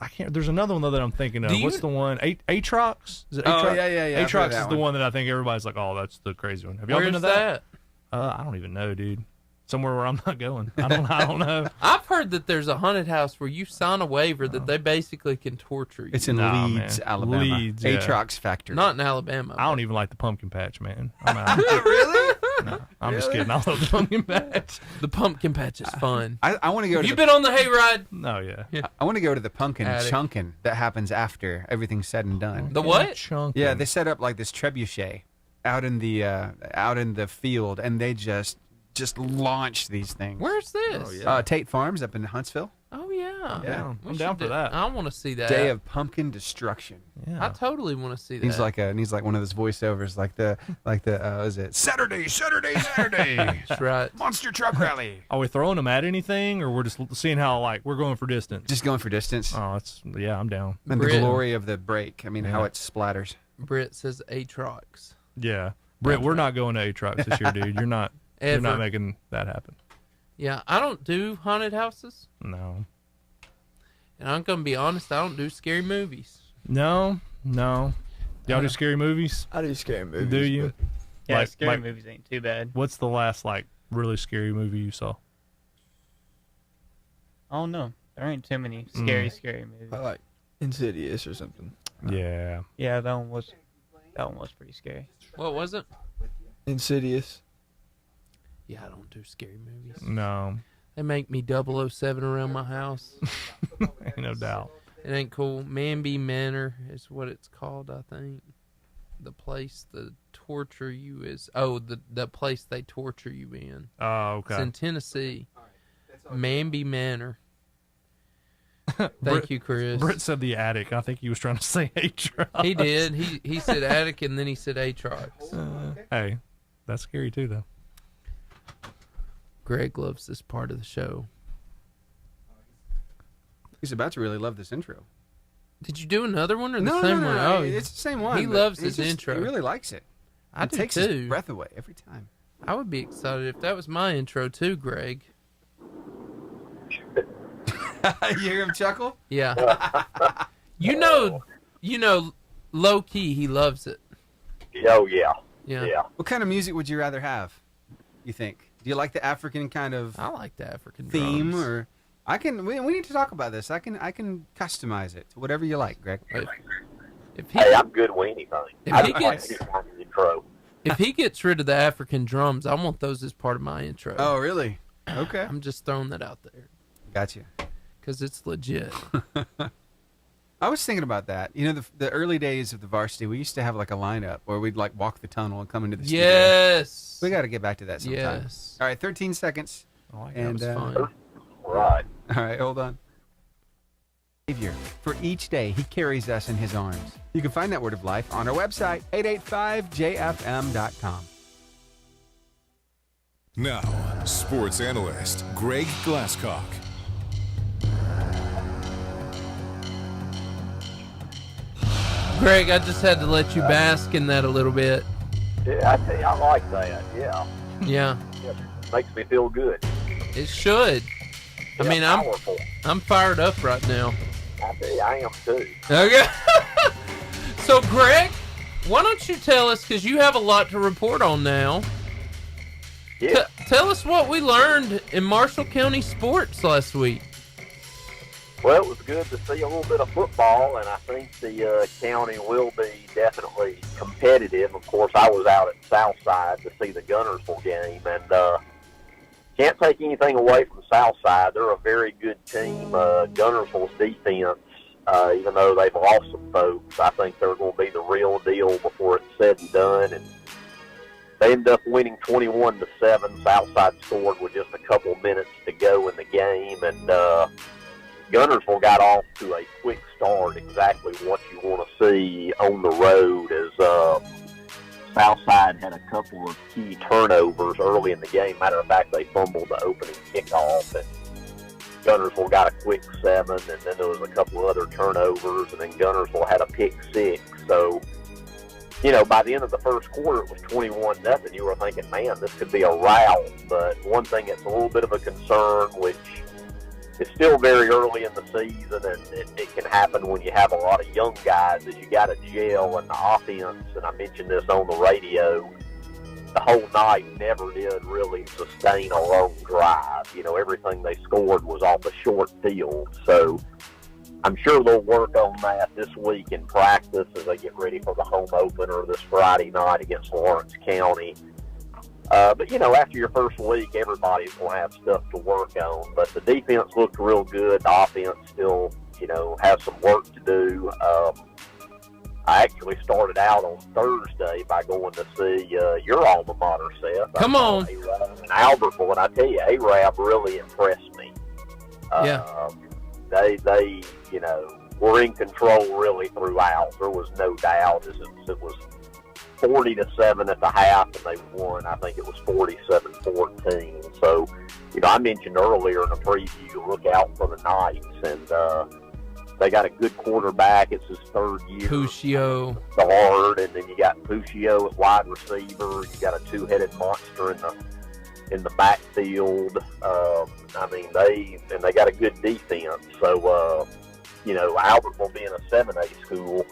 I can't. There's another one though that I'm thinking of. What's the one? Atrox? Is it Oh, Atrox? yeah. Atrox is the one that I think everybody's like, oh, that's the crazy one. Have y'all been to that? I don't even know, dude. Somewhere where I'm not going. I don't know. I've heard that there's a haunted house where you sign a waiver that they basically can torture you. It's in Leeds, Alabama. Leeds, yeah. Atrox Factory. Not in Alabama. I don't even like the pumpkin patch, man. I'm out. Really? No, I'm just kidding. I love the pumpkin patch. The pumpkin patch is fun. I want to go. Have you been on the hayride? No, yeah. I want to go to the pumpkin Attic. chunkin' that happens after everything's said and done. The what? Chunkin'. Yeah, they set up like this trebuchet out in the field, and they just launch these things. Where's this? Oh, yeah. Tate Farms up in Huntsville. Oh, yeah. Yeah. I'm down for that. I want to see that. Day of Pumpkin Destruction. Yeah. I totally want to see that. He's like one of those voiceovers, like the is it Saturday? That's right. Monster Truck Rally. Are we throwing them at anything, or we're just seeing how we're going for distance? Just going for distance. Oh, I'm down. And the glory of the break. I mean, how it splatters. Britt says Atrox. Yeah, Britt, we're not going to Atrox this year, dude. You're not. You're not Ever. making that happen. Yeah, I don't do haunted houses. No. And I'm going to be honest, I don't do scary movies. No. Y'all do scary movies? I do scary movies. Do you? Yeah, scary movies ain't too bad. What's the last really scary movie you saw? I don't know. There ain't too many scary movies. I like Insidious or something. Yeah. Yeah, that one was pretty scary. What was it? Insidious. Yeah, I don't do scary movies. No. They make me 007 around my house. Ain't no doubt. It ain't cool. B&B Manor is what it's called, I think. The place the torture you is. Oh, the place they torture you in. Oh, okay. It's in Tennessee. B&B Manor. Thank you, Chris. Britt said the attic. I think he was trying to say Atrox. He did. He said attic and then he said Atrox. Hey, that's scary too, though. Greg loves this part of the show. He's about to really love this intro. Did you do another one or the No, same no, one? no, Oh, it's the same one. He but loves he's his intro. He really likes it. I It do takes too. his breath away every time. I would be excited if that was my intro too, Greg. You hear him chuckle? Yeah. you know, low key, he loves it. Oh, yeah. Yeah. What kind of music would you rather have, you think? Do you like the African kind of I like the African theme, drums. or we need to talk about this. I can customize it to whatever you like, Greg. Hey, I'm good with anything. If I he just like gets- this kind of intro. If he gets rid of the African drums, I want those as part of my intro. Oh, really? Okay. I'm just throwing that out there. Gotcha. Because it's legit. I was thinking about that. You know, the early days of the varsity, we used to have like a lineup where we'd like walk the tunnel and come into the studio. Yes. We got to get back to that sometime. Yes. All right, 13 seconds. That was fun. Right. All right, hold on. Savior. For each day, he carries us in his arms. You can find that word of life on our website, 885jfm.com. Now, sports analyst Greg Glasscock. Greg, I just had to let you bask in that a little bit. Yeah, I tell you, I like that. Yeah. Yeah. Makes me feel good. It should. I mean, I'm fired up right now. I tell you, I am too. Okay. So, Greg, why don't you tell us, because you have a lot to report on now. Yeah. Tell us what we learned in Marshall County sports last week. Well, it was good to see a little bit of football, and I think the county will be definitely competitive. Of course, I was out at Southside to see the Gunnersville game, and can't take anything away from Southside. They're a very good team. Gunnersville's defense, even though they've lost some folks, I think they're going to be the real deal before it's said and done. And they ended up winning 21-7. Southside scored with just a couple minutes to go in the game, and Gunnersville got off to a quick start, exactly what you want to see on the road, as Southside had a couple of key turnovers early in the game. Matter of fact, they fumbled the opening kickoff, and Gunnersville got a quick 7, and then there was a couple of other turnovers, and then Gunnersville had a pick 6. So, you know, by the end of the first quarter, it was 21-0. You were thinking, man, this could be a rout. But one thing that's a little bit of a concern, which it's still very early in the season, and it can happen when you have a lot of young guys, is you got to gel in the offense. And I mentioned this on the radio. The whole night never did really sustain a long drive. You know, everything they scored was off a short field. So I'm sure they'll work on that this week in practice as they get ready for the home opener this Friday night against Lawrence County. But, you know, after your first week, everybody's going to have stuff to work on. But the defense looked real good. The offense still, you know, has some work to do. I actually started out on Thursday by going to see your alma mater, Seth. Come on. In Albertville, and I tell you, Arab really impressed me. Yeah. They, you know, were in control really throughout. There was no doubt. It was 40-7 at the half, and they won. I think it was 47-14. So, you know, I mentioned earlier in the preview, look out for the Knights, and they got a good quarterback. It's his third year. Puccio. Guard, and then you got Puccio at wide receiver. You got a two-headed monster in the backfield. I mean, they got a good defense. So, you know, Albertville being a 7A school,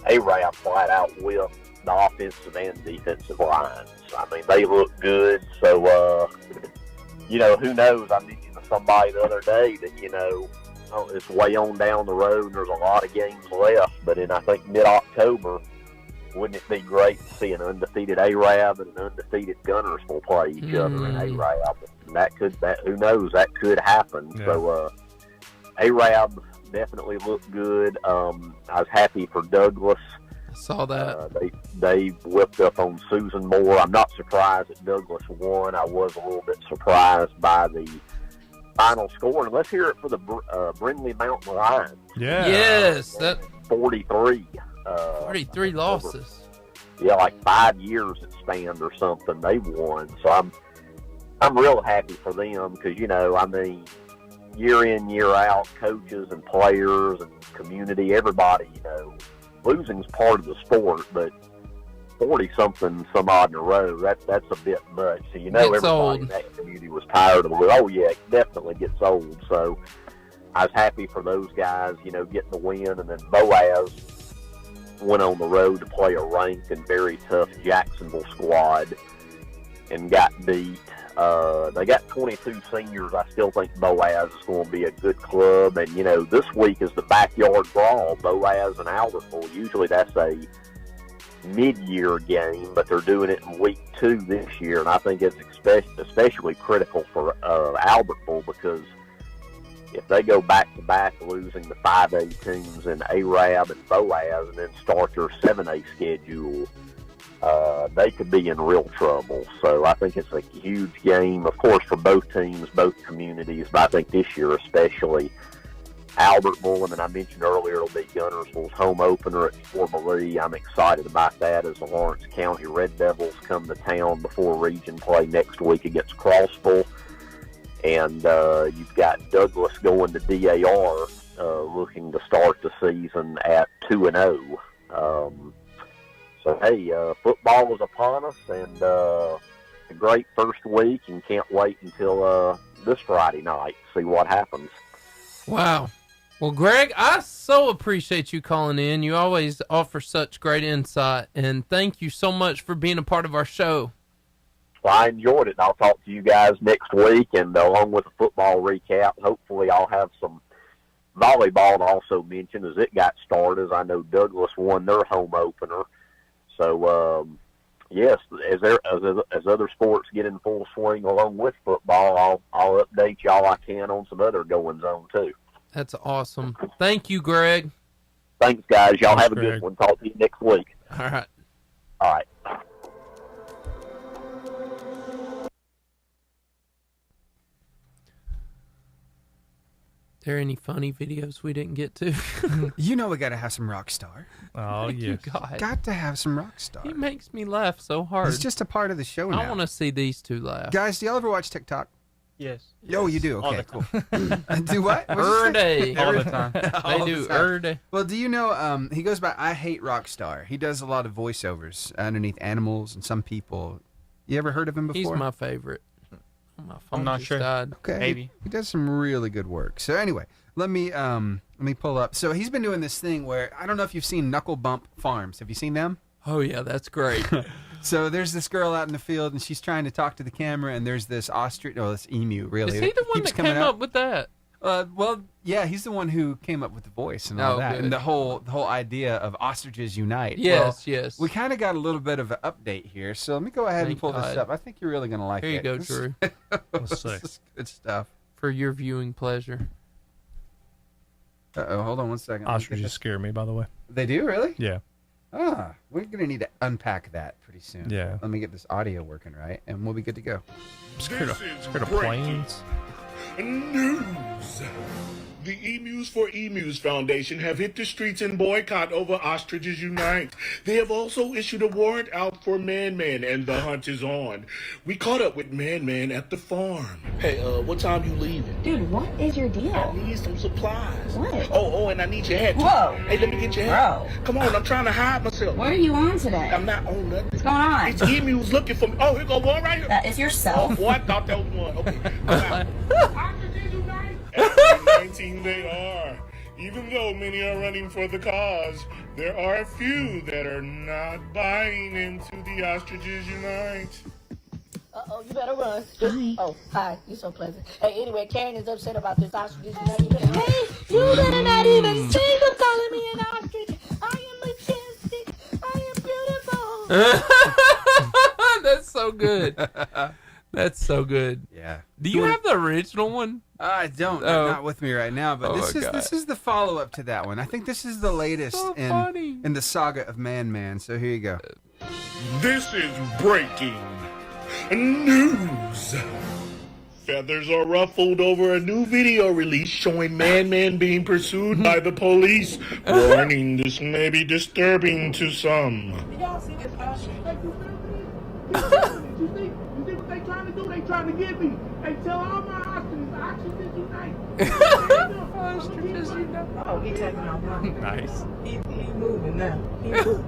Arab flat out whipped the offensive and defensive lines. I mean, they look good. So, you know, who knows? I mentioned to somebody the other day that, you know, it's way on down the road, and there's a lot of games left. But in, I think, mid-October, wouldn't it be great to see an undefeated Arab and an undefeated Gunnersville play each other in Arab? And who knows, that could happen. Yeah. So, Arab definitely looked good. I was happy for Douglas. I saw that. They whipped up on Susan Moore. I'm not surprised that Douglas won. I was a little bit surprised by the final score. And let's hear it for the Brindley Mountain Lions. Yeah. Yes. 43. 43 losses. Yeah, like 5 years it spanned or something. They won. So I'm real happy for them because, you know, I mean, year in, year out, coaches and players and community, everybody, you know, losing's part of the sport, but 40-something some odd in a row, that's a bit much. So, you know, everybody old in that community was tired of it. Oh, yeah, it definitely gets old. So I was happy for those guys, you know, getting the win. And then Boaz went on the road to play a ranked and very tough Jacksonville squad and got beat. They got 22 seniors. I still think Boaz is going to be a good club. And, you know, this week is the backyard brawl, Boaz and Albertville. Usually that's a mid-year game, but they're doing it in week 2 this year. And I think it's especially critical for Albertville because if they go back-to-back losing the 5A teams in Arab and Boaz and then start their 7A schedule, they could be in real trouble. So I think it's a huge game, of course, for both teams, both communities, but I think this year especially Albertville, and then I mentioned earlier it'll be Gunnersville's home opener at Formalee. I'm excited about that as the Lawrence County Red Devils come to town before region play next week against Crossville. And you've got Douglas going to DAR looking to start the season at 2-0. So, hey, football is upon us, and a great first week, and can't wait until this Friday night to see what happens. Wow. Well, Greg, I so appreciate you calling in. You always offer such great insight, and thank you so much for being a part of our show. Well, I enjoyed it, and I'll talk to you guys next week, and along with a football recap, hopefully I'll have some volleyball to also mention as it got started, as I know Douglas won their home opener. So, yes, as other sports get in full swing along with football, I'll update y'all I can on some other goings-on, too. That's awesome. Thank you, Greg. Thanks, guys. Y'all Thanks, have a Greg. good one. Talk to you next week. All right. All right. There any funny videos we didn't get to? You know we got to have some Rockstar. Oh, You yes. Got to have some Rockstar. He makes me laugh so hard. It's just a part of the show now. I want to see these two laugh. Guys, do y'all ever watch TikTok? Yes. Oh, you do? All Okay, the cool. Do what? Day. All the time. They do day. Well, do you know, he goes by I Hate Rockstar. He does a lot of voiceovers underneath animals and some people. You ever heard of him before? He's my favorite. My phone I'm not just sure. died. Okay. Maybe. He does some really good work. So anyway, let me pull up. So he's been doing this thing where, I don't know if you've seen Knuckle Bump Farms. Have you seen them? Oh, yeah, that's great. So there's this girl out in the field, and she's trying to talk to the camera, and there's this ostrich, this emu, really. Is he the one keeps that coming came up with that? Well, yeah, he's the one who came up with the voice and all that, good. and the whole idea of ostriches unite. Yes, Well, yes. We kind of got a little bit of an update here, so let me go ahead and Thank pull this God. up. I think you're really going to like Here it. you go, This- Drew. Let's see. This is good stuff. For your viewing pleasure. Uh-oh, hold on one second. Let me get Ostriches this- scare me, by the way. They do, really? Yeah. We're going to need to unpack that pretty soon. Yeah. Let me get this audio working right, and we'll be good to go. Scared of breaking planes. news. The Emus for Emus Foundation have hit the streets in boycott over Ostriches Unite. They have also issued a warrant out for Man Man, and the hunt is on. We caught up with Man Man at the farm. Hey, what time you leaving? Dude, what is your I deal? need some supplies. What? Oh, and I need your hat. too. Whoa. Hey, let me get your hat. Bro. Come on, I'm trying to hide myself. What are you on today? I'm not on nothing. What's going on? These emus looking for me. Oh, here go one right here. That is yourself. Oh, boy, I thought that was one. Okay. Ostriches Unite. At 19 they are. Even though many are running for the cause, there are a few that are not buying into the Ostriches Unite. Uh-oh, you better run. Hi. Oh, hi. You're so pleasant. Hey, anyway, Karen is upset about this ostrich. Hey, you better not even think of calling me an ostrich. I am majestic. I am beautiful. That's so good. That's so good. Yeah. Do you have the original one? I don't. Oh. Not with me right now, but Oh this my is God. this is the follow up to that one. I think this is the latest So funny. in the saga of Man Man. So here you go. This is breaking news. Feathers are ruffled over a new video release showing Man Man being pursued by the police. Warning, this may be disturbing to some. Y'all see this ostrich? You see what they trying to do? They trying to get me. Hey, tell all my ostriches unite. Ostriches unite. Oh, he taking off. Nice. He moving now. He moving.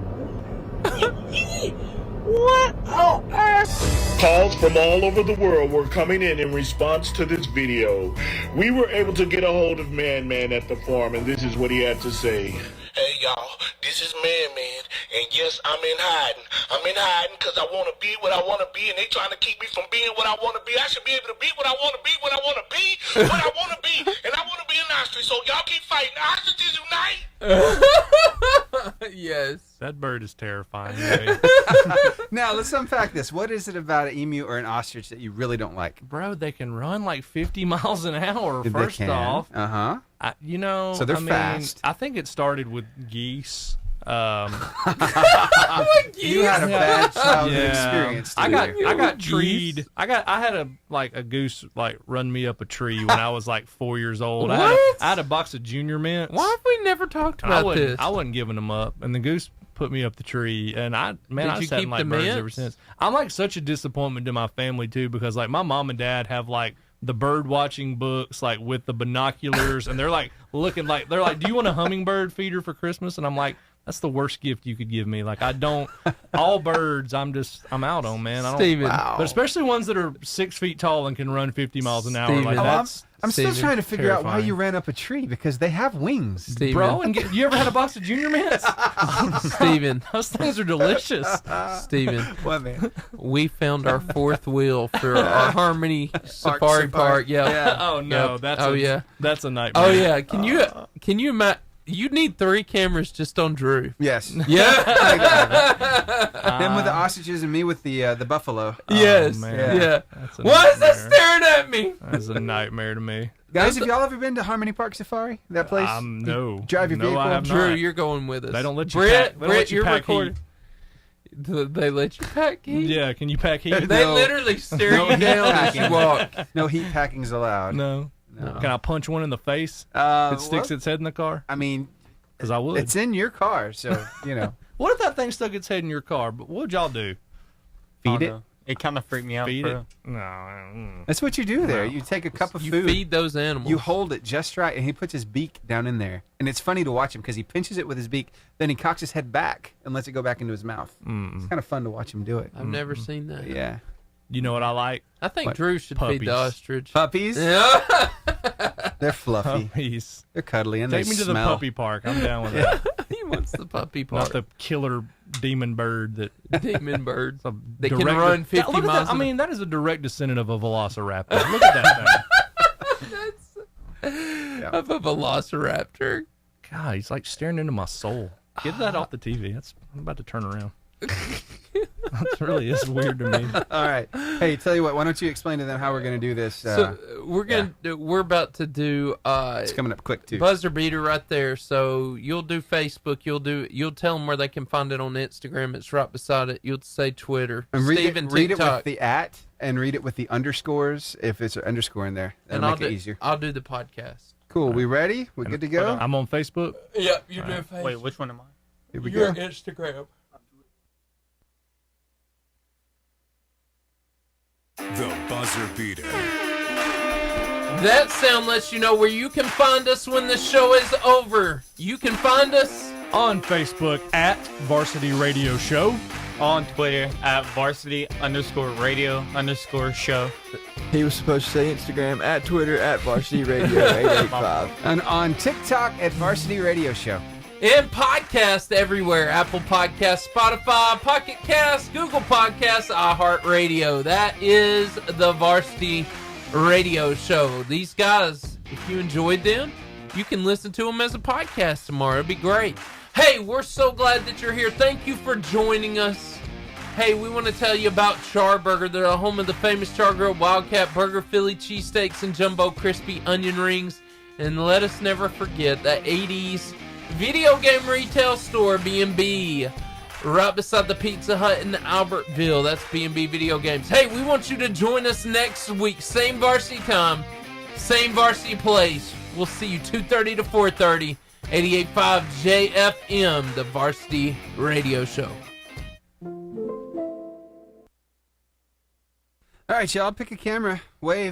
What on earth? Calls from all over the world were coming in response to this video. We were able to get a hold of Man Man at the farm, and this is what he had to say. Hey, y'all, this is Man Man, and yes, I'm in hiding. I'm in hiding because I want to be what I want to be, and they trying to keep me from being what I want to be. I should be able to be what I want to be, what I want to be, what I want to be, and I want to be an ostrich, so y'all keep fighting. Ostriches unite! Yes. That bird is terrifying. Ray. Now let's unpack this. What is it about an emu or an ostrich that you really don't like? Bro, they can run like 50 miles an hour, They first can. off. Uh-huh. So they're I mean, fast. I think it started with geese. You had a bad childhood experience. I didn't got you? treed. I had a goose like run me up a tree when I was like 4 years old. What? I had a box of Junior Mints. Why have we never talked And I about this? wasn't giving them up, and the goose put me up the tree, and I Did you just hadn't keep liked the birds mints? ever since. I'm like such a disappointment to my family too, because like my mom and dad have like the bird watching books like with the binoculars, and they're like looking like they're like, "Do you want a hummingbird feeder for Christmas?" And I'm like, That's the worst gift you could give me. Like, I don't, all birds, I'm out on, man. I don't, Steven. But especially ones that are 6 feet tall and can run 50 miles an hour. Steven. Like, that's I'm still trying to figure out why terrifying. you ran up a tree, because they have wings. Steven. Bro, and you ever had a box of Junior Mints? Steven. Those things are delicious. Steven. What, man? We found our fourth wheel for our Harmony Safari Park. Yeah. Oh, no. Yep. That's a nightmare. Oh, yeah. Can you imagine? You need 3 cameras just on Drew. Yes. Yeah. Him with the ostriches and me with the buffalo. Yes. man. Yeah. That's a Why is that nightmare. staring at me? That's a nightmare to me. Guys, have y'all ever been to Harmony Park Safari? That place? No. Drive your No, vehicle? I have Drew, not. you're going with us. They don't let you Brett, pack. They don't let you you're pack recording. They let you pack heat? Yeah, can you pack heat? They literally stare you down as you walk. No heat packing's allowed. No. Can I punch one in the face? It sticks its head in the car? I mean, because I would. It's in your car, so, you know. What if that thing stuck its head in your car? But what would y'all do? Feed it? It kind of freaked me out. Feed it? bro. No. That's what you do there. No. You take a cup of You food. feed those animals. You hold it just right, and he puts his beak down in there. And it's funny to watch him because he pinches it with his beak, then he cocks his head back and lets it go back into his mouth. It's kind of fun to watch him do it. I've never seen that. Yeah. You know what I like? I think What? Drew should feed the Puppies. ostrich. Puppies? Yeah. They're fluffy. Puppies. They're cuddly, and Take they me to the smell. puppy park. I'm down with that. He wants the puppy Not part. the killer demon bird that Demon birds. a They can direct- run 50 Look at miles. that. I mean, that is a direct descendant of a velociraptor. Look at that thing. of a velociraptor. God, he's like staring into my soul. Get that off the TV. I'm about to turn around. That really is weird to me. All right. Hey, tell you what, why don't you explain to them how we're going to do this? So we're about to do it's coming up quick, too. buzzer beater right there. So you'll do Facebook, you'll tell them where they can find it on Instagram. It's right beside it. You'll say Twitter. And read Steven, it with TikTok. the @ and read it with the underscores if it's an underscore in there. That'll and make it easier. I'll do the podcast. Cool. We ready? We're good to go? I'm on Facebook. Yep, you're doing Facebook. Wait, which one am I? Here we You're go. Instagram. The buzzer beater. That sound lets you know where you can find us when the show is over. You can find us on Facebook at Varsity Radio Show. On Twitter at varsity_radio_show. He was supposed to say Instagram at Twitter at Varsity Radio 885. And on TikTok at Varsity Radio Show. and podcast everywhere. Apple Podcasts, Spotify, Pocket Casts, Google Podcasts, iHeartRadio. That is the Varsity Radio Show. These guys, if you enjoyed them, you can listen to them as a podcast tomorrow. It'd be great. Hey, we're so glad that you're here. Thank you for joining us. Hey, we want to tell you about Charburger. They're the home of the famous Char-Grilled Wildcat Burger, Philly cheesesteaks, and jumbo crispy onion rings. And let us never forget that 80s video game retail store, B&B, right beside the Pizza Hut in Albertville. That's B&B Video Games. Hey, we want you to join us next week. Same varsity time, same varsity place. We'll see you 2:30 to 4:30, 88.5 JFM, the Varsity Radio Show. All right, y'all, pick a camera. Wave.